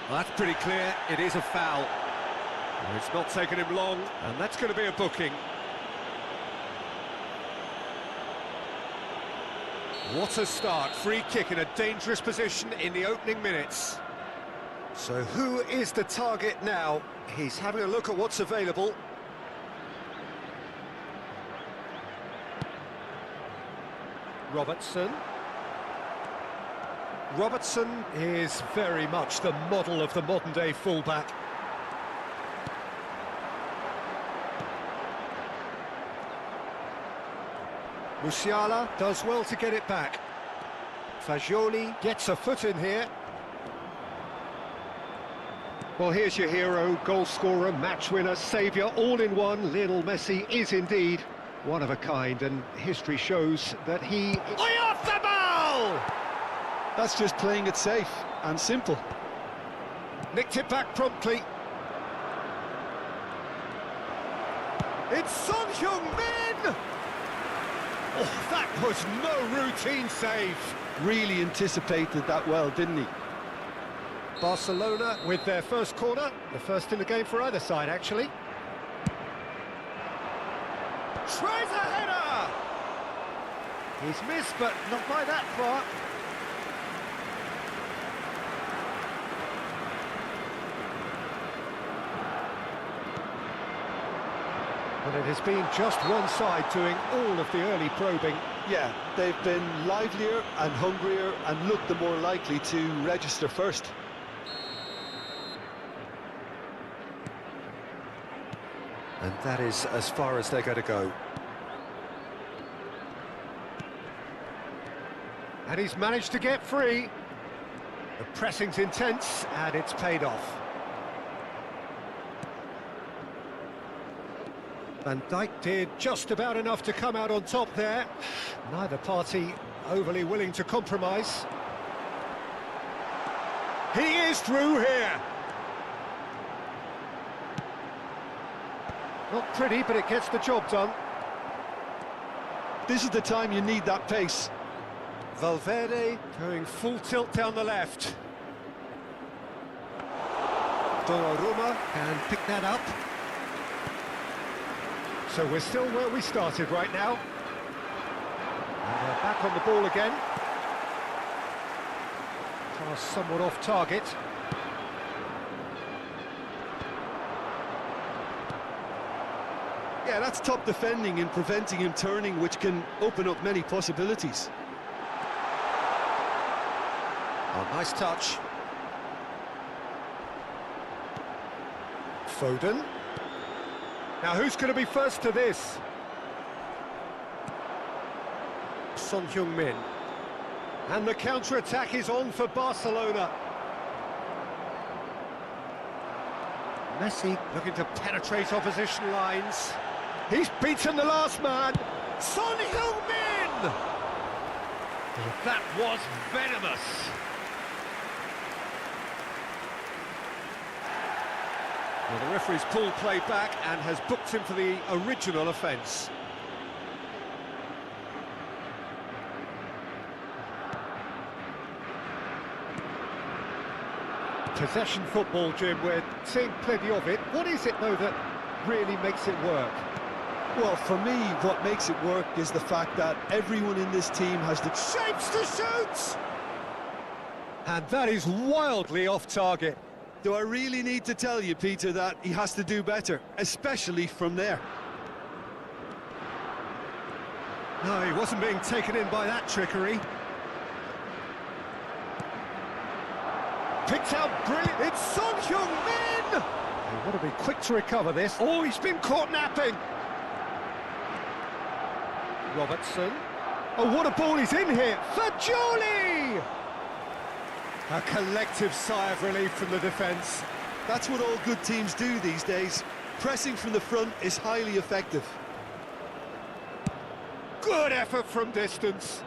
Well, that's pretty clear. It is a foul. Well, it's not taken him long, and that's going to be a booking. What a start. Free kick in a dangerous position in the opening minutes. So who is the target now? He's having a look at what's available. Robertson. Robertson is very much the model of the modern-day fullback. Musiala does well to get it back. Fagioli gets a foot in here. Well, here's your hero, goal scorer, match winner, saviour, all in one. Lionel Messi is indeed one of a kind, and history shows that he... Off the ball! That's just playing it safe and simple. Nicked it back promptly. It's Son Heung-min! Oh, that was no routine save. Really anticipated that well, didn't he? Barcelona with their first corner, the first in the game for either side, actually. Tries a header! He's missed, but not by that far. But it has been just one side doing all of the early probing. Yeah, they've been livelier and hungrier and looked the more likely to register first. And that is as far as they're going to go. And he's managed to get free. The pressing's intense, and it's paid off. Van Dijk did just about enough to come out on top there. Neither party overly willing to compromise. He is through here. Not pretty, but it gets the job done. This is the time you need that pace. Valverde going full tilt down the left. Donnarumma can pick that up. So we're still where we started right now. And they're back on the ball again. Pass somewhat off target. Yeah, that's top defending and preventing him turning, which can open up many possibilities. Oh, nice touch. Foden. Now who's going to be first to this? Son Heung-min. And the counter-attack is on for Barcelona. Messi looking to penetrate opposition lines. He's beaten the last man. Son Heung-min! Oh, that was venomous. Well, the referee's pulled play back and has booked him for the original offence. Possession football, Jim, we're seeing plenty of it. What is it, though, that really makes it work? Well, for me, what makes it work is the fact that everyone in this team has the shapes to shoot! And that is wildly off target. Do I really need to tell you, Peter, that he has to do better, especially from there? No, he wasn't being taken in by that trickery. Picked out brilliant. It's Son Heung-min! They want to be quick to recover this. Oh, he's been caught napping. Robertson. Oh, what a ball he's in here! Fagioli! A collective sigh of relief from the defence. That's what all good teams do these days. Pressing from the front is highly effective. Good effort from distance.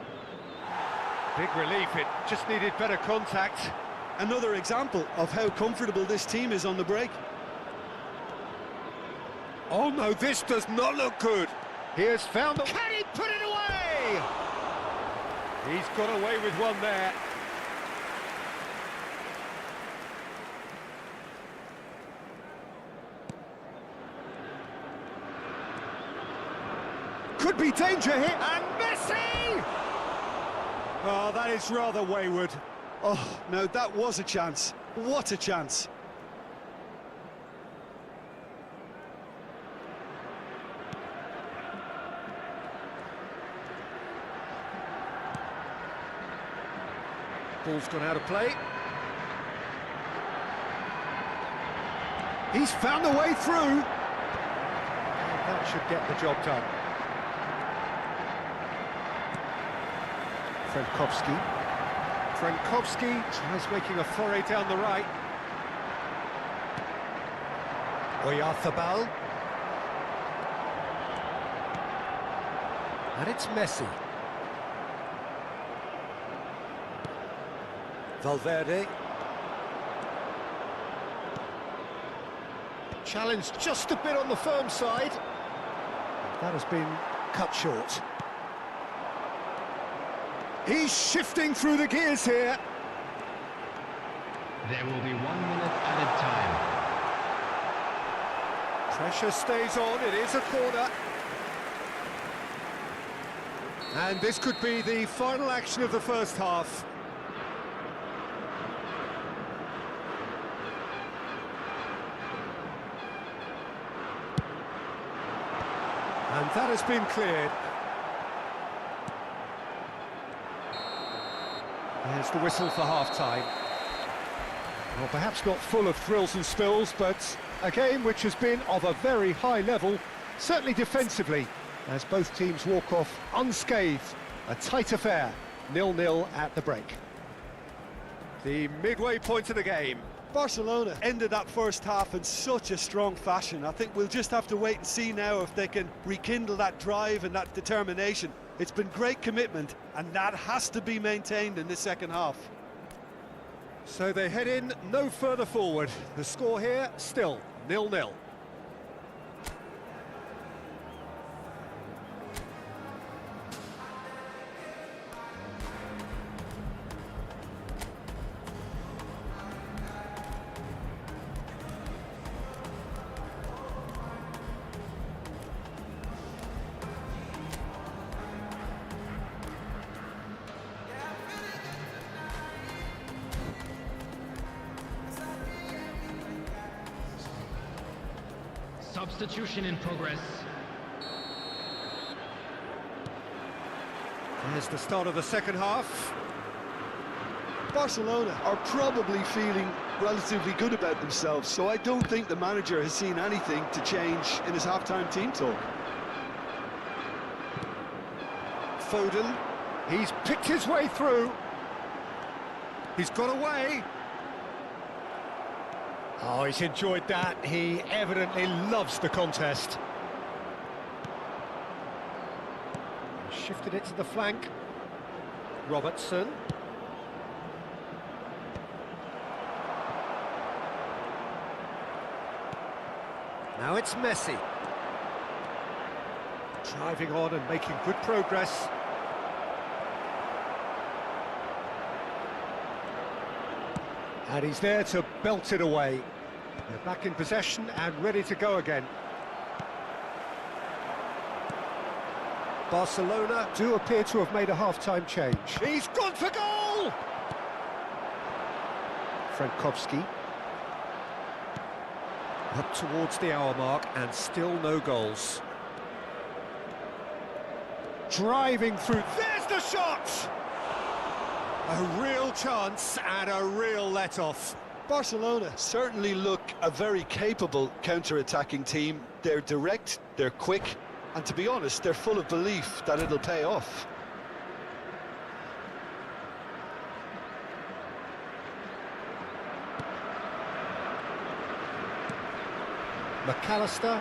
Big relief, it just needed better contact. Another example of how comfortable this team is on the break. Oh no, this does not look good. He has found the... Can he put it away? He's got away with one there. Could be danger here, and Messi! Oh, that is rather wayward. Oh, no, that was a chance. What a chance. Ball's gone out of play. He's found the way through. And that should get the job done. Frankowski tries making a foray down the right. Oyarzabal. And it's Messi. Valverde. Challenged just a bit on the firm side. That has been cut short. He's shifting through the gears here. There will be 1 minute added time. Pressure stays on, it is a corner. And this could be the final action of the first half. And that has been cleared. There's the whistle for half-time. Well, perhaps not full of thrills and spills, but a game which has been of a very high level, certainly defensively, as both teams walk off unscathed. A tight affair, 0-0 at the break. The midway point of the game. Barcelona ended that first half in such a strong fashion. I think we'll just have to wait and see now if they can rekindle that drive and that determination. It's been great commitment, and that has to be maintained in the second half. So they head in no further forward. The score here, still 0-0. Substitution in progress. There's the start of the second half. Barcelona are probably feeling relatively good about themselves, so I don't think the manager has seen anything to change in his half-time team talk. Foden, he's picked his way through. He's got away. Oh, he's enjoyed that. He evidently loves the contest. Shifted it to the flank. Robertson. Now it's Messi. Driving on and making good progress. And he's there to belt it away. They're back in possession and ready to go again. Barcelona do appear to have made a half-time change. He's gone for goal! Frankowski. Up towards the hour mark and still no goals. Driving through, there's the shot! A real chance and a real let-off. Barcelona certainly look a very capable counter-attacking team. They're direct, they're quick, And to be honest, they're full of belief that it'll pay off. McAllister,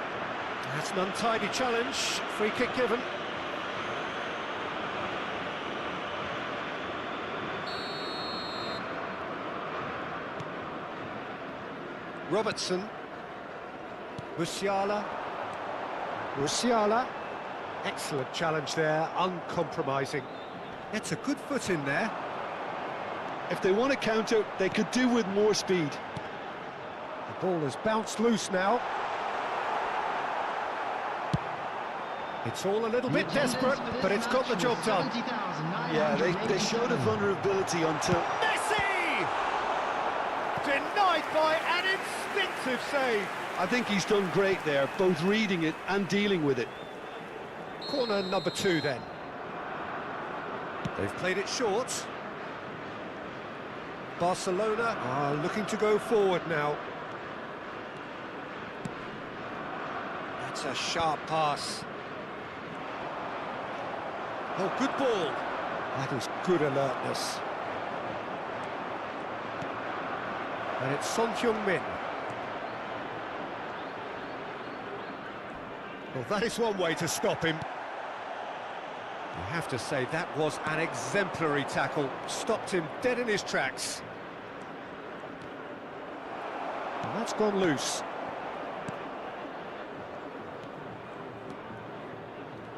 that's an untidy challenge, free kick given. Robertson, Musiala, excellent challenge there, uncompromising. It's a good foot in there. If they want to counter, they could do with more speed. The ball has bounced loose now. It's all a little bit desperate, but it's got the job done. Yeah, they showed a vulnerability until... Messi! Denied by an instinctive save. I think he's done great there, both reading it and dealing with it. Corner number 2 then. They've played it short. Barcelona are looking to go forward now. That's a sharp pass. Oh, good ball. That is good alertness. And it's Son Heung-min. Well, that is one way to stop him. You have to say that was an exemplary tackle. Stopped him dead in his tracks. And that's gone loose.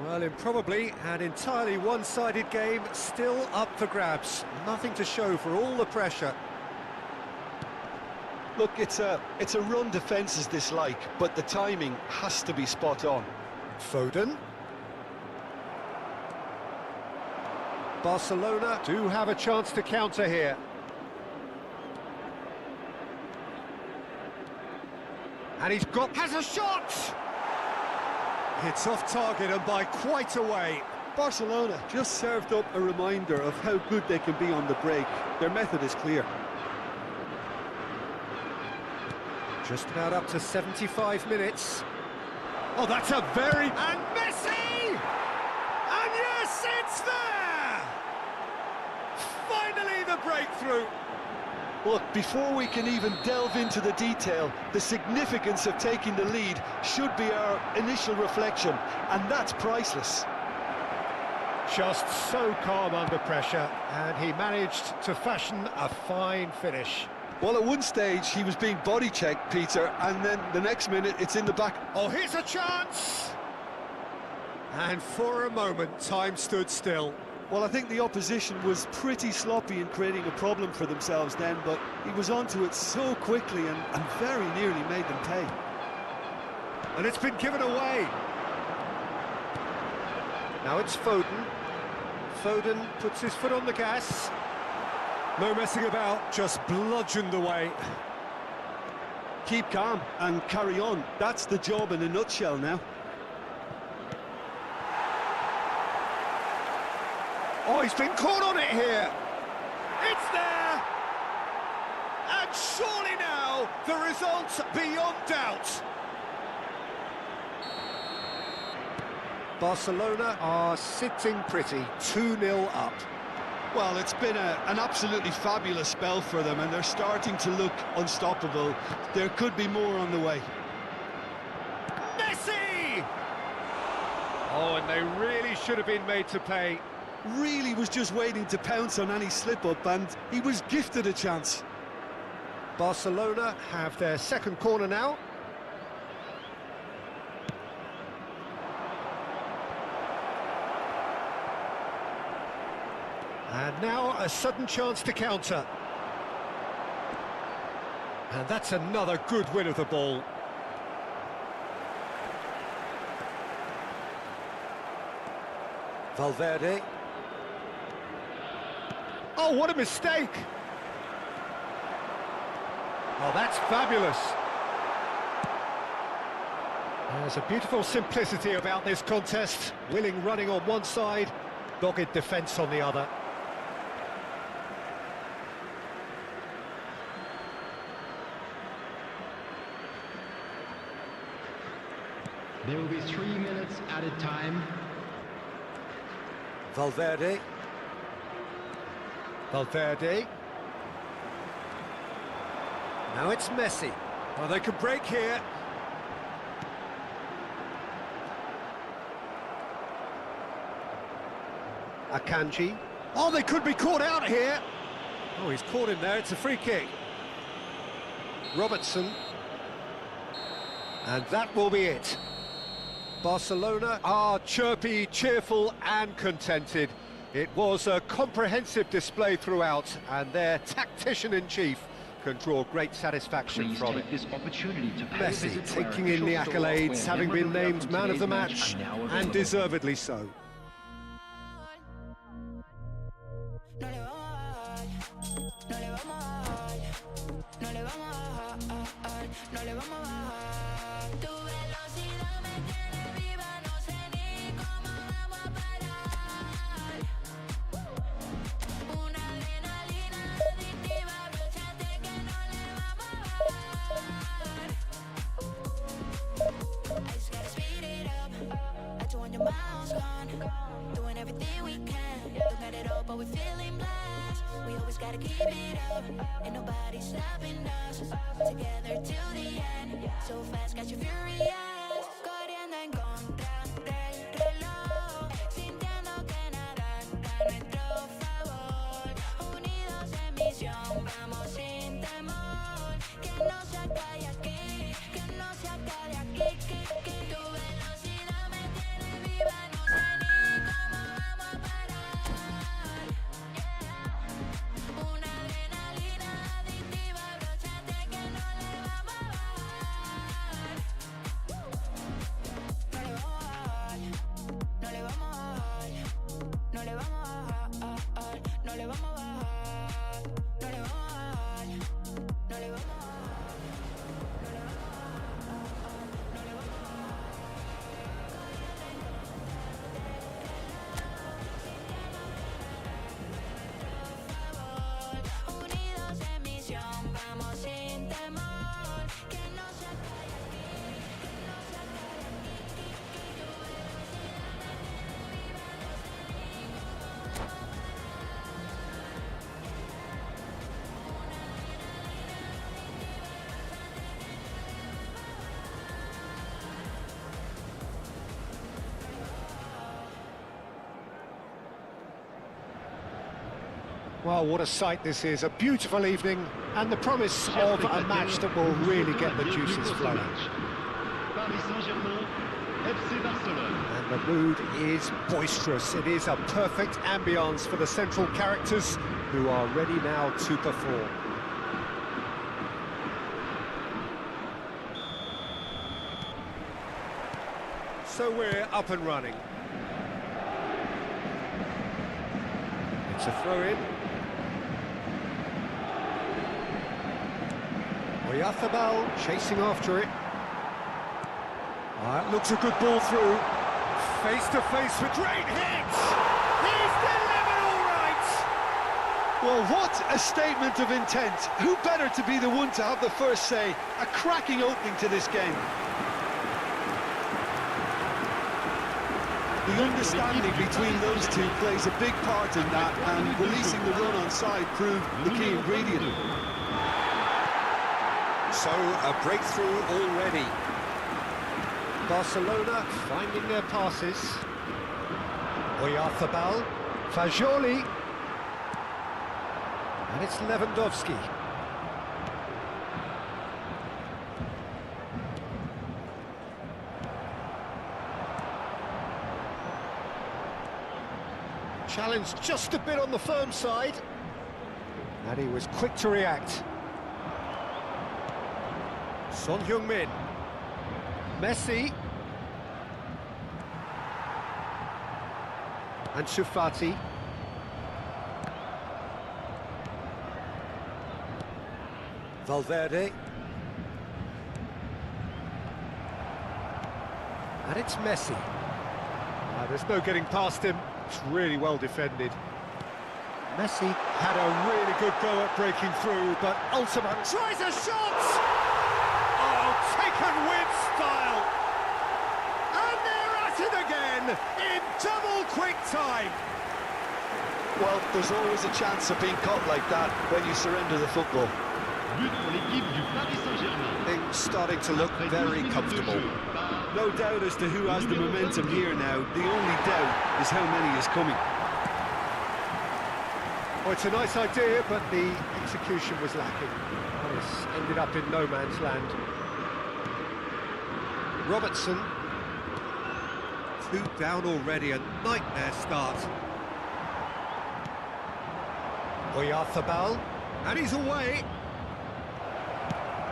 Well, in probably an entirely one-sided game, still up for grabs. Nothing to show for all the pressure. Look, it's a run defence is dislike, but the timing has to be spot on. Foden. Barcelona do have a chance to counter here. And has a shot! It's off target and by quite a way. Barcelona just served up a reminder of how good they can be on the break. Their method is clear. Just about up to 75 minutes. Oh, that's a very... And Messi! And yes, it's there! Finally the breakthrough. Look, before we can even delve into the detail, the significance of taking the lead should be our initial reflection, and that's priceless. Just so calm under pressure, and he managed to fashion a fine finish. Well, at one stage, he was being body-checked, Peter, and then the next minute, it's in the back. Oh, here's a chance! And for a moment, time stood still. Well, I think the opposition was pretty sloppy in creating a problem for themselves then, but he was onto it so quickly and very nearly made them pay. And it's been given away. Now it's Foden. Foden puts his foot on the gas. No messing about, just bludgeoned away. Keep calm and carry on. That's the job in a nutshell now. Oh, he's been caught on it here. It's there. And surely now, the result's beyond doubt. Barcelona are sitting pretty, 2-0 up. Well, it's been an absolutely fabulous spell for them, and they're starting to look unstoppable. There could be more on the way. Messi! Oh, and they really should have been made to pay. Really was just waiting to pounce on any slip-up, and he was gifted a chance. Barcelona have their second corner now. And now a sudden chance to counter. And that's another good win of the ball. Valverde. Oh, what a mistake! Oh, that's fabulous. There's a beautiful simplicity about this contest. Willing running on one side, dogged defence on the other. There will be 3 minutes added added time. Valverde. Valverde. Now it's Messi. Well, they could break here. Akanji. Oh, they could be caught out here. Oh, he's caught him there. It's a free kick. Robertson. And that will be it. Barcelona are chirpy, cheerful and contented. It was a comprehensive display throughout, and their tactician-in-chief can draw great satisfaction from it. This opportunity to Messi taking in the accolades, having been named man of the match, and deservedly so. Doing everything we can, don't got it all, but we're feeling blessed. We always gotta keep it up, ain't nobody stopping us. Together till the end, so fast, got you furious. Corriendo en contra del reloj, sintiendo que nada está a nuestro favor. Unidos en misión, vamos sin temor. Que no se acabe aquí, que no se acabe aquí, que tu velocidad me tiene viva, no sé ni cómo vamos a parar. Una adrenalina adictiva, abróchate que no le vamos a bajar. No le vamos a bajar, no le vamos a bajar, no le vamos a bajar, no le vamos a bajar, no le vamos a bajar, no le vamos a bajar. Unidos en misión, vamos sin temor. Que no se acabe aquí, que no se acabe aquí, que tu velocidad me tiene viva, no sé ni cómo vamos a Well, what a sight this is. A beautiful evening and the promise of a match that will really get the juices flowing. Paris Saint-Germain, FC Barcelone. And the mood is boisterous. It is a perfect ambience for the central characters who are ready now to perform. So we're up and running. It's a throw-in. Oyarzabal chasing after it. That looks a good ball through. Face to face with great hits. He's delivered all right. Well, what a statement of intent. Who better to be the one to have the first say? A cracking opening to this game. The understanding between those two plays a big part in that, and releasing the run on side proved the key ingredient. So, a breakthrough already. Barcelona finding their passes. Oyarzabal, Fagioli, and it's Lewandowski. Challenge just a bit on the firm side, and he was quick to react. Son Heung-min, Messi, and Shufati. Valverde, and it's Messi. There's no getting past him. It's really well defended. Messi had a really good go at breaking through, but ultimately tries a shot! Oh, taken with style! And they're at it again! again in double quick time. Well, there's always a chance of being caught like that when you surrender the football. But pour l'équipe du Paris Saint-Germain. Things starting to look very comfortable. No doubt as to who has the momentum here now. The only doubt is how many is coming. Well, it's a nice idea, but the execution was lacking. This ended up in no man's land. Robertson. 2 down already, a nightmare start. Oyarzabal. And he's away.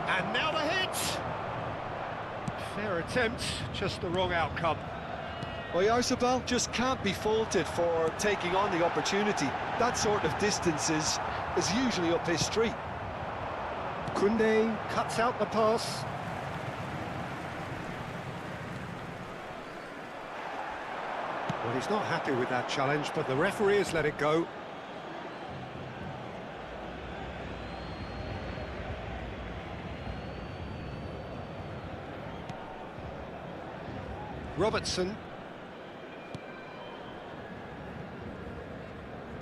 And now the hit. Fair attempt, just the wrong outcome. Oyarzabal just can't be faulted for taking on the opportunity. That sort of distance is usually up his street. Koundé cuts out the pass. Well, he's not happy with that challenge, but the referee has let it go. Robertson.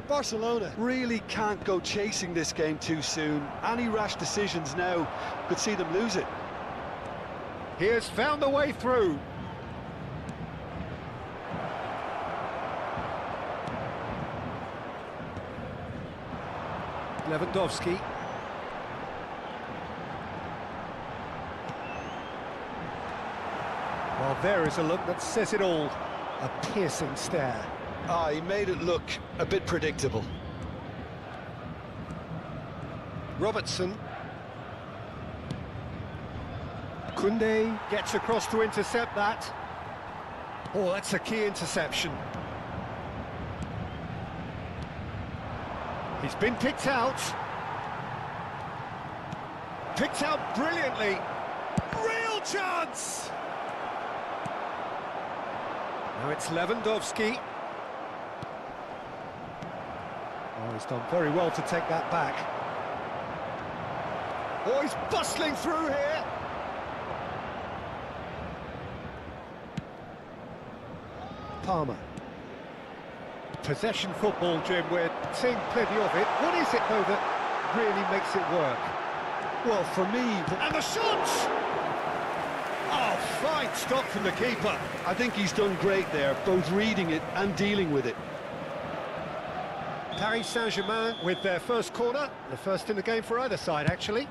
Barcelona really can't go chasing this game too soon. Any rash decisions now could see them lose it. He has found the way through. Lewandowski. Well, there is a look that says it all. A piercing stare. Ah, he made it look a bit predictable. Robertson. Koundé gets across to intercept that. Oh, that's a key interception. He's been picked out. Picked out brilliantly. Real chance! Now it's Lewandowski. Oh, he's done very well to take that back. Oh, he's bustling through here. Palmer. Possession football, Jim, we're seeing plenty of it. What is it, though, that really makes it work? Well, for me... And the shot! Oh, fine stop from the keeper. I think he's done great there, both reading it and dealing with it. Paris Saint-Germain with their first corner, the first in the game for either side, actually.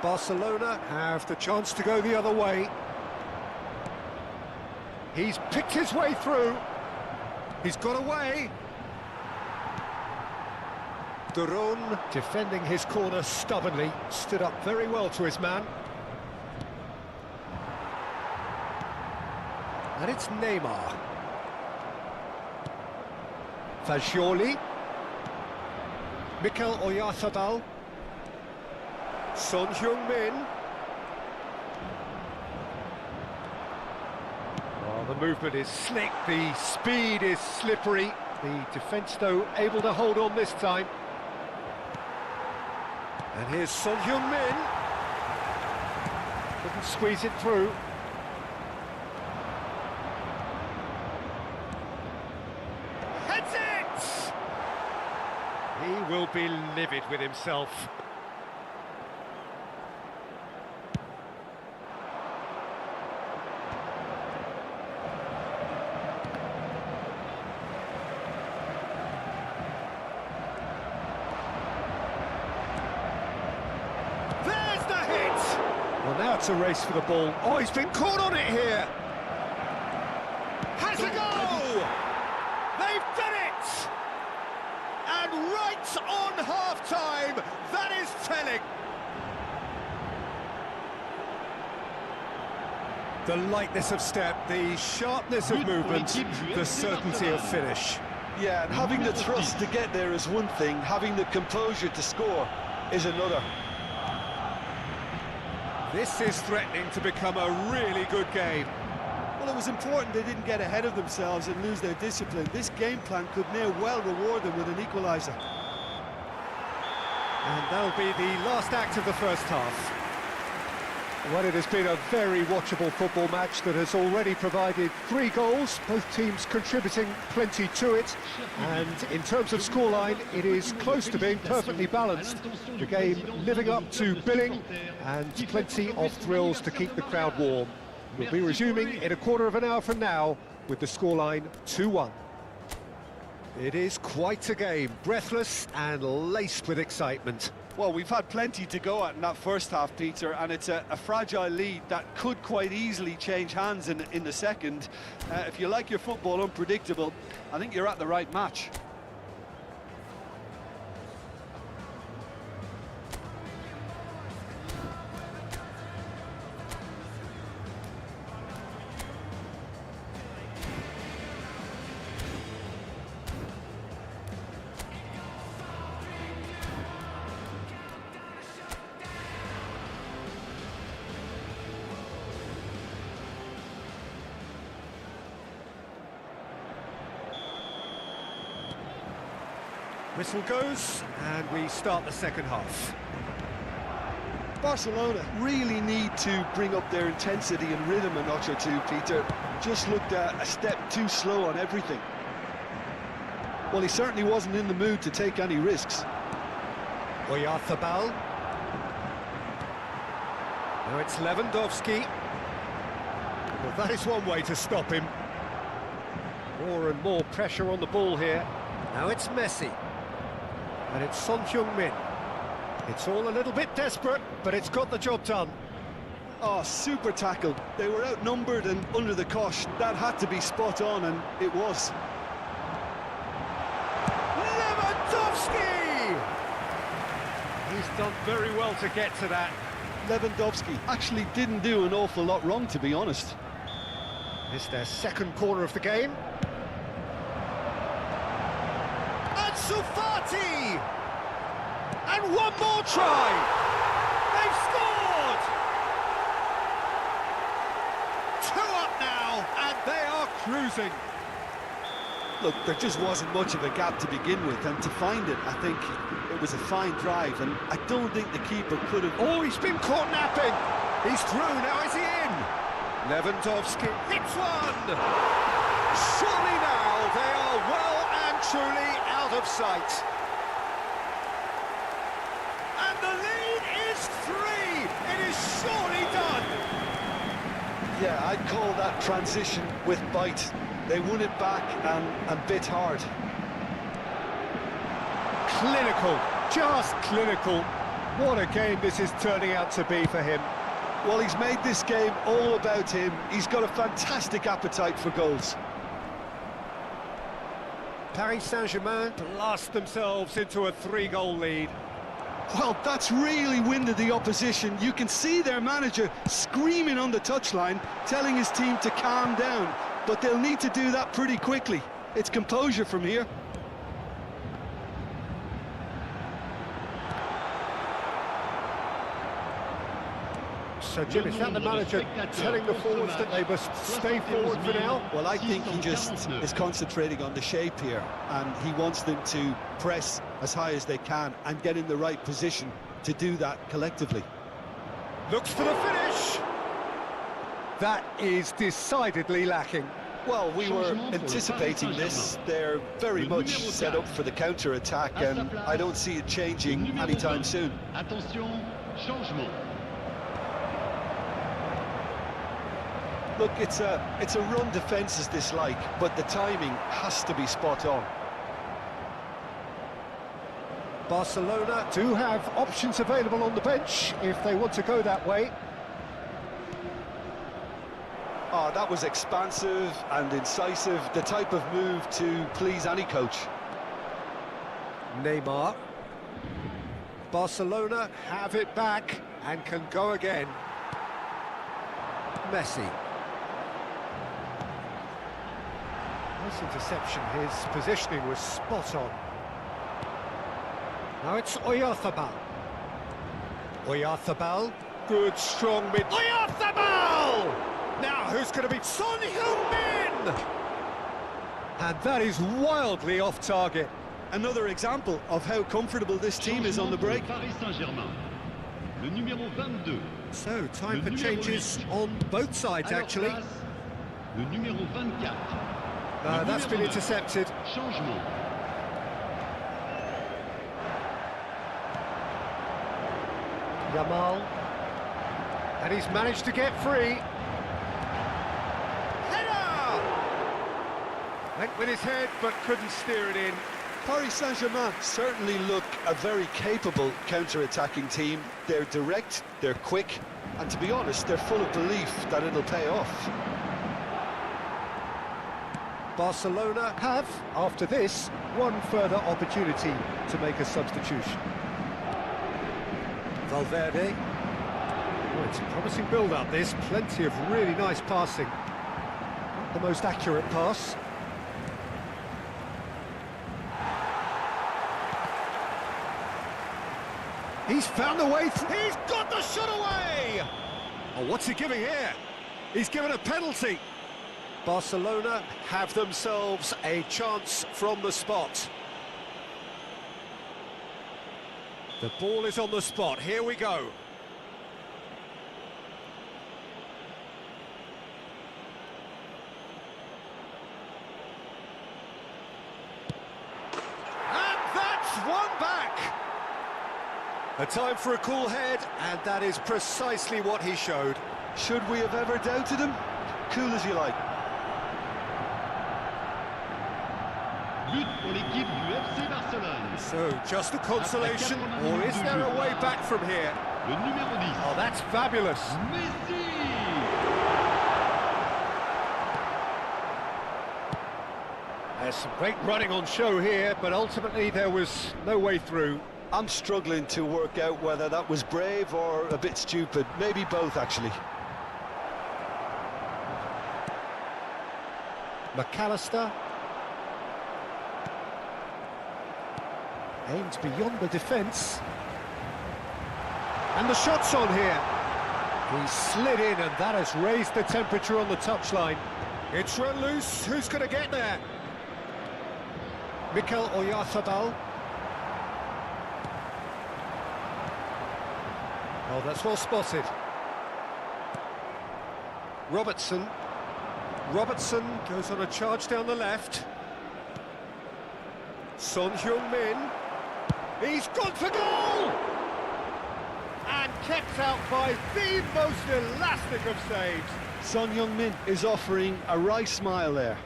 Barcelona have the chance to go the other way. He's picked his way through. He's got away. Duron defending his corner stubbornly, stood up very well to his man. And it's Neymar. Fagioli. Mikel Oyarzabal. Son Heung-min. Oh, the movement is slick, the speed is slippery. The defence, though, able to hold on this time. And here's Son Heung-min. Couldn't squeeze it through. Heads it! He will be livid with himself. Well, now it's a race for the ball. Oh, he's been caught on it here. Has a goal! They've done it! And right on half-time, that is telling. The lightness of step, the sharpness of movement, the certainty of finish. Yeah, and having the thrust to get there is one thing, having the composure to score is another. This is threatening to become a really good game. Well, it was important they didn't get ahead of themselves and lose their discipline. This game plan could now well reward them with an equaliser. And that'll be the last act of the first half. Well, it has been a very watchable football match that has already provided 3 goals, both teams contributing plenty to it. And in terms of scoreline, it is close to being perfectly balanced. The game living up to billing and plenty of thrills to keep the crowd warm. We'll be resuming in a quarter of an hour from now with the scoreline 2-1. It is quite a game, breathless and laced with excitement. Well, we've had plenty to go at in that first half, Peter, and it's a fragile lead that could quite easily change hands in the second. If you like your football unpredictable, I think you're at the right match. Whistle goes, and we start the second half. Barcelona really need to bring up their intensity and rhythm a notch or two, Peter. Just looked a step too slow on everything. Well, he certainly wasn't in the mood to take any risks. Oyarzabal. Now it's Lewandowski. Well, that is one way to stop him. More and more pressure on the ball here. Now it's Messi. And it's Son Heung-min. It's all a little bit desperate, but it's got the job done. Oh, super tackle. They were outnumbered and under the cosh. That had to be spot on, and it was. Lewandowski! He's done very well to get to that. Lewandowski actually didn't do an awful lot wrong, to be honest. It's their second corner of the game. Ansu Fati! And one more try! They've scored! 2 up now, and they are cruising. Look, there just wasn't much of a gap to begin with, and to find it, I think it was a fine drive, and I don't think the keeper could have... Oh, he's been caught napping! He's through, now is he in? Lewandowski hits one! Surely now they are well and truly out of sight. And the lead is 3! It is surely done! Yeah, I'd call that transition with bite. They won it back and bit hard. Clinical, just clinical. What a game this is turning out to be for him. Well, he's made this game all about him. He's got a fantastic appetite for goals. Paris Saint-Germain blast themselves into a 3-goal lead. Well, that's really winded the opposition. You can see their manager screaming on the touchline, telling his team to calm down. But they'll need to do that pretty quickly. It's composure from here. So, Jim, is that the manager telling the forwards that they must stay forward for now? Well, I think he just is concentrating on the shape here, and he wants them to press as high as they can and get in the right position to do that collectively. Looks for the finish! That is decidedly lacking. Well, we were anticipating this. They're very much set up for the counter-attack, and I don't see it changing anytime soon. Attention, changement. Look, it's a run defence is dislike, but the timing has to be spot on. Barcelona do have options available on the bench if they want to go that way. Oh, that was expansive and incisive, the type of move to please any coach. Neymar. Barcelona have it back and can go again. Messi. Nice interception, his positioning was spot on. Now it's Oyarzabal. Oyarzabal, good strong mid... Oyarzabal! Now who's going to be Son Heung-min? And that is wildly off target. Another example of how comfortable this team is on the break. Paris Saint-Germain. Le numéro 22. So, time Le for numéro changes 8. on both sides, À leur actually. place, le numéro 24. Le That's numéro been 9. intercepted. Changement. Yamal. And he's managed to get free. Header! Went with his head, but couldn't steer it in. Paris Saint-Germain certainly look a very capable counter-attacking team. They're direct, they're quick, and to be honest, they're full of belief that it'll pay off. Barcelona have, after this, one further opportunity to make a substitution. Valverde. Oh, it's a promising build-up, this. Plenty of really nice passing. Not the most accurate pass. He's found the way through. He's got the shot away! Oh, what's he giving here? He's given a penalty. Barcelona have themselves a chance from the spot. The ball is on the spot. Here we go. And that's one back. A time for a cool head, and that is precisely what he showed. Should we have ever doubted him? Cool as you like. But pour l'équipe du FC Barcelone. So, just a consolation, or is there a way back from here? Le numéro 10. Oh, that's fabulous. Messi. There's some great running on show here, but ultimately there was no way through. I'm struggling to work out whether that was brave or a bit stupid. Maybe both, actually. McAllister. Aimed beyond the defence. And the shot's on here. He slid in, and that has raised the temperature on the touchline. It's run loose. Who's going to get there? Mikel Oyarzabal. Oh, that's well spotted. Robertson. Robertson goes on a charge down the left. Son Heung-min. He's gone for goal! And kept out by the most elastic of saves. Son Heung-min is offering a wry smile there.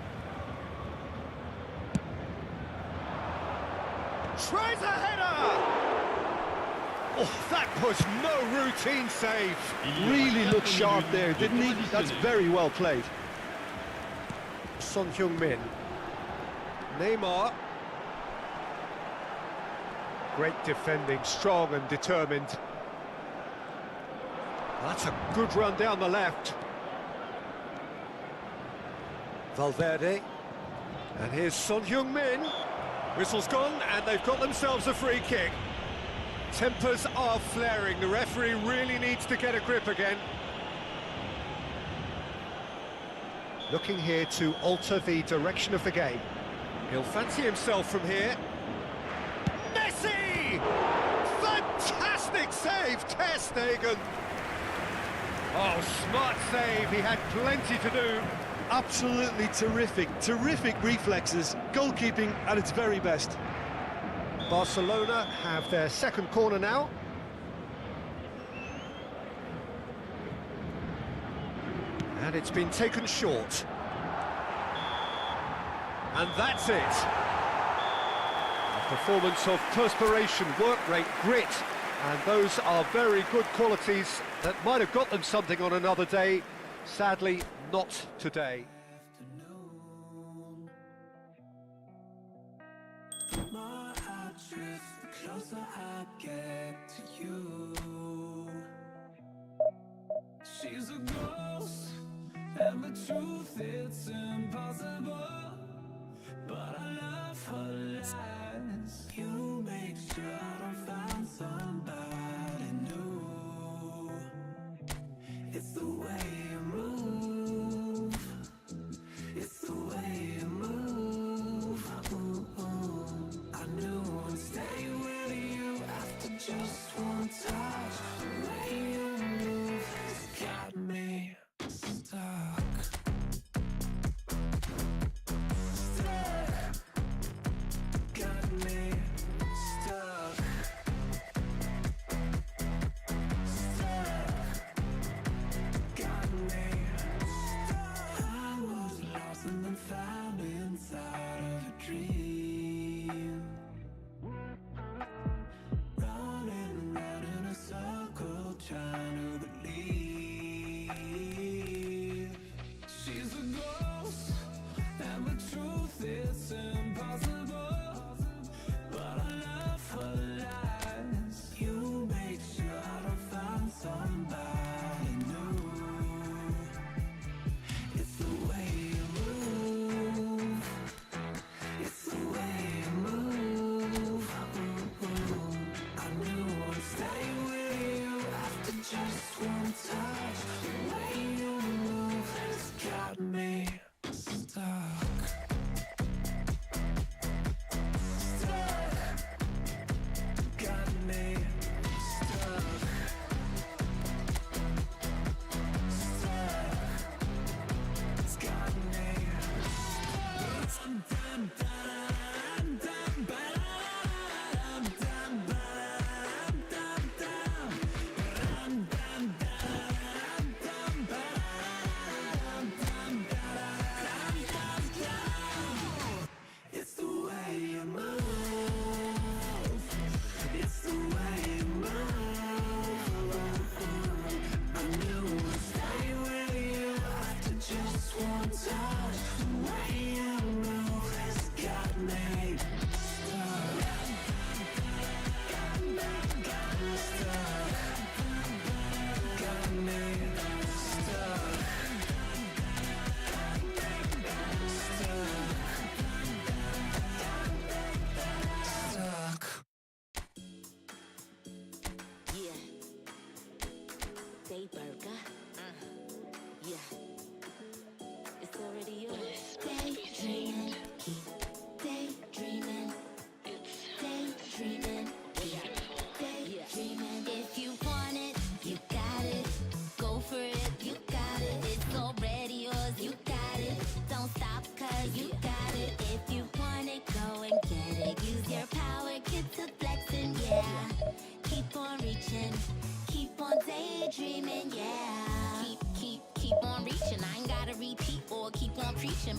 Tries a header! Oh, that was no routine save. Really looked sharp there, didn't he? That's very well played. Son Heung-min. Neymar. Great defending, strong and determined. That's a good run down the left. Valverde. And here's Son Heung-min. Whistle's gone, and they've got themselves a free kick. Tempers are flaring. The referee really needs to get a grip again. Looking here to alter the direction of the game. He'll fancy himself from here. Messi! Fantastic save, Ter Stegen. Oh, smart save. He had plenty to do. Absolutely terrific, terrific reflexes, goalkeeping at its very best. Barcelona have their second corner now. And it's been taken short. And that's it. A performance of perspiration, work rate, grit. And those are very good qualities that might have got them something on another day. Sadly, not today. Closer I get to you. She's a ghost, and the truth it's impossible. But I love her lies. You make sure I don't find somebody new. It's the way you move. It's the way you move. I knew I'd stay with you after just one touch. got me stuck.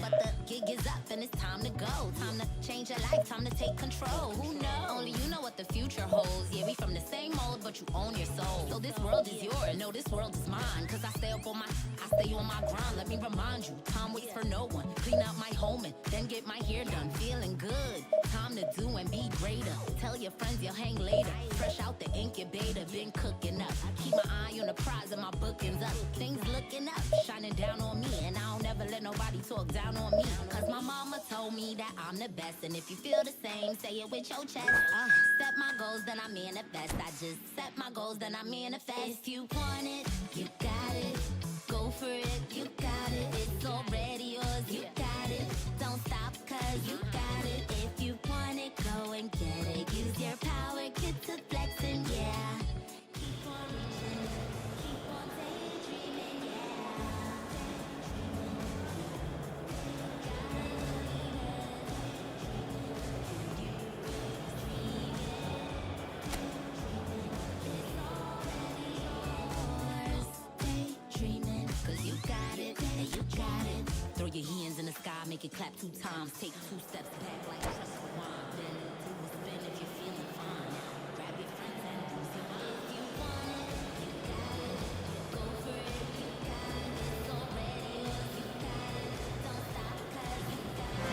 But the gig is up and it's time to go. Time to change your life, time to take control. Who knows? Only you know what the future holds. Yeah, we from the same mold, but you own your soul. So this world is yours, no, this world is mine. Cause I stay on my grind. Let me remind you, time waits for no one. Clean out my home and then get my hair done. Feeling good, time to do and be greater. Tell your friends you'll hang later. Fresh out the incubator, been cooking up. Keep my eye on the prize and my bookings up. Things looking up, shining down on me. And I don't never let nobody talk down on me. Cause my mama told me that I'm the best. And if you feel the same, say it with your chest. Set my goals, then I manifest. I just set my goals, then I manifest. If you want it, you got it. Go for it, you got it. It's already yours, you got it. Don't stop, cause you got it. If you want it, go and get it. Use your power, get to flexing, yeah. Keep on reaching, keep on daydreaming, yeah. Daydreaming, cause you got it, and you got it. Throw your hands in the sky, make it clap 2 times. Take 2 steps back like trust rewind. Then do a spin if you're feeling fine. Grab your friends and do some fun. If you want it, you got it. Go for it, you got it. It's already yours, you got it. Don't stop, cause you got it.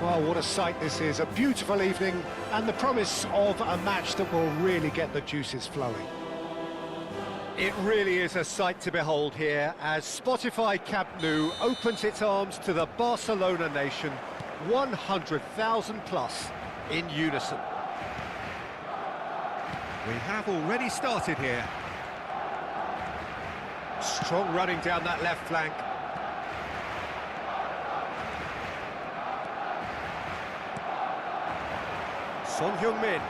Well, what a sight this is. A beautiful evening and the promise of a match that will really get the juices flowing. It really is a sight to behold here as Spotify Camp Nou opens its arms to the Barcelona nation, 100,000 plus in unison. We have already started here. Strong running down that left flank. Son Heung-min.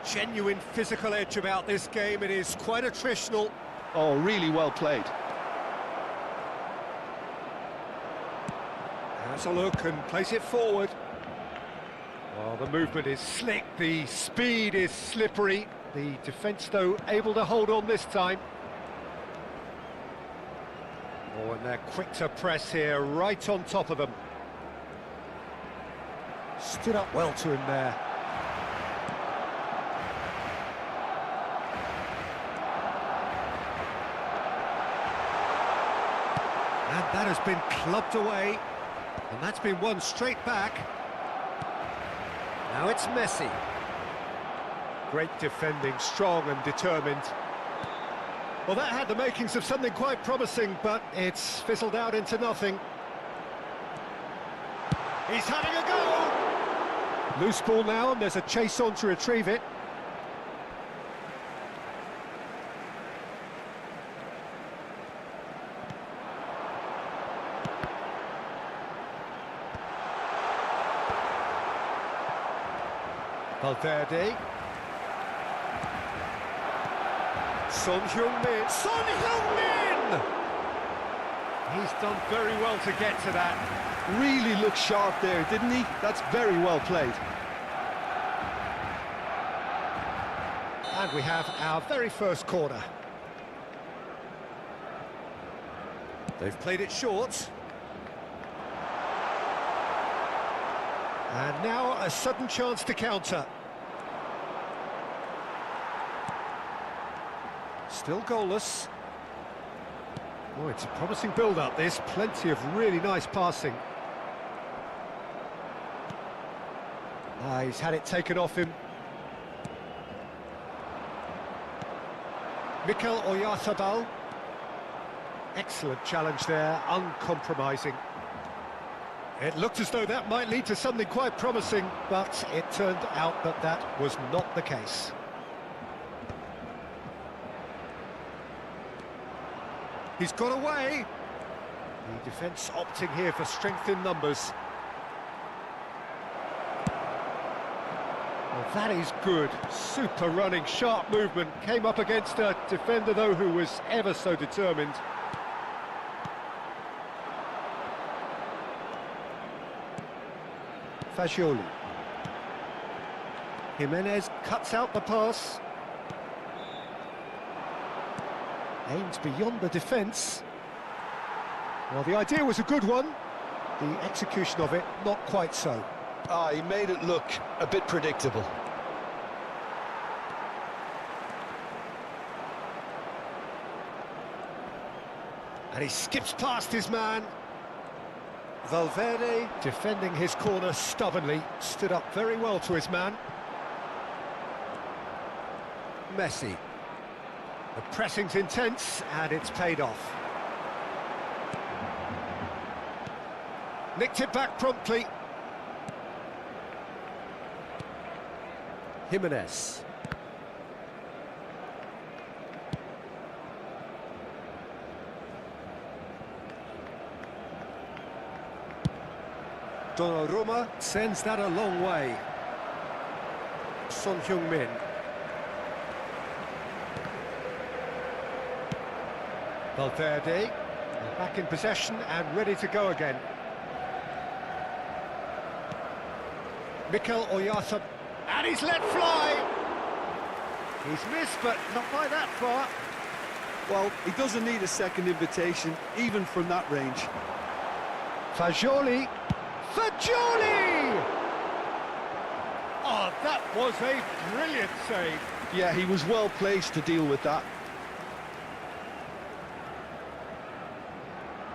Genuine physical edge about this game. It is quite attritional. Oh, really well played. Has a look and plays it forward. Well, the movement is slick, the speed is slippery. The defence, though, able to hold on this time. Oh, and they're quick to press here, right on top of them. Stood up well to him there. And that has been clubbed away, and that's been won straight back. Now it's Messi. Great defending, strong and determined. Well, that had the makings of something quite promising, but it's fizzled out into nothing. He's having a go! Loose ball now, and there's a chase on to retrieve it. Valverde. Son Heung-min. Son Heung-min! He's done very well to get to that. Really looked sharp there, didn't he? That's very well played. And we have our very first corner. They've played it short. And now a sudden chance to counter. Still goalless. Oh, it's a promising build-up, this. Plenty of really nice passing. He's had it taken off him. Mikel Oyarzabal. Excellent challenge there, uncompromising. It looked as though that might lead to something quite promising, but it turned out that that was not the case. He's got away. The defence opting here for strength in numbers. Well, that is good. Super running, sharp movement. Came up against a defender, though, who was ever so determined. Fagioli. Jimenez cuts out the pass. Aims beyond the defence. Well, the idea was a good one. The execution of it, not quite so. He made it look a bit predictable. And he skips past his man. Valverde, defending his corner stubbornly, stood up very well to his man. Messi. The pressing's intense, and it's paid off. Nicked it back promptly. Jimenez. Donnarumma sends that a long way. Son Heung-min. Valverde, back in possession and ready to go again. Mikel Oyarzabal, and he's let fly! He's missed, but not by that far. Well, he doesn't need a second invitation, even from that range. Fagioli! Fagioli! Oh, that was a brilliant save. Yeah, he was well placed to deal with that.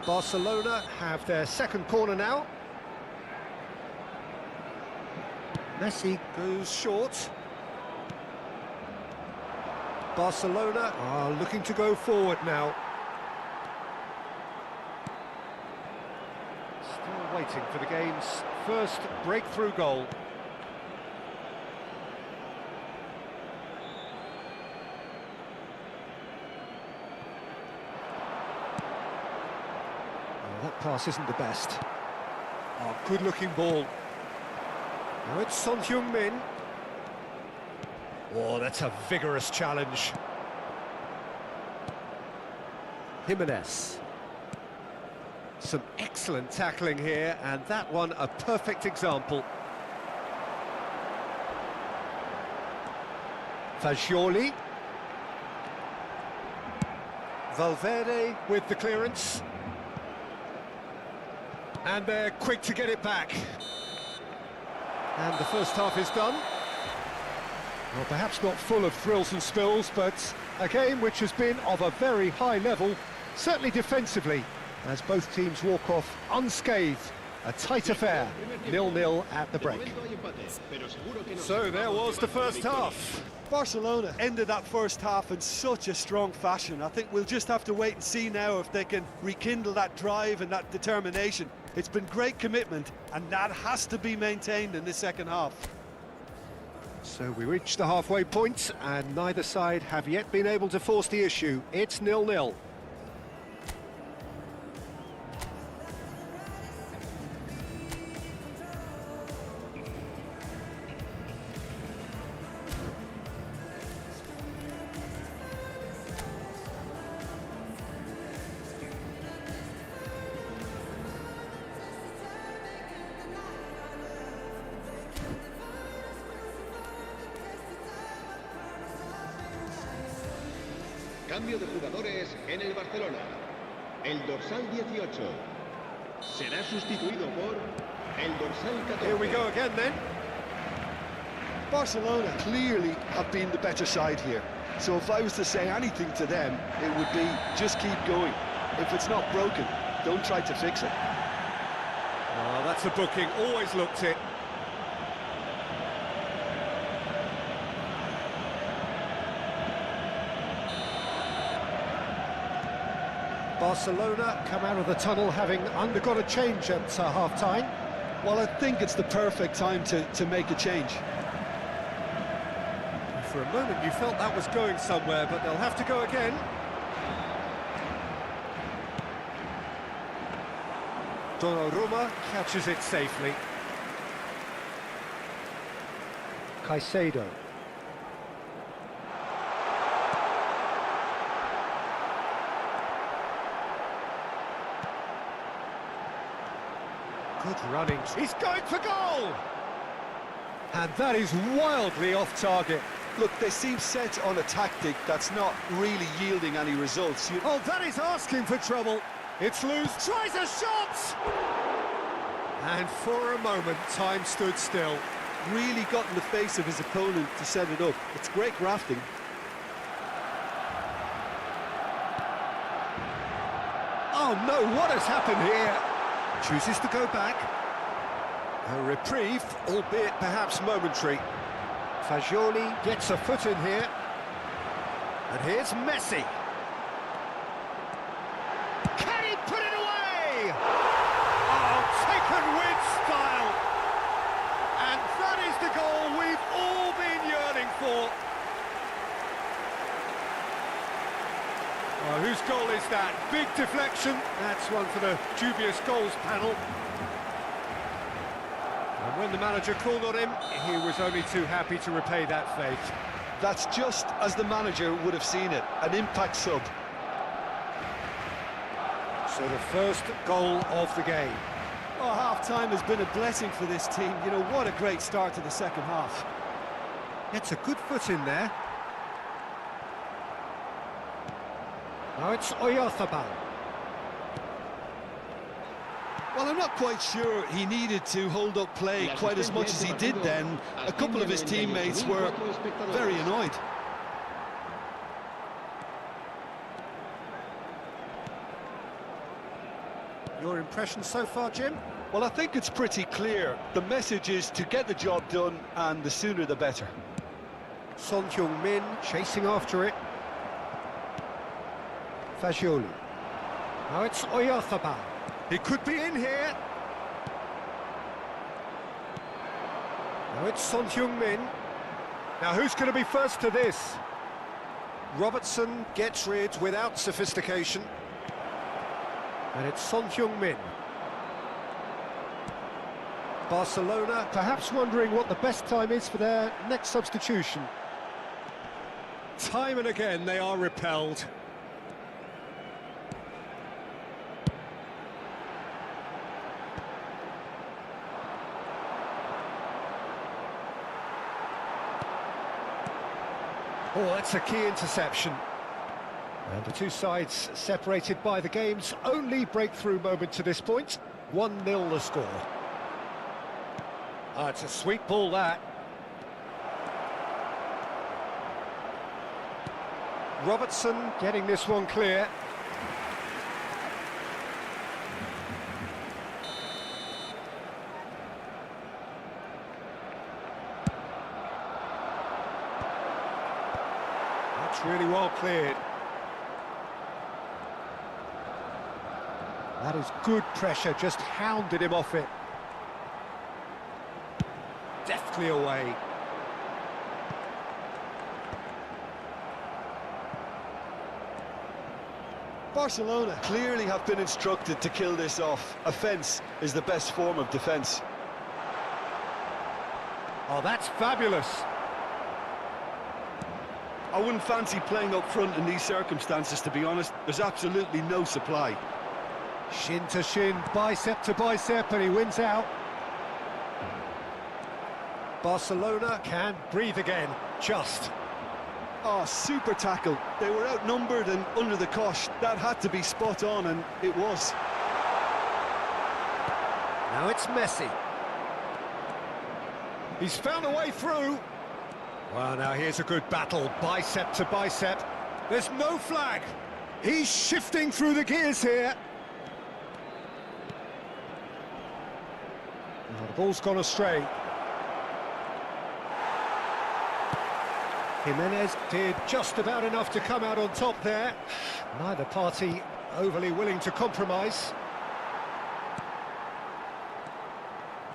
Barcelona have their second corner now. Messi goes short. Barcelona are looking to go forward now. Still waiting for the game's first breakthrough goal. That pass isn't the best. Oh, good-looking ball. Now it's Son Heung-min. Oh, that's a vigorous challenge. Jimenez. Some excellent tackling here, and that one a perfect example. Fagioli. Valverde with the clearance. And they're quick to get it back. And the first half is done. Well, perhaps not full of thrills and spills, but a game which has been of a very high level, certainly defensively, as both teams walk off unscathed. A tight affair, 0-0 at the break. So there was the first half. Barcelona ended that first half in such a strong fashion. I think we'll just have to wait and see now if they can rekindle that drive and that determination. It's been great commitment, and that has to be maintained in the second half. So we reached the halfway point, and neither side have yet been able to force the issue. It's 0-0. Cambio de jugadores en el Barcelona. El dorsal 18 será sustituido por el dorsal 14. Here we go again then. Barcelona clearly have been the better side here. So if I was to say anything to them, it would be just keep going. If it's not broken, don't try to fix it. Oh, that's a booking, always looked it. Barcelona come out of the tunnel having undergone a change at half-time. Well, I think it's the perfect time to make a change. For a moment you felt that was going somewhere, but they'll have to go again. Donnarumma catches it safely. Caicedo. Good running. He's going for goal! And that is wildly off target. Look, they seem set on a tactic that's not really yielding any results. Oh, that is asking for trouble. It's loose, tries a shot! And for a moment, time stood still. Really got in the face of his opponent to set it up. It's great grafting. Oh no, what has happened here? Chooses to go back. A reprieve, albeit perhaps momentary. Fagioli gets a foot in here. And here's Messi. Can he put it away? Oh, taken with style. And that is the goal we've all been yearning for. Oh, whose goal is that? Big deflection. That's one for the dubious goals panel. And when the manager called on him, he was only too happy to repay that faith. That's just as the manager would have seen it, an impact sub. So the first goal of the game. Oh, half-time has been a blessing for this team. You know, what a great start to the second half. Gets a good foot in there. Now it's Oyarzabal. Well, I'm not quite sure he needed to hold up play quite as much as he did then. A couple of his teammates were very annoyed. Your impression so far, Jim? Well, I think it's pretty clear. The message is to get the job done, and the sooner the better. Son Heung-min chasing after it. Fagioli. Now it's Oyarzabal. He could be in here. Now it's Son Heung-min. Now who's going to be first to this? Robertson gets rid without sophistication. And it's Son Heung-min. Barcelona perhaps wondering what the best time is for their next substitution. Time and again they are repelled. Oh, that's a key interception. And the two sides separated by the game's only breakthrough moment to this point. 1-0 the score. It's a sweet ball, that. Robertson getting this one clear. That's really well cleared. That is good pressure, just hounded him off it. Deftly away. Barcelona clearly have been instructed to kill this off. Offence is the best form of defence. Oh, that's fabulous. I wouldn't fancy playing up front in these circumstances, to be honest. There's absolutely no supply. Shin to shin, bicep to bicep, and he wins out. Barcelona can breathe again, just. Oh, super tackle. They were outnumbered and under the cosh. That had to be spot on, and it was. Now it's Messi. He's found a way through. Well, now here's a good battle, bicep to bicep. There's no flag. He's shifting through the gears here. Well, the ball's gone astray. Jimenez did just about enough to come out on top there. Neither party overly willing to compromise.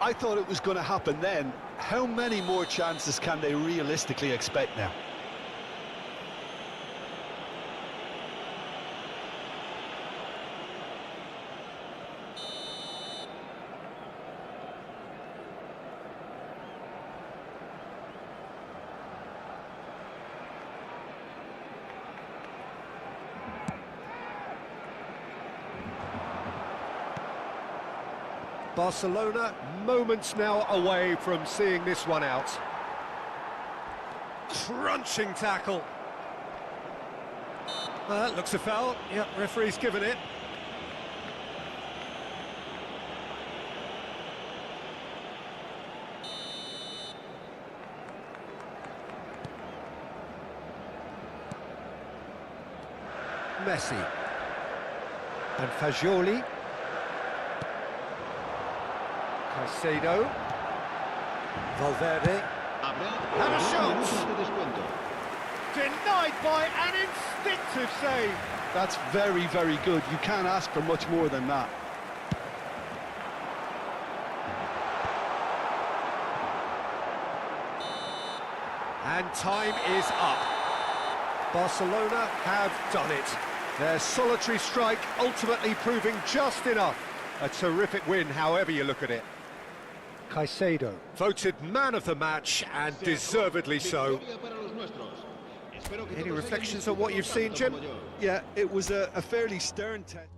I thought it was going to happen then. How many more chances can they realistically expect now? Barcelona moments now away from seeing this one out. Crunching tackle. That looks a foul. Yep, referee's given it. Messi. And Fagioli. Caicedo. Valverde. And a shot! Denied by an instinctive save. That's very, very good. You can't ask for much more than that. And time is up. Barcelona have done it. Their solitary strike ultimately proving just enough. A terrific win, however you look at it. Caicedo, voted man of the match, and deservedly so. Any reflections on what you've seen, Jim? Yeah, it was a fairly stern test.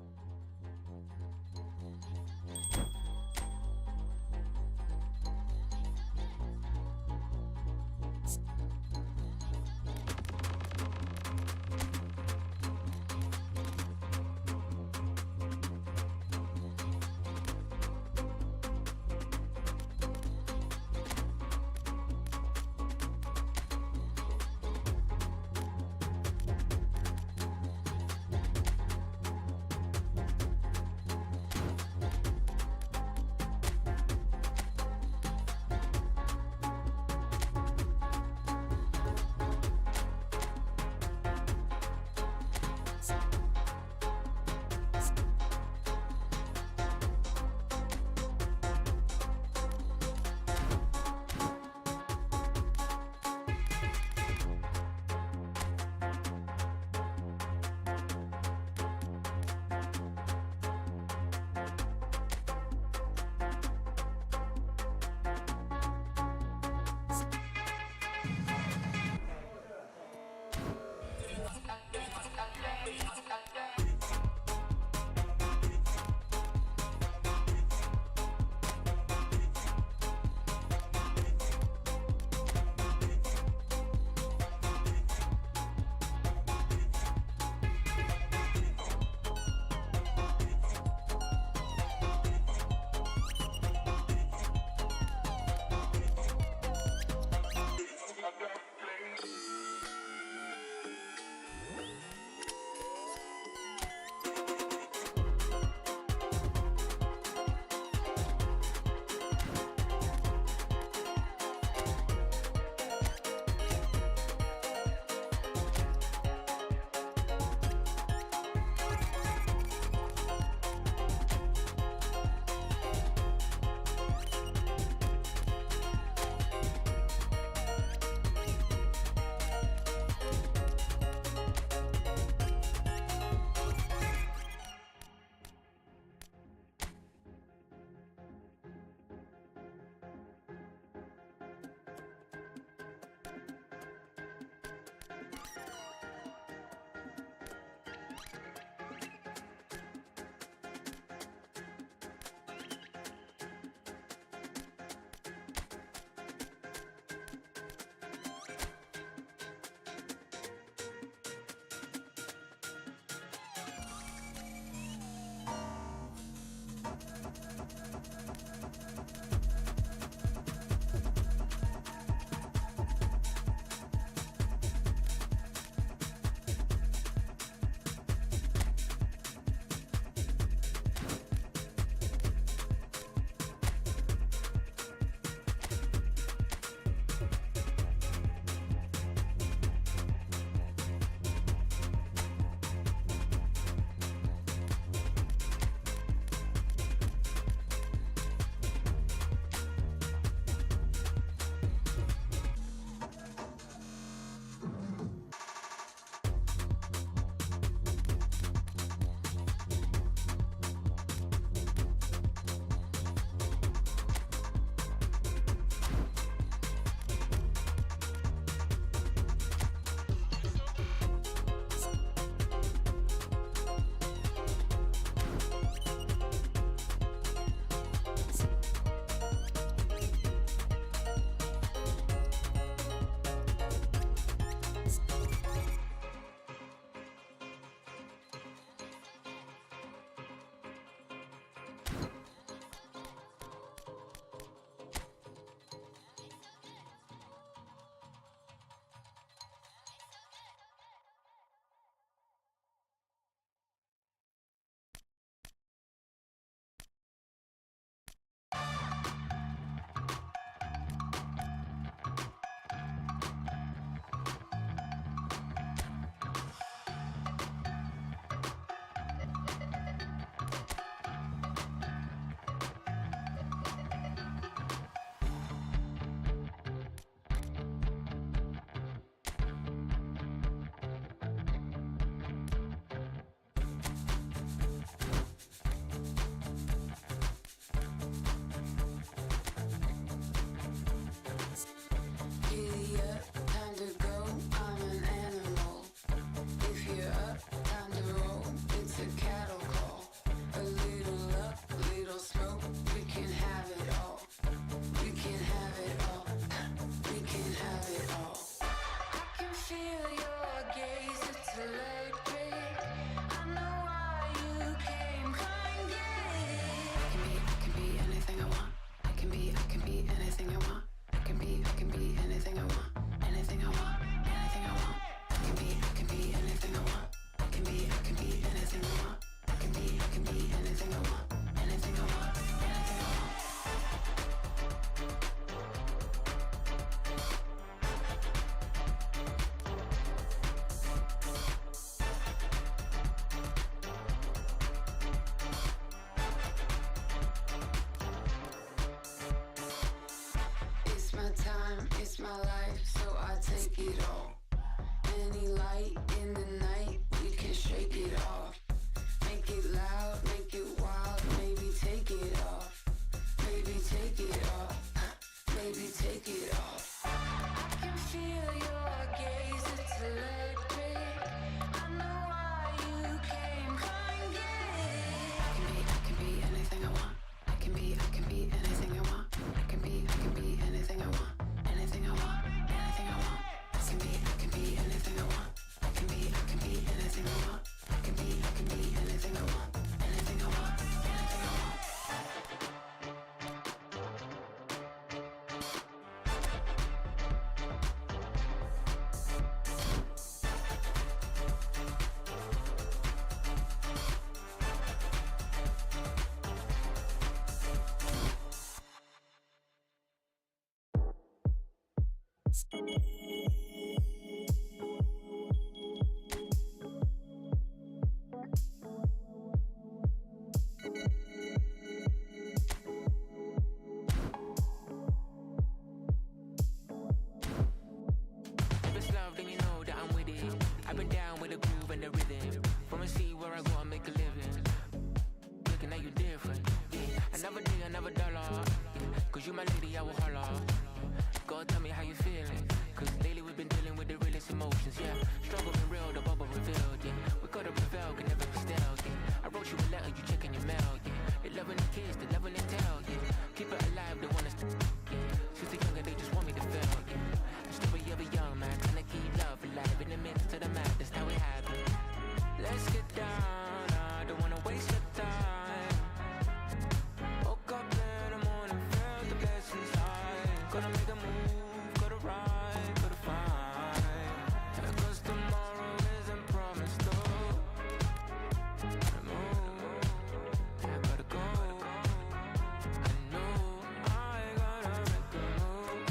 my life, so I take it all. Any light in the night, we can shake it off. Make it loud, make it wild, maybe take it off. Maybe take it off, maybe take it off. I can feel your gaze, it's electric. I know why you came, come and get it. I can be anything I want. I can be anything I want. I can be anything I want. Anything I want, anything I want. I can be anything I want. I can be anything I want. I can be anything I want. Anything I want, anything I want. If it's love, then you know that I'm with it. I've been down with the groove and the rhythm. From a sea where I go and make a living. Looking at you different, yeah. I never dollar, yeah. Cause you my lady, I will holler. God tell me how you feeling. Cause lately we've been dealing with the realest emotions, yeah. Struggle been real, the bubble revealed, yeah. We gotta prevail, can never be stale, yeah. I wrote you a letter, you checking your mail, yeah. They loving the kids, they loving the tell, yeah. Keep it alive, they want us to, yeah. Since they're younger, they just want me to fail, yeah. Still be ever young, man, trying to keep love alive. In the midst of the madness, how it happens. Let's get down, I don't wanna waste your time. Woke up in the morning, felt the blessings high. Gonna make a move, gotta ride, gotta find. Cause tomorrow isn't promised, though. Gotta move, I gotta go. I know I gotta make a move.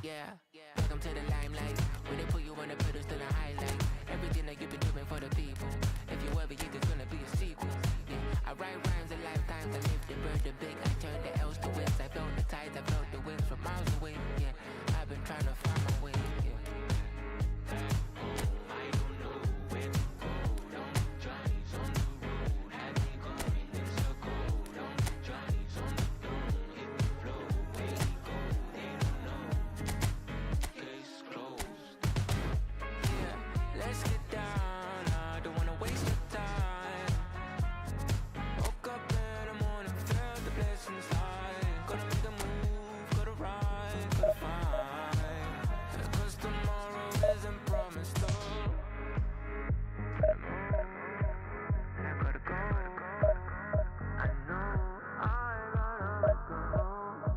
Yeah, welcome to the limelight. When they put you on the pedestal and highlight everything that you've been doing for the people. If you ever get, there's gonna be a sequel. Yeah, I write rhymes a lifetime. I live the bird, the big. I turn the L's to wins. I felt the tides, I felt the winds from miles away. Yeah, I've been trying to find my way. Yeah. I don't know where to go. Johnny's on the road, had me going in circle. Johnny's on the throne, hit the flow. Where he go, they don't know. Case closed. Yeah, let's get down. I don't wanna waste your time. Woke up in the morning, felt the blessings high. Gotta make a move, gotta ride, gotta find. Cause tomorrow isn't promised, though. Gotta move, I gotta go. I know I gotta make a move.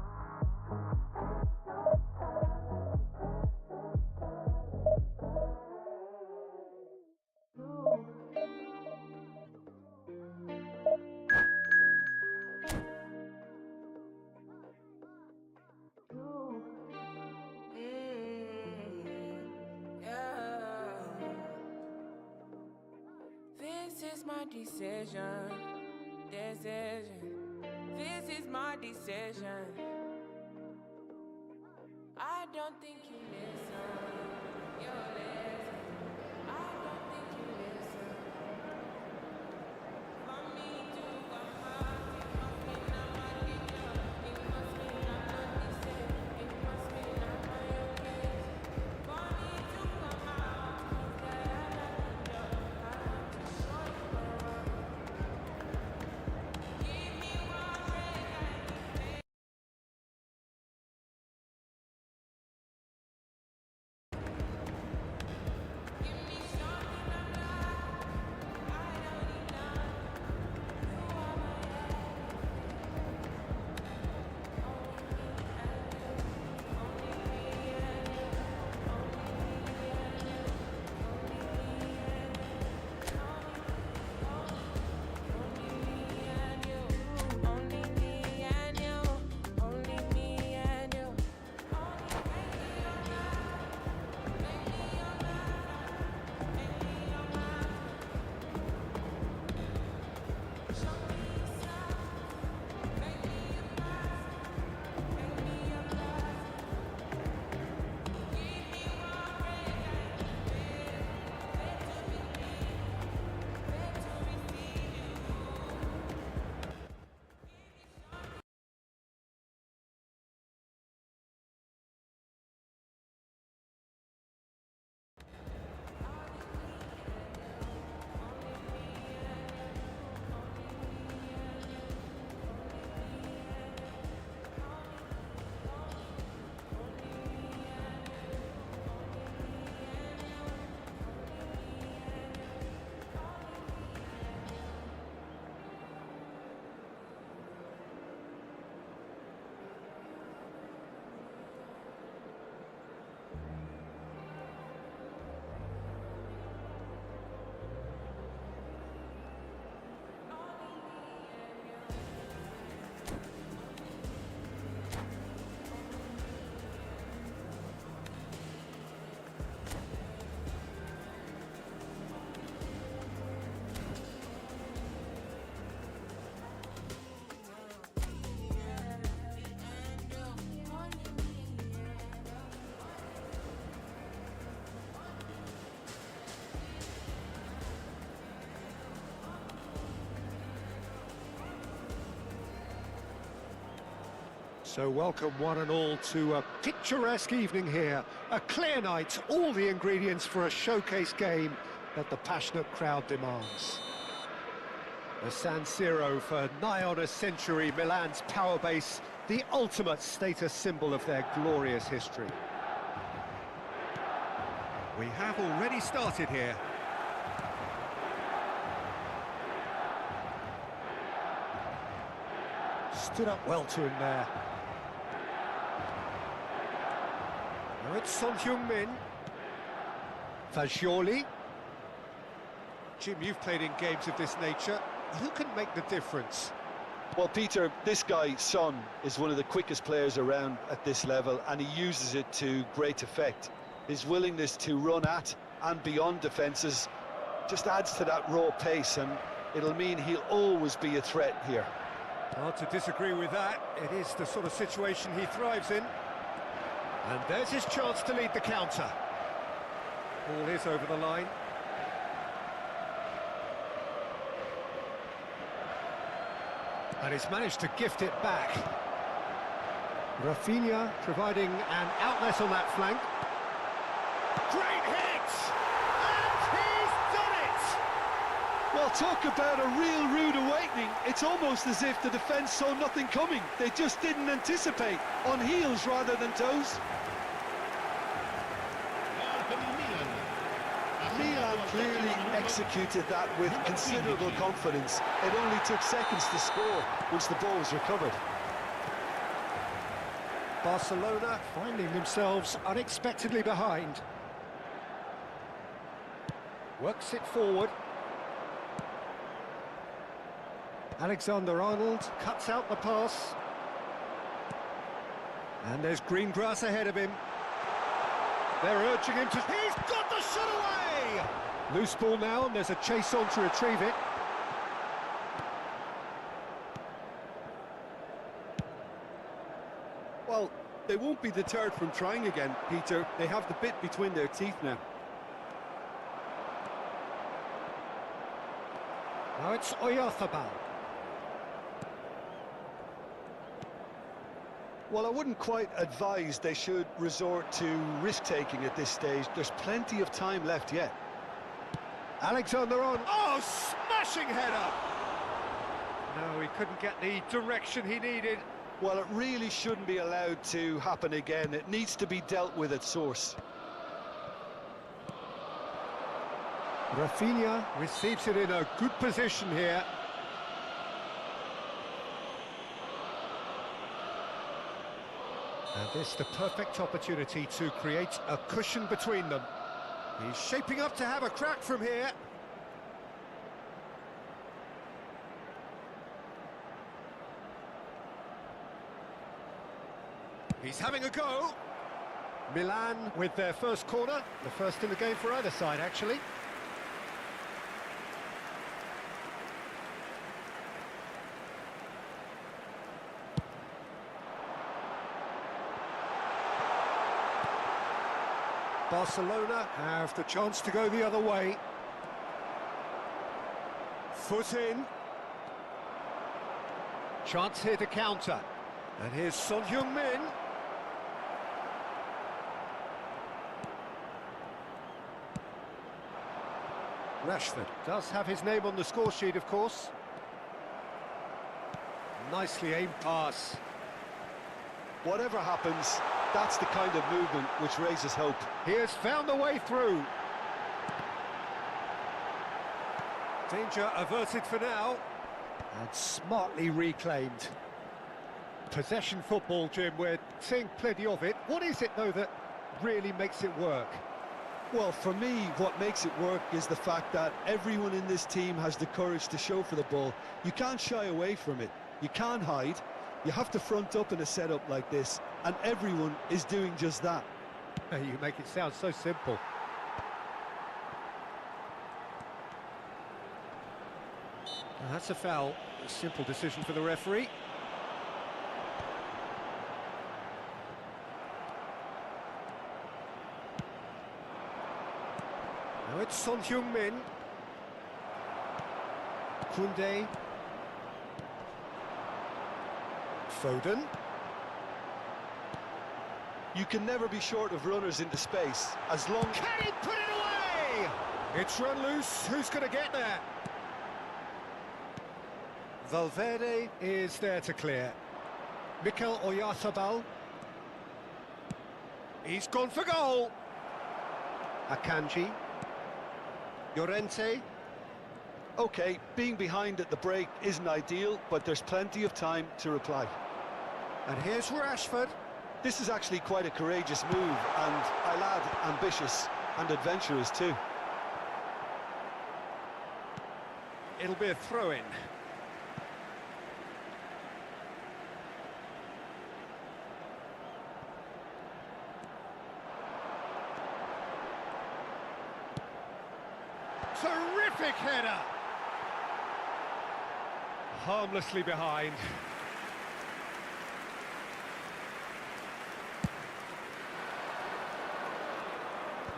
This is my decision. This is my decision. I don't think you listen. Yo, listen. So welcome one and all to a picturesque evening here. A clear night, all the ingredients for a showcase game that the passionate crowd demands. The San Siro for nigh on a century, Milan's power base, the ultimate status symbol of their glorious history. We have already started here. Stood up well to him there. Now it's Son Heung-min. Fagioli. Jim, you've played in games of this nature. Who can make the difference? Well, Peter, this guy, Son, is one of the quickest players around at this level, and he uses it to great effect. His willingness to run at and beyond defences just adds to that raw pace, and it'll mean he'll always be a threat here. Hard to disagree with that. It is the sort of situation he thrives in. And there's his chance to lead the counter. Ball is over the line. And he's managed to gift it back. Rafinha providing an outlet on that flank. Great hit! And he's done it! Well, talk about a real rude awakening. It's almost as if the defence saw nothing coming. They just didn't anticipate, on heels rather than toes. Milan clearly executed that with considerable confidence. It only took seconds to score once the ball was recovered. Barcelona finding themselves unexpectedly behind. Works it forward. Alexander-Arnold cuts out the pass. And there's green grass ahead of him. They're urging him to... He's got the shot away! Loose ball now, and there's a chase on to retrieve it. Well, they won't be deterred from trying again, Peter. They have the bit between their teeth now. Now it's Oyarzabal. Well, I wouldn't quite advise they should resort to risk-taking at this stage. There's plenty of time left yet. Alexander-Arnold. Oh, smashing header! No, he couldn't get the direction he needed. Well, it really shouldn't be allowed to happen again. It needs to be dealt with at source. Rafinha receives it in a good position here. And this the perfect opportunity to create a cushion between them. He's shaping up to have a crack from here. He's having a go. Milan with their first corner, the first in the game for either side, actually. Barcelona have the chance to go the other way. Foot in. Chance here to counter. And here's Son Heung-min. Rashford does have his name on the score sheet, of course. Nicely aimed pass. Whatever happens, that's the kind of movement which raises hope. He has found a way through. Danger averted for now. And smartly reclaimed. Possession football, Jim, we're seeing plenty of it. What is it, though, that really makes it work? Well, for me, what makes it work is the fact that everyone in this team has the courage to show for the ball. You can't shy away from it. You can't hide. You have to front up in a setup like this, and everyone is doing just that. You make it sound so simple. That's a foul. A simple decision for the referee. Now it's Son Heung-min. Koundé. Foden. You can never be short of runners into space, as long... Can he put it away? It's run loose, who's going to get there? Valverde is there to clear. Mikel Oyarzabal. He's gone for goal. Akanji. Llorente. Okay, being behind at the break isn't ideal, but there's plenty of time to reply. And here's Rashford. This is actually quite a courageous move, and I'll add ambitious and adventurous too. It'll be a throw-in. Terrific header! Harmlessly behind.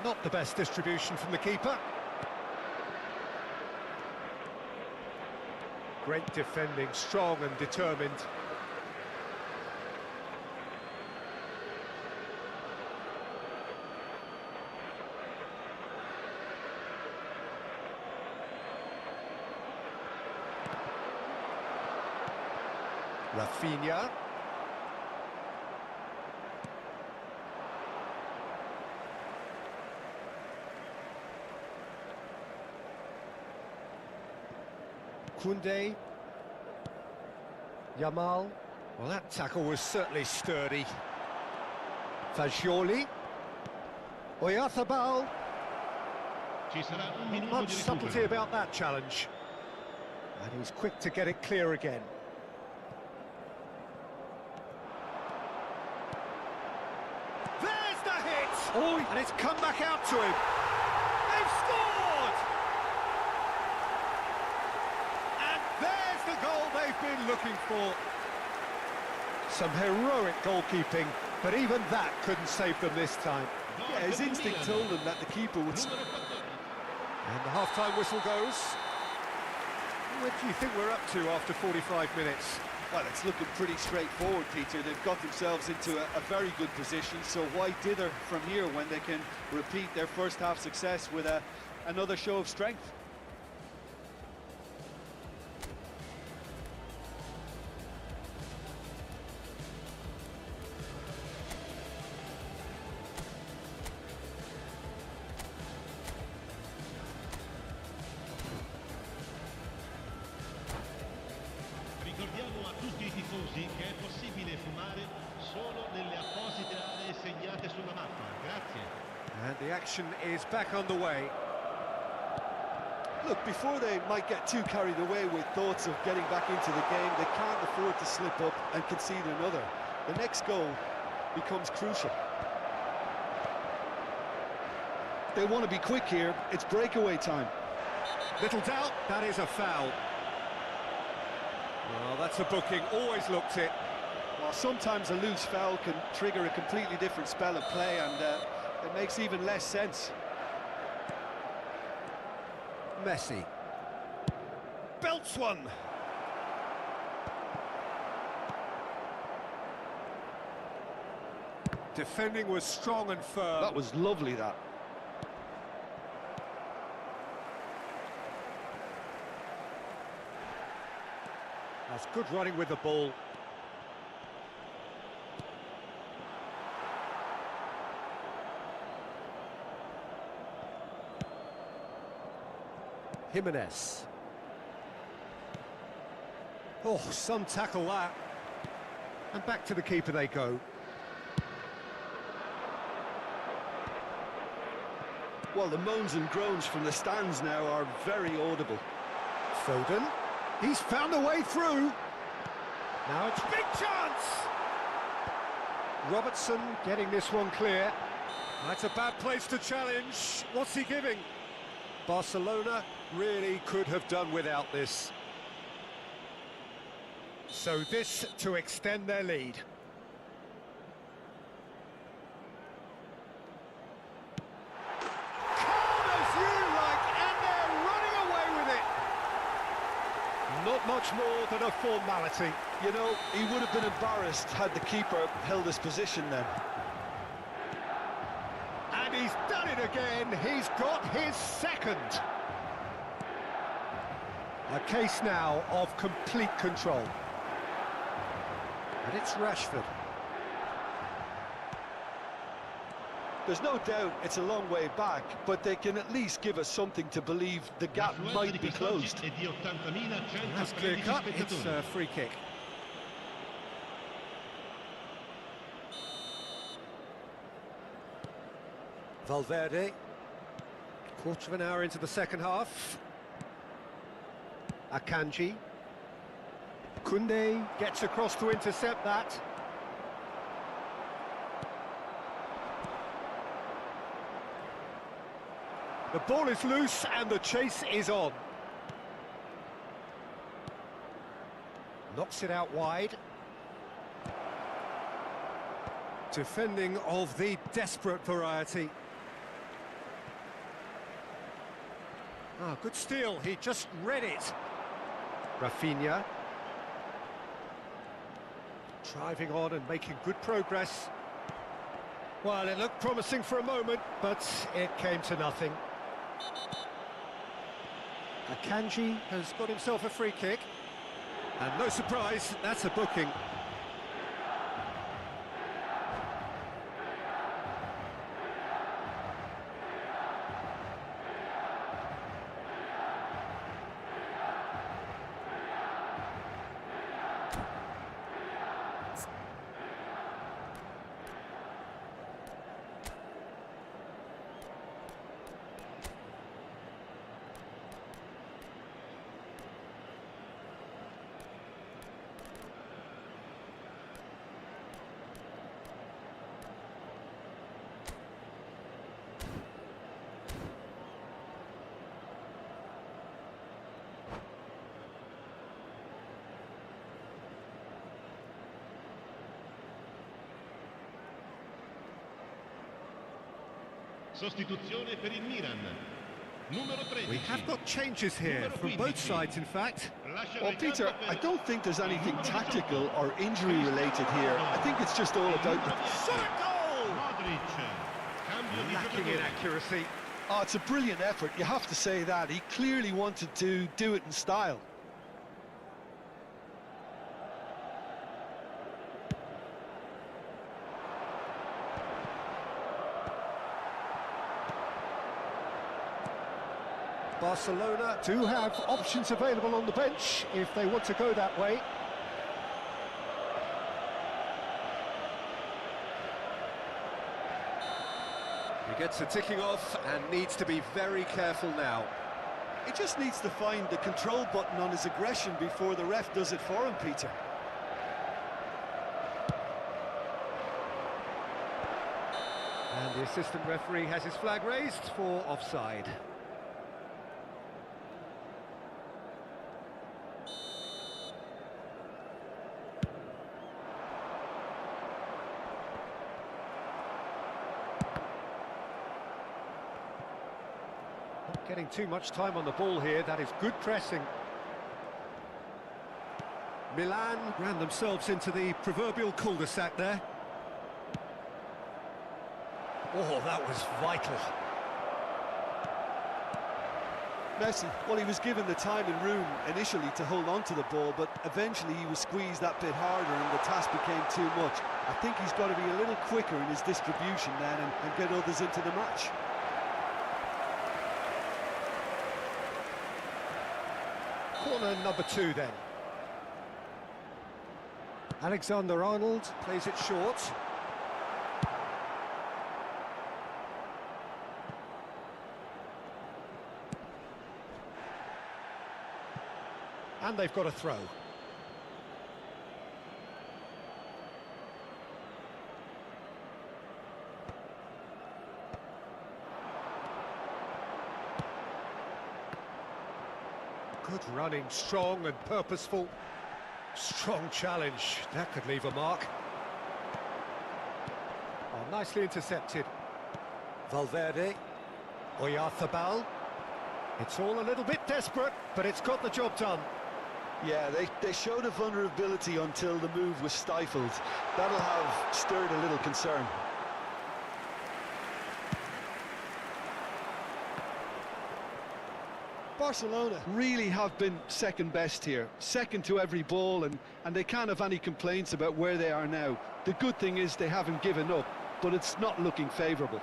Not the best distribution from the keeper. Great defending, strong and determined. Rafinha. Koundé. Yamal. Well, that tackle was certainly sturdy. Fagioli. Oyarzabal. Not much subtlety about that challenge. And he's quick to get it clear again. There's the hit! Oh, and it's come back out to him. They've scored! And there's the goal they've been looking for. Some heroic goalkeeping, but even that couldn't save them this time. Yeah, his instinct told him that the keeper would... And the half-time whistle goes. What do you think we're up to after 45 minutes? Well, it's looking pretty straightforward, Peter. They've got themselves into a very good position, so why dither from here when they can repeat their first half success with another show of strength? Ricordiamo a tutti i tifosi che è possibile fumare solo nelle apposite aree segnate sulla mappa. Grazie. And the action is back underway. Look, before they might get too carried away with thoughts of getting back into the game, they can't afford to slip up and concede another. The next goal becomes crucial. They want to be quick here. It's breakaway time. Little doubt, that is a foul. Well, that's a booking, always looked it. Well, sometimes a loose foul can trigger a completely different spell of play, and it makes even less sense. Messi. Belts one. Defending was strong and firm. That was lovely, that. That's good running with the ball. Jimenez. Oh, some tackle that. And back to the keeper they go. Well, the moans and groans from the stands now are very audible. Foden. He's found a way through. Now it's big chance. Robertson getting this one clear. That's a bad place to challenge. What's he giving? Barcelona really could have done without this. So this to extend their lead. Calm as you like, and they're running away with it. Not much more than a formality. You know, he would have been embarrassed had the keeper held his position then. And he's done it again. He's got his second. A case now of complete control. And it's Rashford. There's no doubt it's a long way back, but they can at least give us something to believe the gap might be closed. That's clear cut. It's a free kick. Valverde. Quarter of an hour into the second half. Akanji. Koundé gets across to intercept that. The ball is loose and the chase is on. Knocks it out wide. Defending of the desperate variety. Ah, good steal, he just read it. Rafinha. Driving on and making good progress. Well, it looked promising for a moment, but it came to nothing. Akanji has got himself a free kick. And no surprise, that's a booking. Sostituzione per il Milan. Numero 13. We have got changes here from both sides, in fact. Well, Peter, I don't think there's anything tactical or injury related here. I think it's just all about the... Lacking in accuracy. Oh, it's a brilliant effort, you have to say that. He clearly wanted to do it in style. Barcelona do have options available on the bench if they want to go that way. He gets a ticking off and needs to be very careful now. He just needs to find the control button on his aggression before the ref does it for him, Peter. And the assistant referee has his flag raised for offside. Not getting too much time on the ball here, that is good pressing. Milan ran themselves into the proverbial cul-de-sac there. Oh, that was vital. Messi, well, he was given the time and room initially to hold on to the ball, but eventually he was squeezed that bit harder and the task became too much. I think he's got to be a little quicker in his distribution then and get others into the match. Corner number 2 then. Alexander-Arnold plays it short. And they've got a throw. Good running, strong and purposeful. Strong challenge, that could leave a mark. Oh, nicely intercepted. Valverde. Oyarzabal. It's all a little bit desperate, but it's got the job done. Yeah, they showed a vulnerability until the move was stifled. That'll have stirred a little concern. Barcelona really have been second best here, second to every ball, and they can't have any complaints about where they are now. The good thing is they haven't given up, but it's not looking favourable.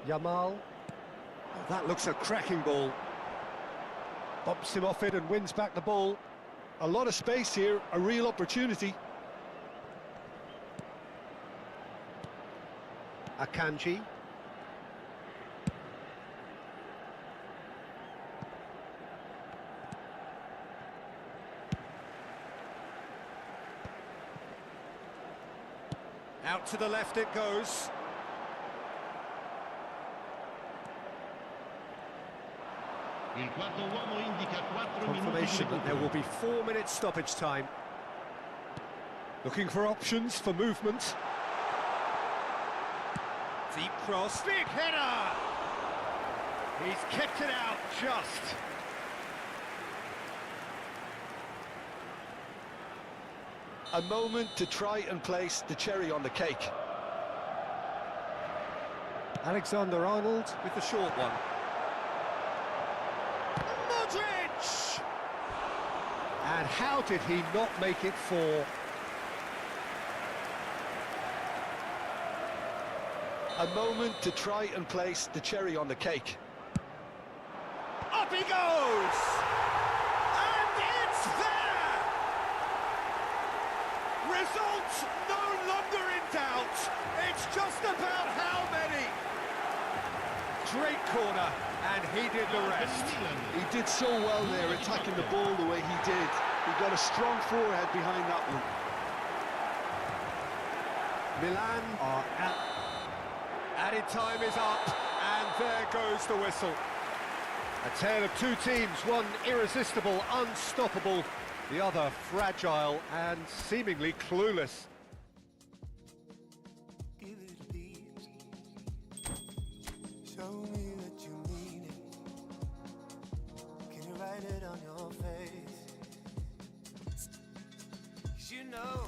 Yamal. Oh, that looks a cracking ball. Bumps him off it and wins back the ball. A lot of space here, a real opportunity. Akanji. Out to the left it goes. Il quarto uomo indica 4 minuti Confirmation that there will be 4 minutes stoppage time. Looking for options for movement. Deep cross, big header! He's kept it out just. A moment to try and place the cherry on the cake. Alexander-Arnold with the short one. Modric! And how did he not make it 4? A moment to try and place the cherry on the cake. Up he goes! And it's there! Results no longer in doubt. It's just about how many. Great corner, and he did the rest. He did so well there, attacking the ball the way he did. He got a strong forehead behind that one. Milan are out. Added time is up, and there goes the whistle. A tale of two teams, one irresistible, unstoppable, the other fragile and seemingly clueless. Give it a beat. Show me that you mean it. Can you write it on your face? 'Cause you know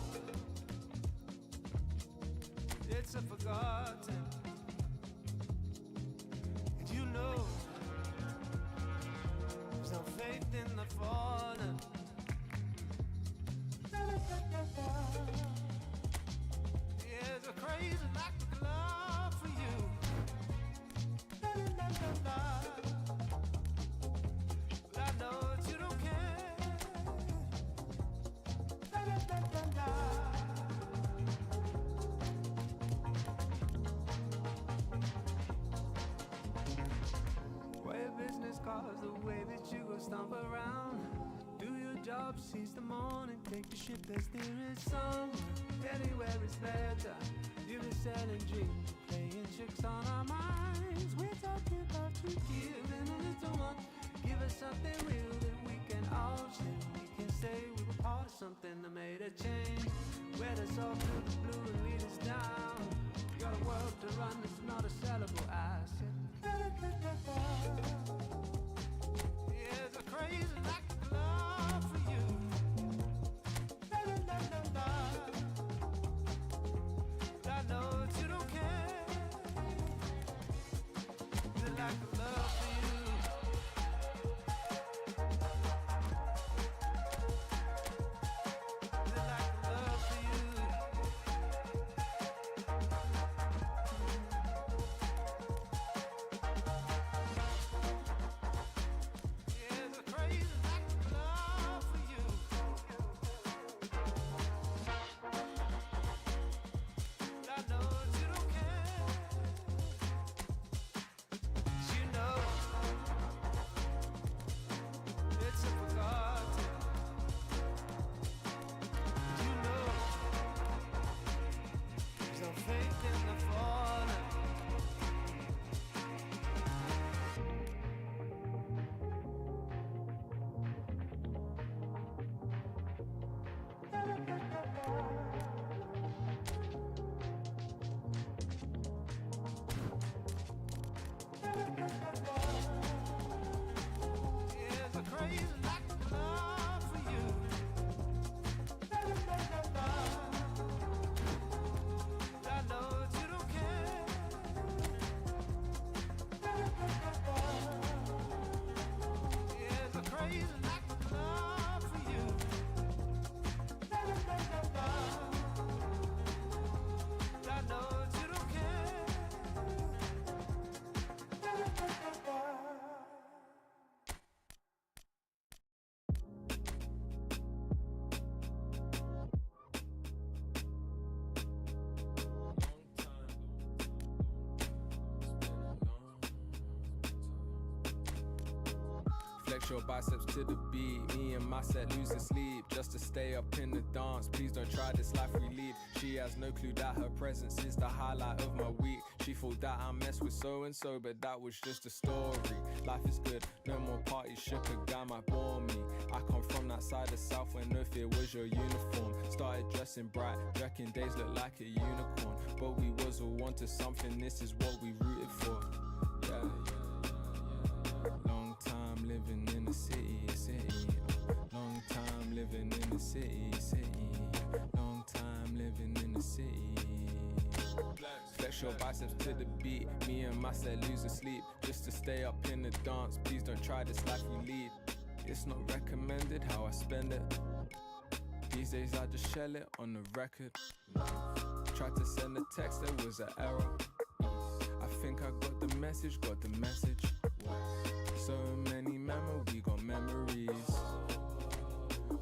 it's a forgotten. And you know there's no faith in the fallen. There's a crazy lack of love for you. But I know that you don't care. Way of business cards, the way that you go stomp around. Do your job, seize the morning, take the ship as there is somewhere. Anywhere is better. You've been selling dreams, playing tricks on our minds. We're talking about you giving a little one. Give us something real that we can all share. We can say we were part of something that made a change. Wet us all through the blue and lead us down. You got a world to run, it's not a sellable asset. There's a crazy lack of love for you. I know that you don't care. The lack of love for you. The lack of love for you. Flex your biceps to the beat. Me and my set losing sleep just to stay up in the dance. Please don't try this life we lead. She has no clue that her presence is the highlight of my week. She thought that I messed with so-and-so, but that was just a story. Life is good, no more parties, shook a guy might bore me. I come from that side of South where no fear was your uniform. Started dressing bright, reckon days look like a unicorn. But we was all onto something, this is what we rooted for. Yeah. Long time living in the city. Long time living in the city. Long time living in the city. Flex your biceps to the beat. Me and my set losing sleep just to stay up in the dance. Please don't try this life we lead. It's not recommended how I spend it. These days I just shell it on the record. Tried to send a text, there was an error. I think I got the message. So many memories, we got memories.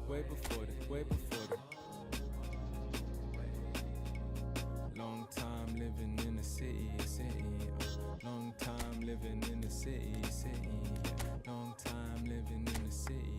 Way before the long time living in the city. Long time living in the city. Long time living in the city.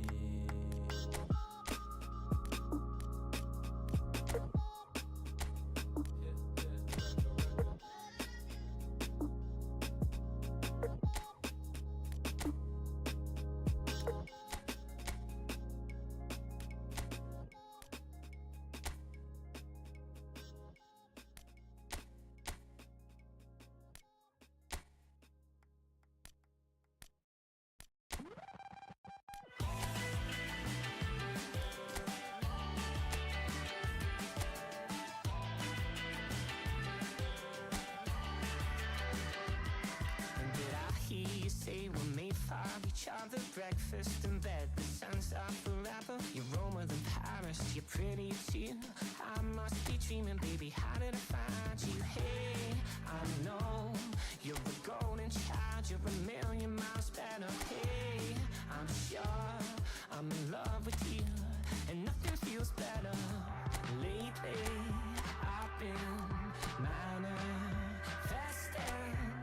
Breakfast in bed, the sun's up forever. You're warmer than Paris, you're pretty too. I must be dreaming, baby, how did I find you? Hey, I know you're a golden child, you're a million miles better. Hey, I'm sure I'm in love with you, and nothing feels better. Lately, I've been manifesting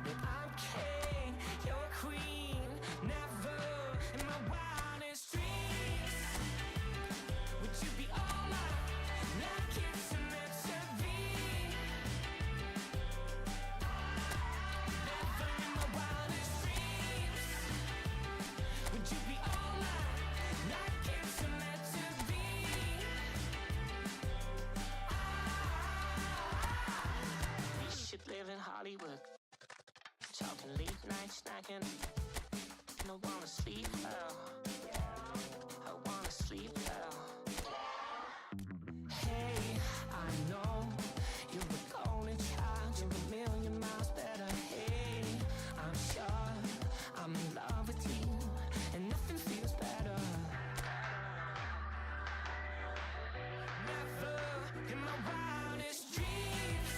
that I'm king, you're queen. Never in my wildest dreams would you be all mine, like it's meant to be. Never in my wildest dreams would you be all mine, like it's meant to be. We should live in Hollywood, talking late night snacking. I wanna sleep well. I wanna sleep well. Hey, I know you're a golden child, you're a million miles better. Hey, I'm sure I'm in love with you, and nothing feels better. Never in my wildest dreams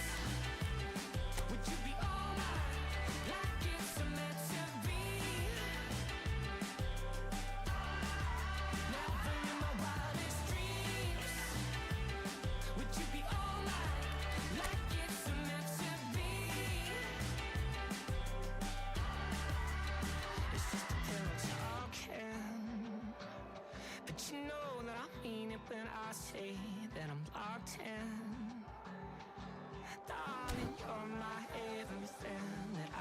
would you be all mine, like it's meant to be. You know that I mean it when I say that I'm locked in. Darling, you're my everything that I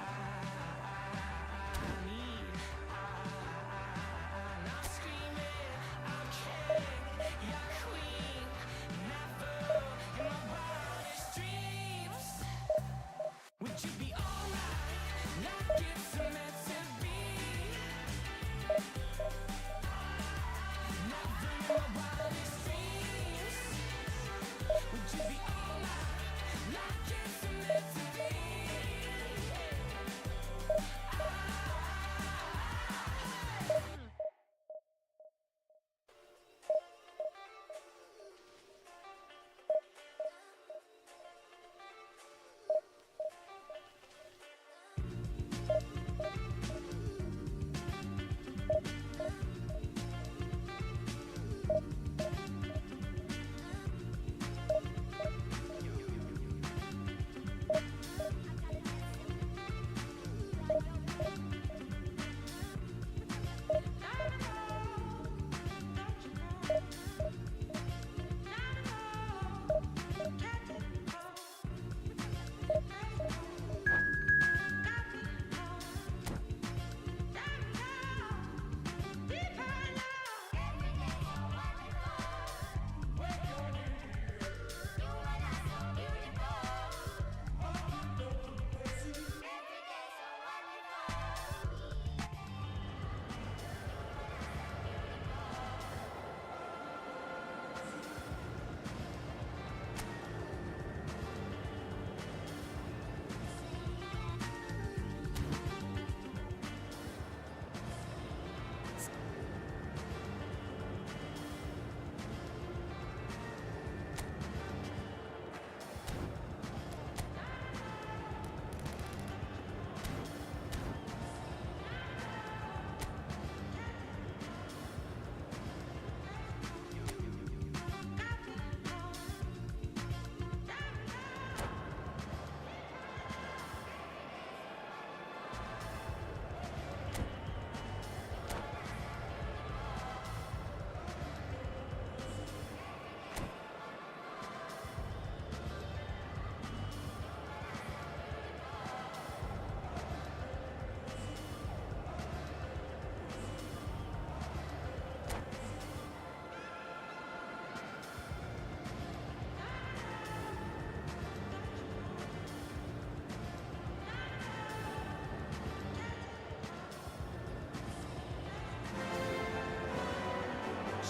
need. I'm screaming, I'm king, you're queen. Never in my wildest dreams would you be all mine, like it's meant to be. Never in my wildest dreams would you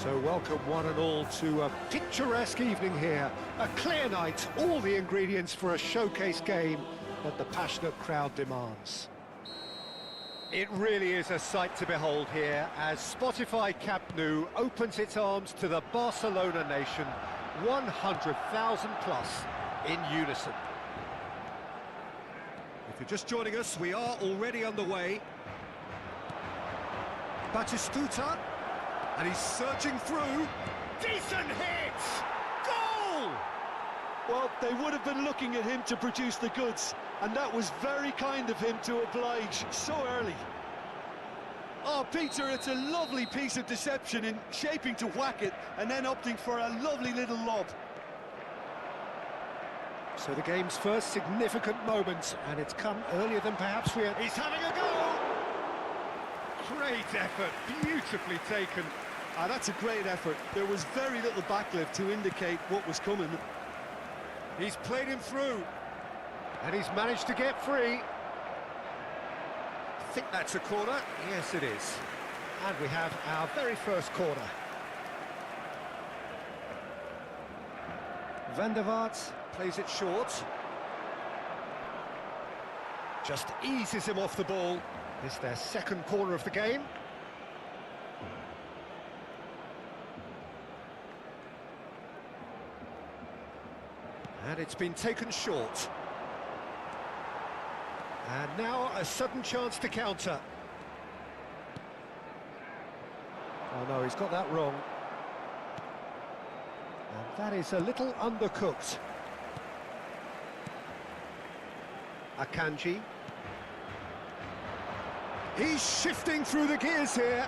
So welcome one and all to a picturesque evening here. A clear night, all the ingredients for a showcase game that the passionate crowd demands. It really is a sight to behold here as Spotify Camp Nou opens its arms to the Barcelona nation, 100,000 plus in unison. If you're just joining us, we are already underway. Batistuta, and he's searching through. Decent hit! Goal! Well, they would have been looking at him to produce the goods, and that was very kind of him to oblige so early. Oh, Peter, it's a lovely piece of deception in shaping to whack it and then opting for a lovely little lob. So the game's first significant moment, and it's come earlier than perhaps we had. He's having a go! Great effort, beautifully taken. That's a great effort. There was very little backlift to indicate what was coming. He's played him through. And he's managed to get free. I think that's a corner. Yes, it is. And we have our very first corner. Van der Vaart plays it short. Just eases him off the ball. This is their second corner of the game. And it's been taken short. And now a sudden chance to counter. Oh no, he's got that wrong. And that is a little undercooked. Akanji. He's shifting through the gears here.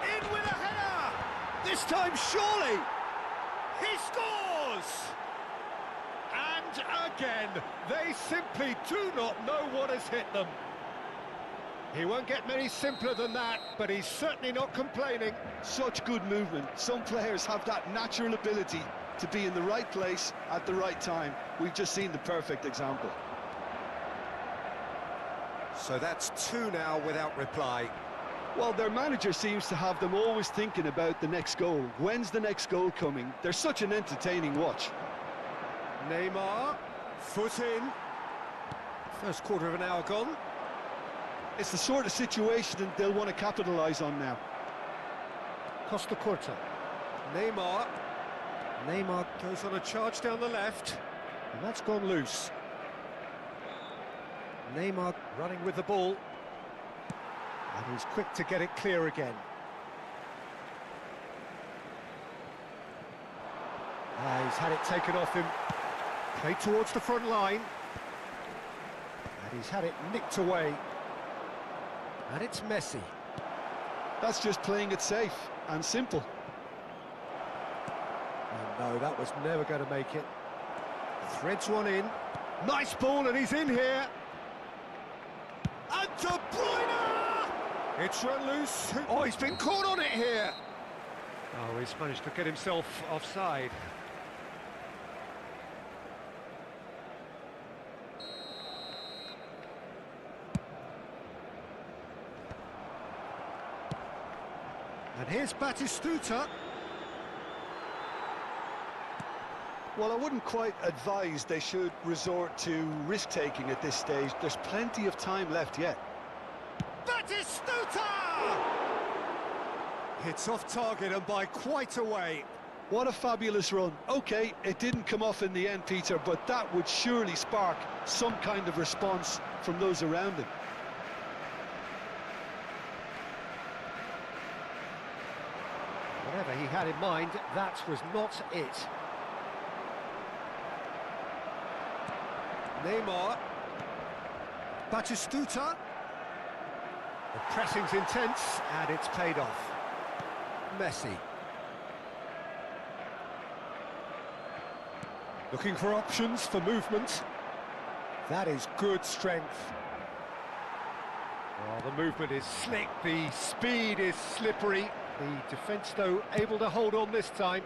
In with a header! This time, surely! He scores! And again, they simply do not know what has hit them. He won't get many simpler than that, but he's certainly not complaining. Such good movement. Some players have that natural ability to be in the right place at the right time. We've just seen the perfect example. So that's two now without reply. Well, their manager seems to have them always thinking about the next goal. When's the next goal coming? They're such an entertaining watch. Neymar, foot in. First quarter of an hour gone. It's the sort of situation that they'll want to capitalise on now. Costa Curta. Neymar. Neymar goes on a charge down the left. And that's gone loose. Neymar running with the ball. And he's quick to get it clear again. He's had it taken off him. Played towards the front line. And he's had it nicked away. And it's Messi. That's just playing it safe and simple. Oh no, that was never going to make it. Threads one in. Nice ball, and he's in here. And De Bruyne! It's run loose. Oh, he's been caught on it here. Oh, he's managed to get himself offside. And here's Batistuta. Well, I wouldn't quite advise they should resort to risk-taking at this stage. There's plenty of time left yet. Batistuta! Hits off target and by quite a way. What a fabulous run. OK, it didn't come off in the end, Peter, but that would surely spark some kind of response from those around him. Whatever he had in mind, that was not it. Neymar. Batistuta. The pressing's intense, and it's paid off. Messi. Looking for options for movement. That is good strength. Oh, the movement is slick, the speed is slippery. The defence, though, able to hold on this time.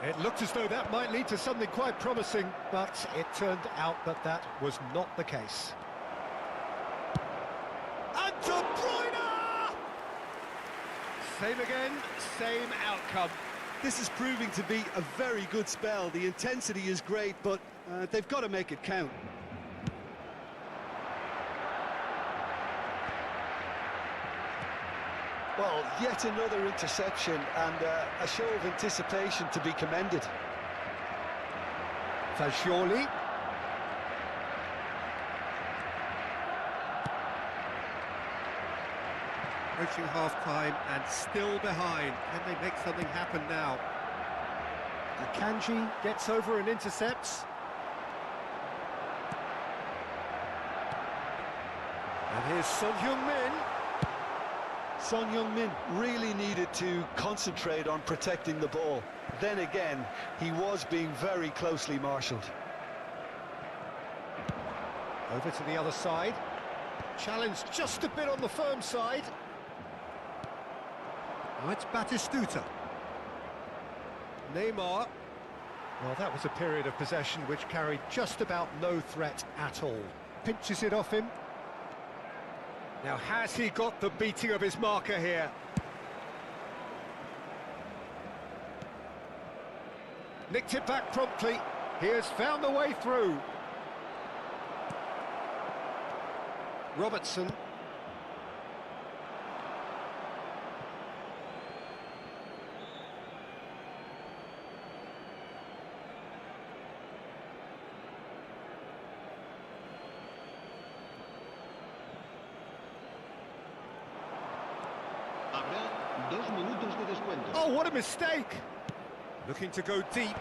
It looked as though that might lead to something quite promising, but it turned out that that was not the case. Same again, same outcome. This is proving to be a very good spell. The intensity is great, but they've got to make it count. Well, yet another interception and a show of anticipation to be commended. Fagioli. Approaching half-time and still behind. Can they make something happen now? Akanji gets over and intercepts. And here's Son Heung-min. Son Heung-min really needed to concentrate on protecting the ball. Then again, he was being very closely marshalled. Over to the other side. Challenged just a bit on the firm side. Now it's Batistuta. Neymar. Well, that was a period of possession which carried just about no threat at all. Pinches it off him. Now, has he got the beating of his marker here? Nicked it back promptly. He has found the way through. Robertson. Habrá 2 minutos de descuento. Oh, what a mistake! Looking to go deep.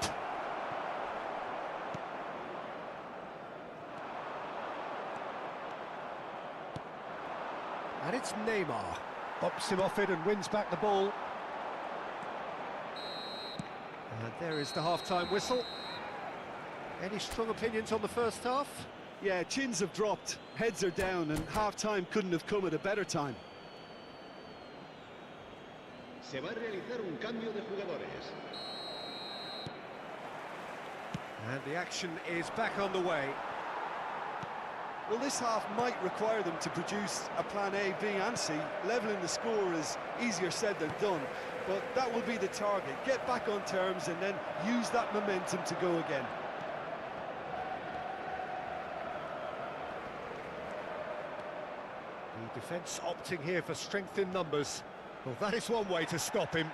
And it's Neymar. Bops him off it and wins back the ball. And there is the half-time whistle. Any strong opinions on the first half? Yeah, chins have dropped, heads are down, and half-time couldn't have come at a better time. Se va a realizar un cambio de jugadores. And the action is back on the way. Well, this half might require them to produce a plan A, B and C. Levelling the score is easier said than done, but that will be the target. Get back on terms and then use that momentum to go again. The defence opting here for strength in numbers. Well, that is one way to stop him.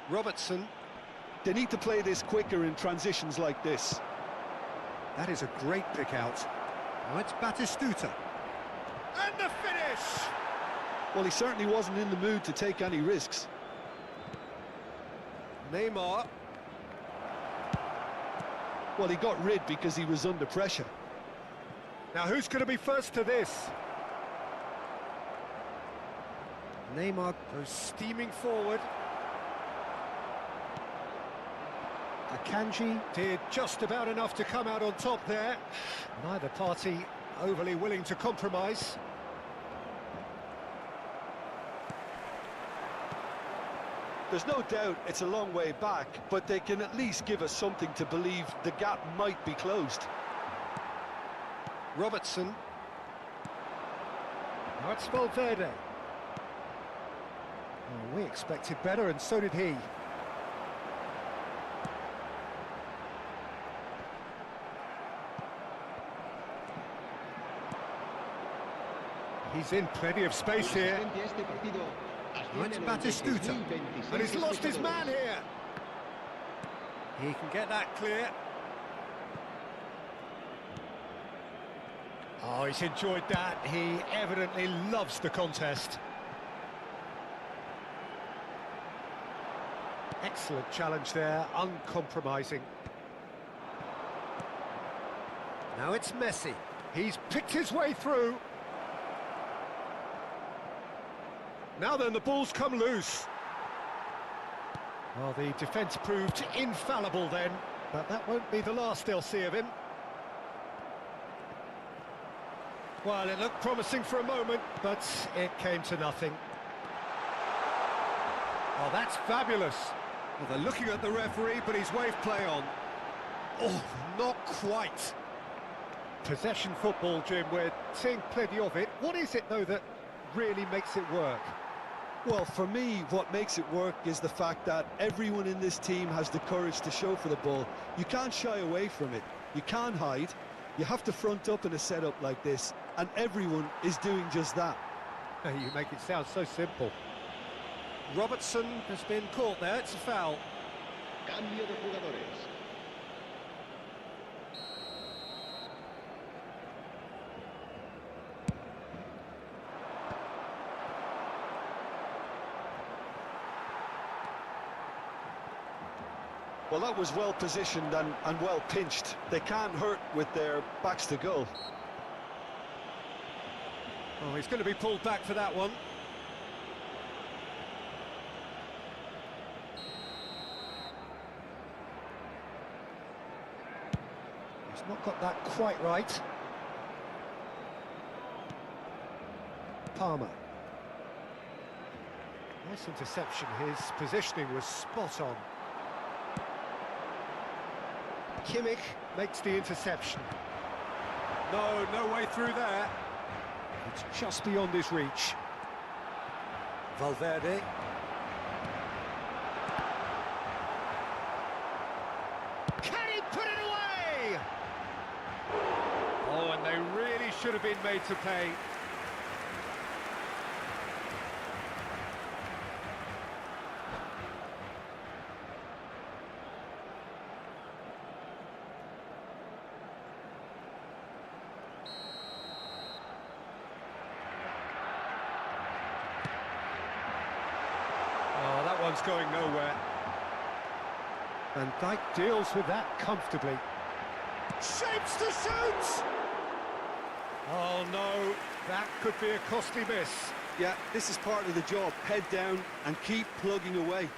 Robertson. They need to play this quicker in transitions like this. That is a great pick out. Now it's Batistuta. And the finish! Well, he certainly wasn't in the mood to take any risks. Neymar. Well, he got rid because he was under pressure. Now who's going to be first to this? Neymar goes steaming forward. Akanji did just about enough to come out on top there. Neither party overly willing to compromise. There's no doubt it's a long way back, but they can at least give us something to believe the gap might be closed. Robertson. Now it's Valverde. Well, we expected better, and so did he. He's in plenty of space here. Now it's Batistuta. And he's lost his man here. He can get that clear. Oh, he's enjoyed that. He evidently loves the contest. Excellent challenge there, uncompromising. Now it's Messi. He's picked his way through. Now then, the ball's come loose. Well, the defence proved infallible then, but that won't be the last they'll see of him. Well, it looked promising for a moment, but it came to nothing. Oh, that's fabulous. Well, they're looking at the referee, but he's waved play on. Oh, not quite. Possession football, Jim, we're seeing plenty of it. What is it, though, that really makes it work? Well, for me, what makes it work is the fact that everyone in this team has the courage to show for the ball. You can't shy away from it. You can't hide. You have to front up in a setup like this, and everyone is doing just that. You make it sound so simple. Robertson has been caught there, it's a foul. Cambio de jugadores. Well, that was well positioned and well pinched. They can't hurt with their backs to goal. Oh, he's going to be pulled back for that one. He's not got that quite right. Palmer. Nice interception. His positioning was spot on. Kimmich makes the interception. No way through there. It's just beyond his reach. Valverde. Can he put it away? Oh, and they really should have been made to pay. One's going nowhere. And Dijk deals with that comfortably. Shapes to shoot! Oh no, that could be a costly miss. Yeah, this is part of the job. Head down and keep plugging away.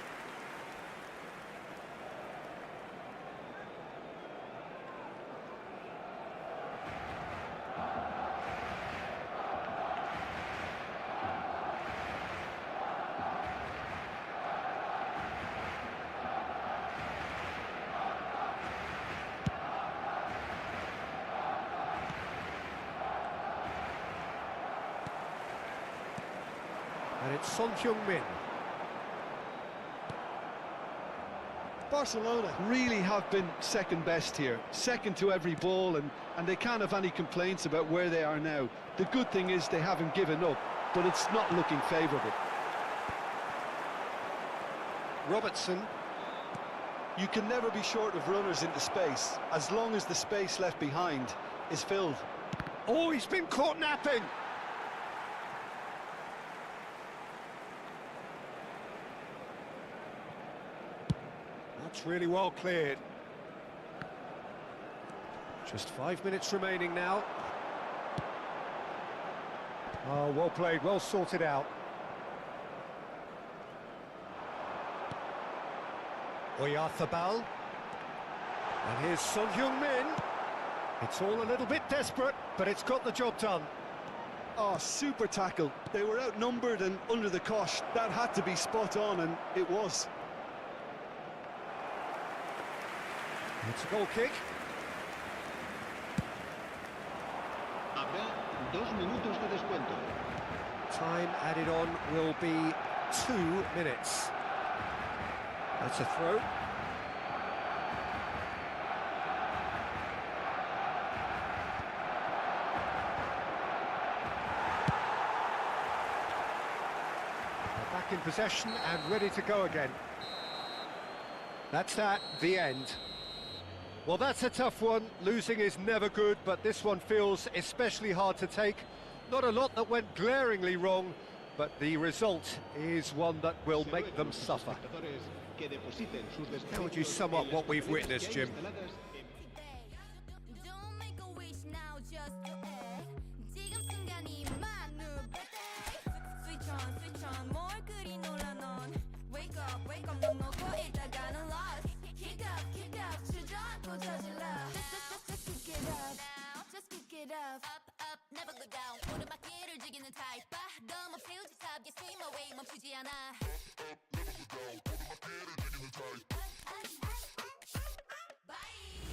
And it's Son Heung-min. Barcelona really have been second best here, second to every ball, and they can't have any complaints about where they are now. The good thing is they haven't given up, but it's not looking favourable. Robertson. You can never be short of runners into space, as long as the space left behind is filled. Oh, he's been caught napping! That's really well cleared. Just 5 minutes remaining now. Oh, well played, well sorted out. Oyarzabal. And here's Son Heung-min. It's all a little bit desperate, but it's got the job done. Oh, super tackle. They were outnumbered and under the cosh. That had to be spot on, and it was. It's a goal kick. Habrá 2 minutos de descuento. Time added on will be 2 minutes. That's a throw. They're back in possession and ready to go again. That's that, the end. Well, that's a tough one. Losing is never good, but this one feels especially hard to take. Not a lot that went glaringly wrong, but the result is one that will make them suffer. How would you sum up what we've witnessed, Jim? Don't make a wish now, just do it. 지금 순간이 만누르 switch on, more 그리 놀라 넌. Wake up, 넌 먹고 있다가는 lost. Kick up, 주저앉고 저질러. Just kick it up, just kick it up. Up, never go down. 오르막길을 즐기는 타입. 너무 feel the top, you swim away, 멈추지 않아. Bye.